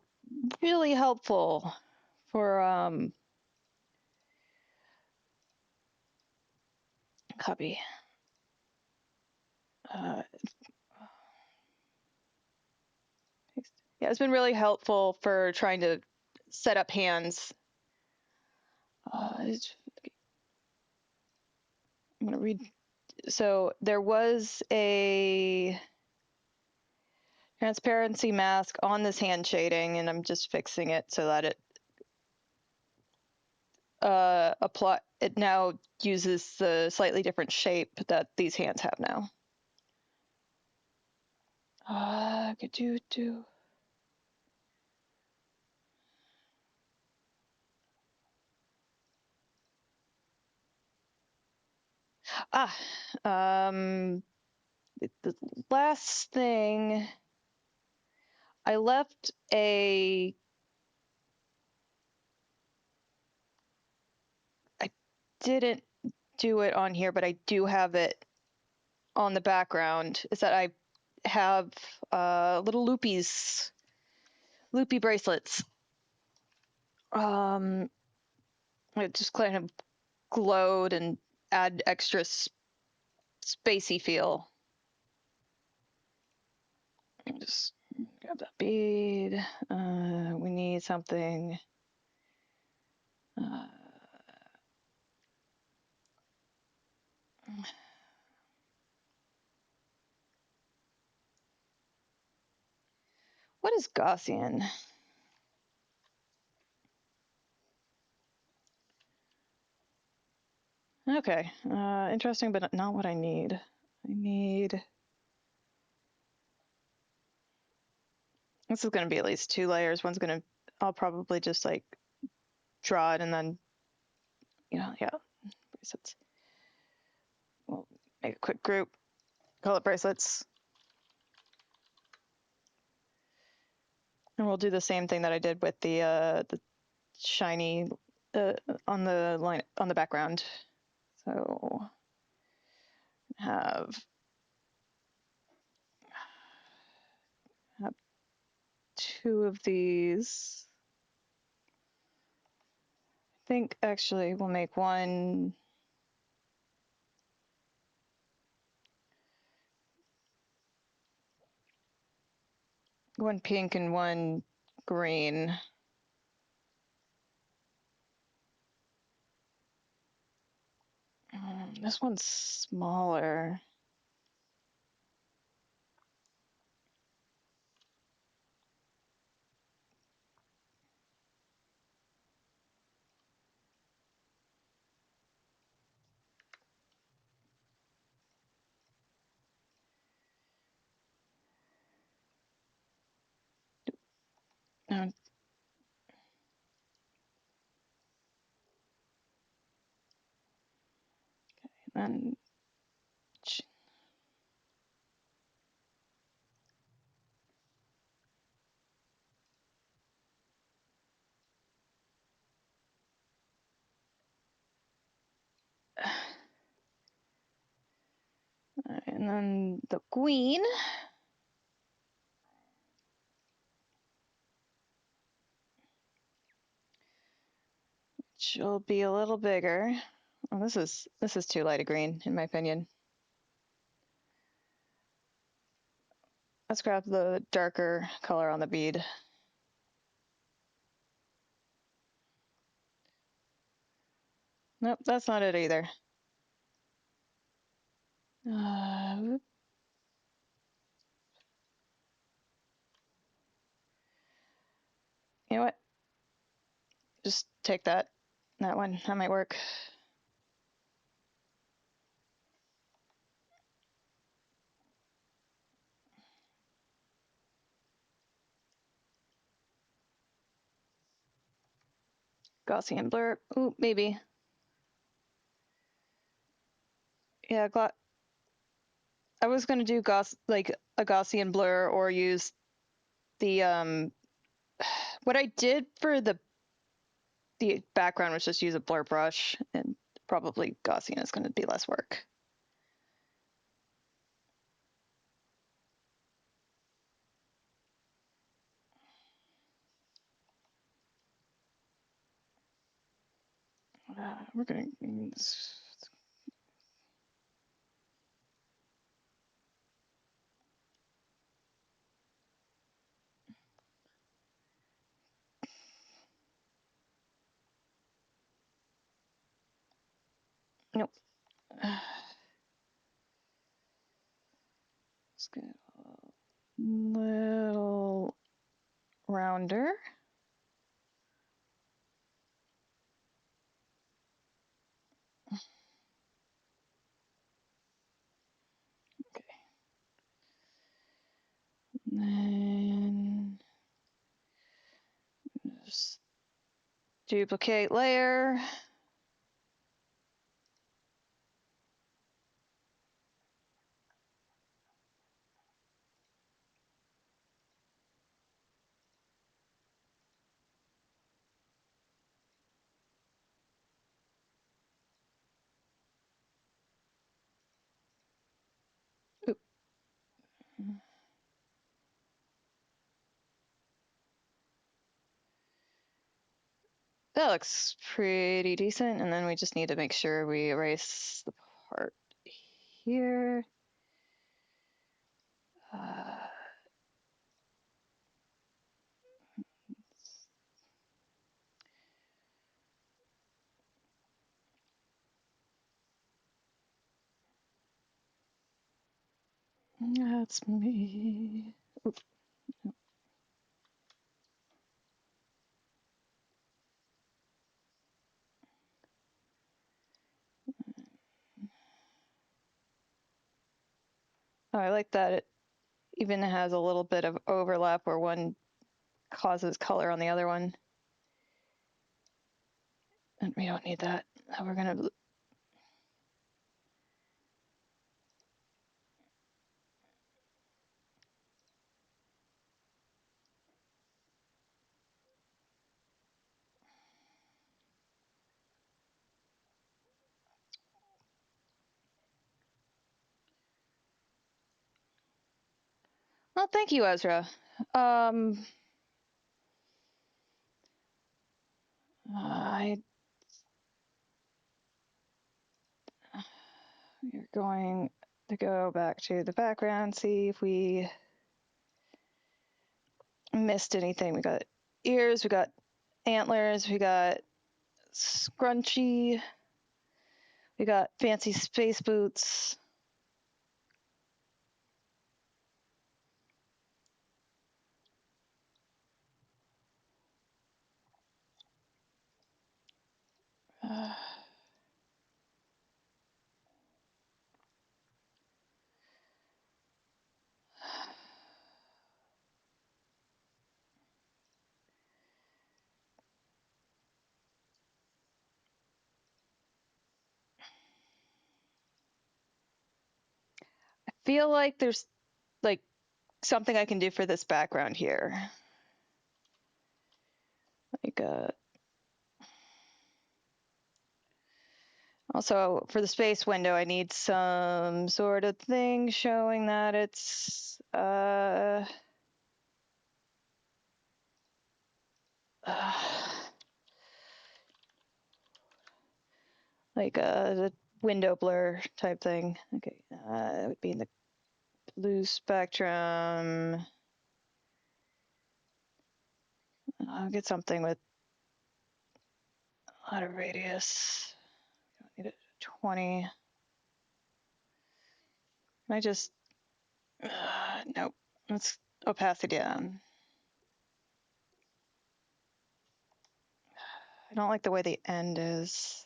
really helpful for copy. Yeah, it's been really helpful for trying to set up hands. I'm gonna read. So there was a transparency mask on this hand shading, and I'm just fixing it so that it it now uses the slightly different shape that these hands have now. The last thing, I left I didn't do it on here, but I do have it on the background, is that I have little loopy bracelets. It just kind of glowed and add extra spacey feel. Just grab that bead. We need something. What is Gaussian? Okay, interesting, but not what I need. I need. This is going to be at least 2 layers. One's going to. I'll probably just like draw it and then, yeah, bracelets. We'll make a quick group. Call it bracelets. And we'll do the same thing that I did with the shiny on the line on the background. So have 2 of these. I think actually we'll make one pink and one green. This one's smaller. No. And then the queen. She'll be a little bigger. Oh, this is too light a green, in my opinion. Let's grab the darker color on the bead. Nope, that's not it either. You know what? Just take that. That one. That might work. Gaussian blur. Ooh, maybe. Yeah, I was gonna do like a Gaussian blur or use the what I did for the background was just use a blur brush, and probably Gaussian is gonna be less work. We're gonna nope. Let's get a little rounder. Okay. And then just duplicate layer. Oop. That looks pretty decent. And then we just need to make sure we erase the part here. That's me. Oop. Oh, I like that it even has a little bit of overlap where one causes color on the other one. And we don't need that. We're gonna. Well, thank you, Ezra. We're going to go back to the background, see if we missed anything. We got ears, we got antlers, we got scrunchy. We got fancy space boots. I feel like there's like something I can do for this background here. Like also for the space window, I need some sort of thing showing that it's like a window blur type thing. Okay, it would be in the blue spectrum. I'll get something with a lot of radius. I don't need it 20. Can I just nope. Let's opacity down. I don't like the way the end is.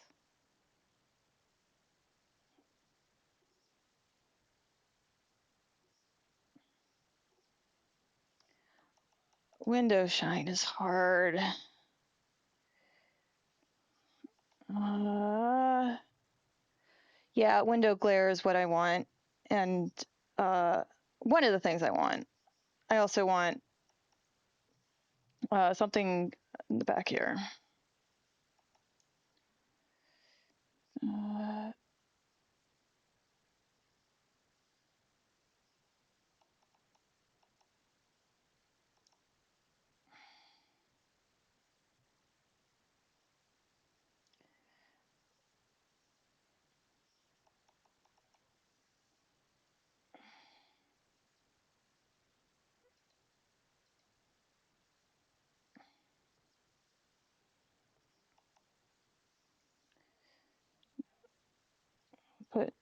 Window shine is hard. Yeah, window glare is what I want. And one of the things I want. I also want something in the back here. Put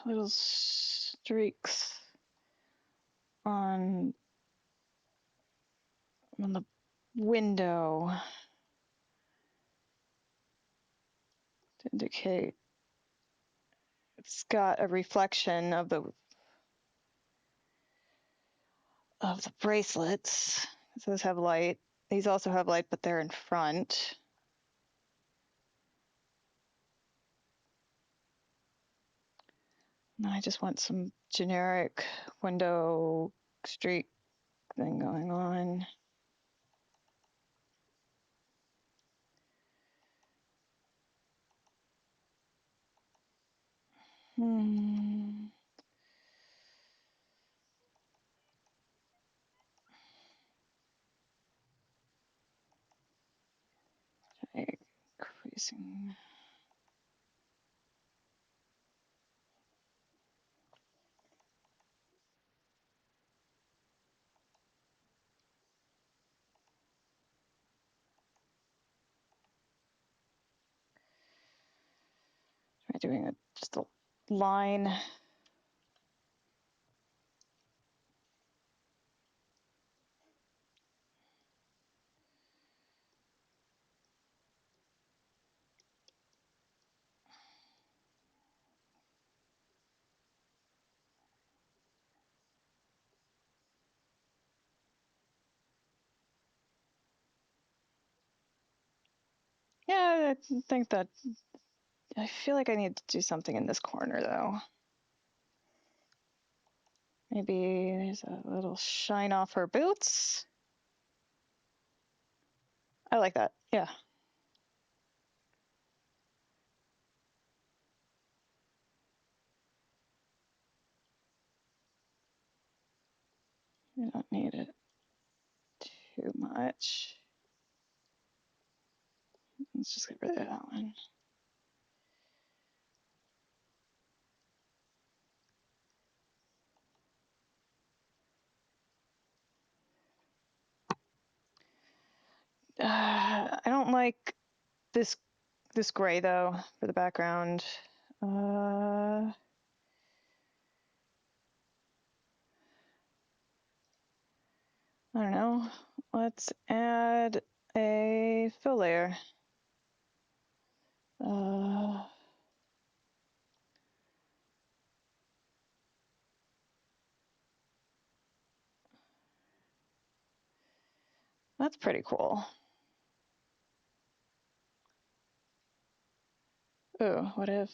little streaks on the window to indicate it's got a reflection of the bracelets. So those have light. These also have light, but they're in front. And I just want some generic window streak thing going on. Increasing. Try doing just a line. Yeah, I think that I feel like I need to do something in this corner though. Maybe there's a little shine off her boots. I like that. Yeah. I don't need it too much. Let's just get rid of that one. I don't like this this gray though for the background. I don't know. Let's add a fill layer. That's pretty cool. Ooh, what if,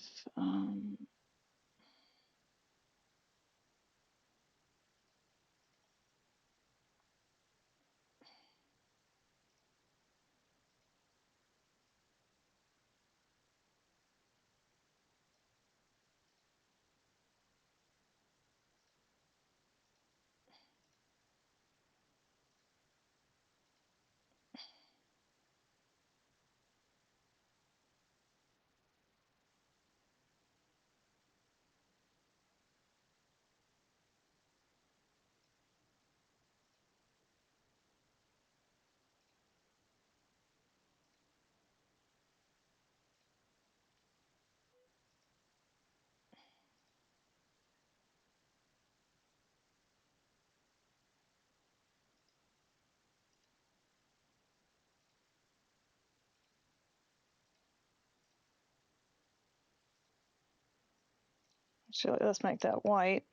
actually, let's make that white.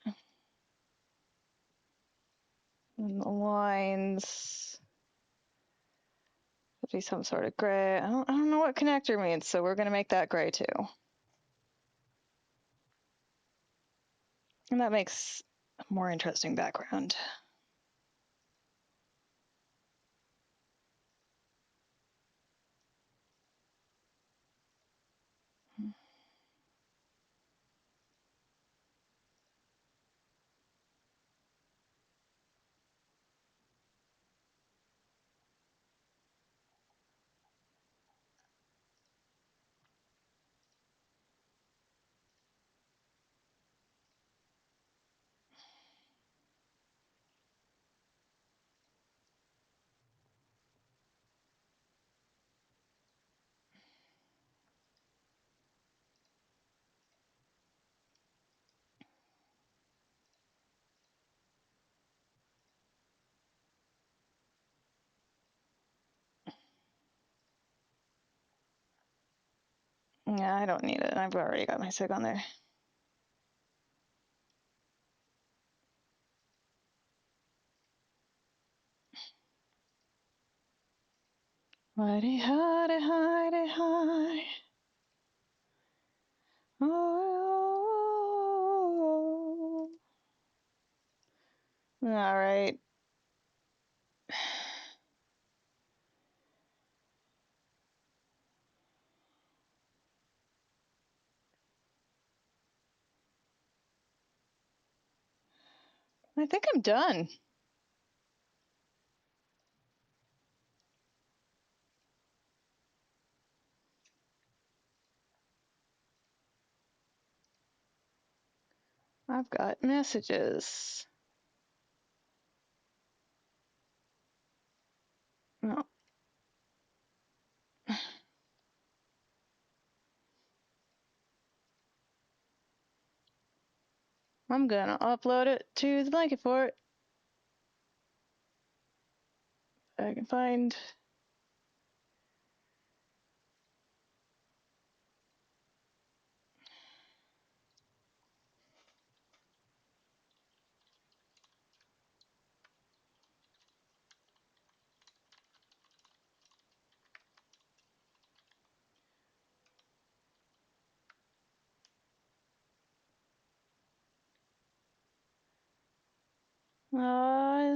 And the lines would be some sort of gray. I don't know what connector means, so we're going to make that gray too. And that makes a more interesting background. Yeah, I don't need it. I've already got my sig on there. Hidey, hidey, hidey, hi. Oh. All right. I think I'm done. I've got messages. No. I'm gonna upload it to the blanket fort. I can find.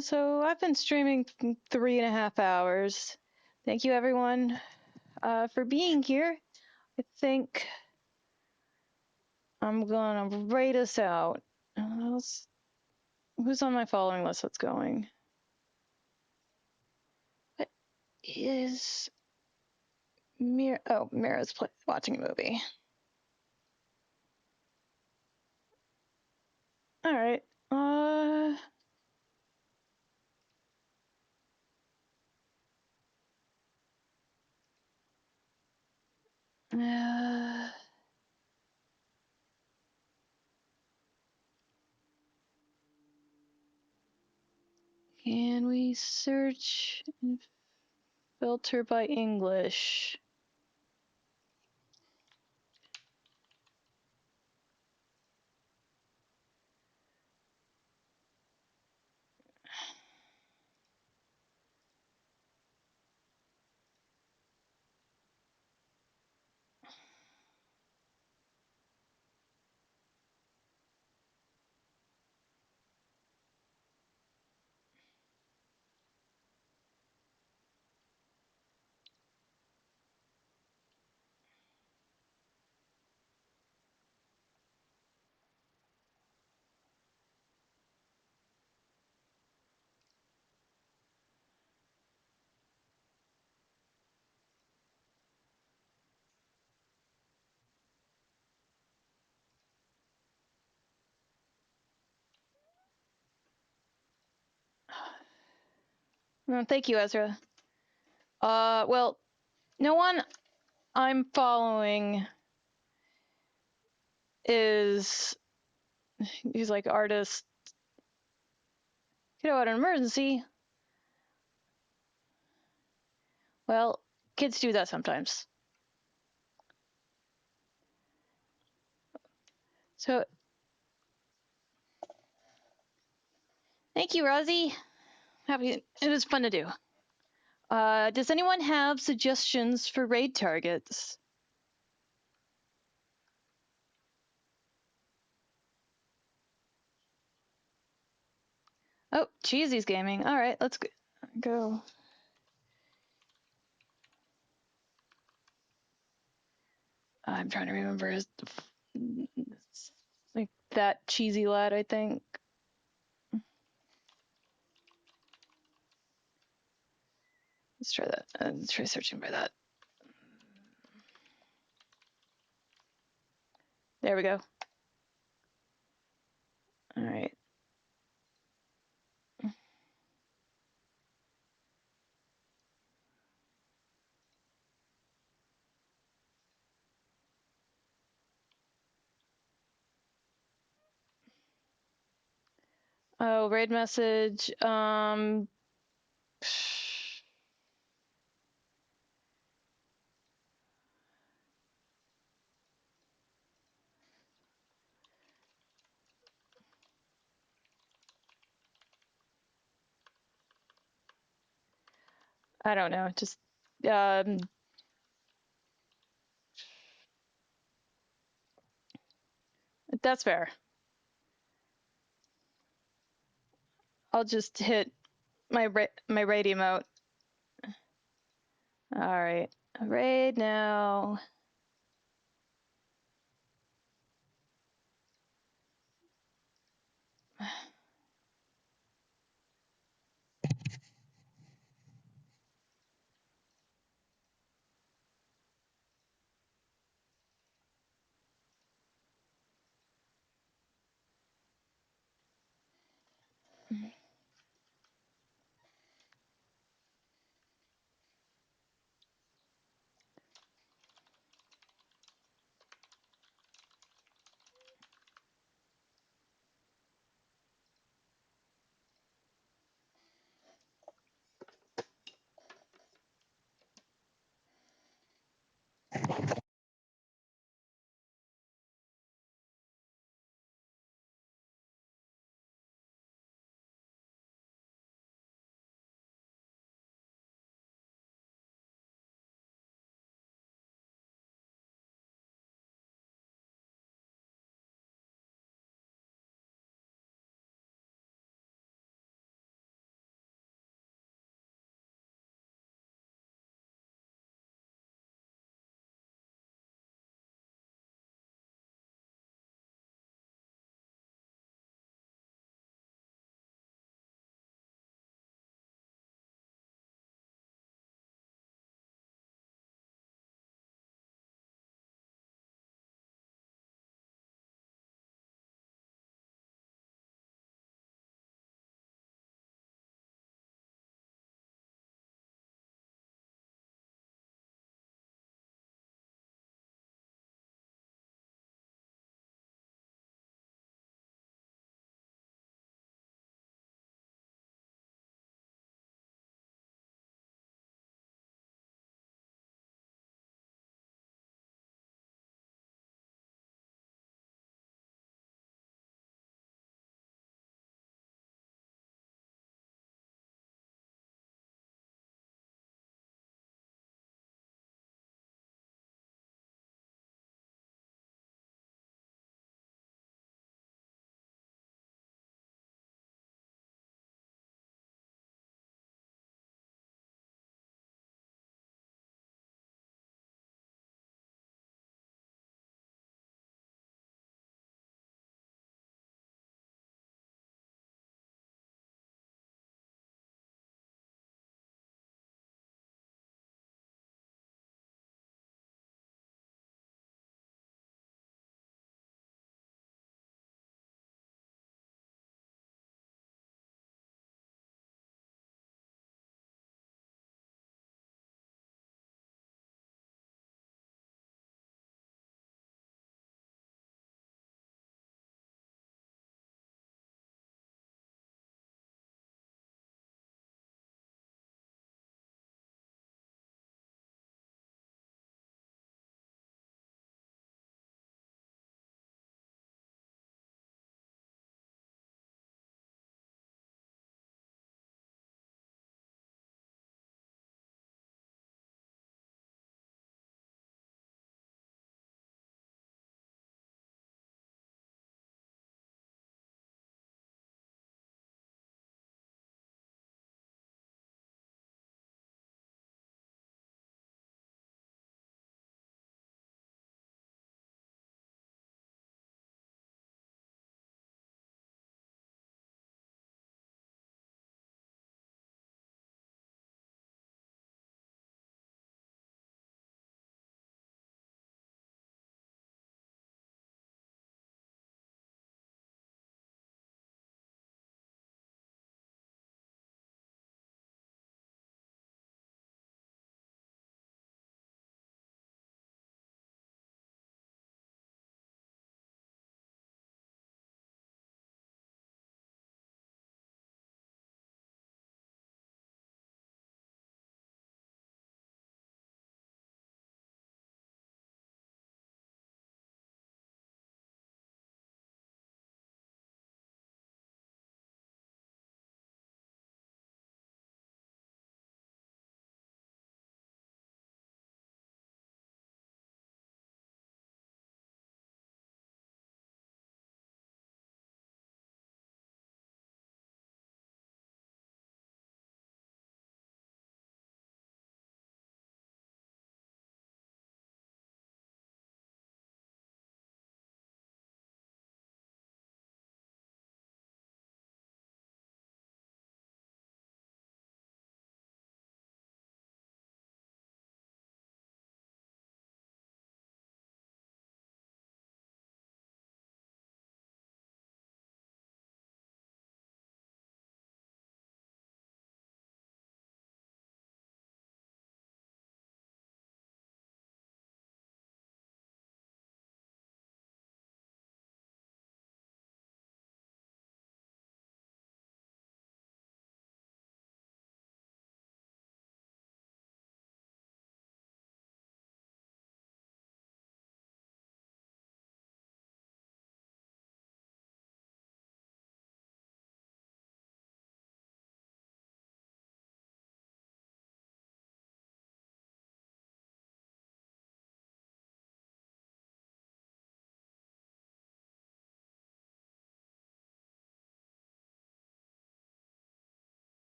So I've been streaming 3.5 hours. Thank you, everyone, for being here. I think I'm gonna rate us out. Who's on my following list that's going? What is Mira? Oh, Mira's watching a movie. All right. Can we search and filter by English? Thank you, Ezra. Well, no one I'm following he's like artist. Kiddo had an emergency. Well, kids do that sometimes. So, thank you, Rosie. Happy. It was fun to do. Does anyone have suggestions for raid targets? Oh, Cheesy's gaming. All right, let's go. I'm trying to remember his. Like that cheesy lad, I think. Let's try that. Let's try searching by that. There we go. All right. Oh, raid message. I don't know. Just that's fair. I'll just hit my raid emote. All right, raid now.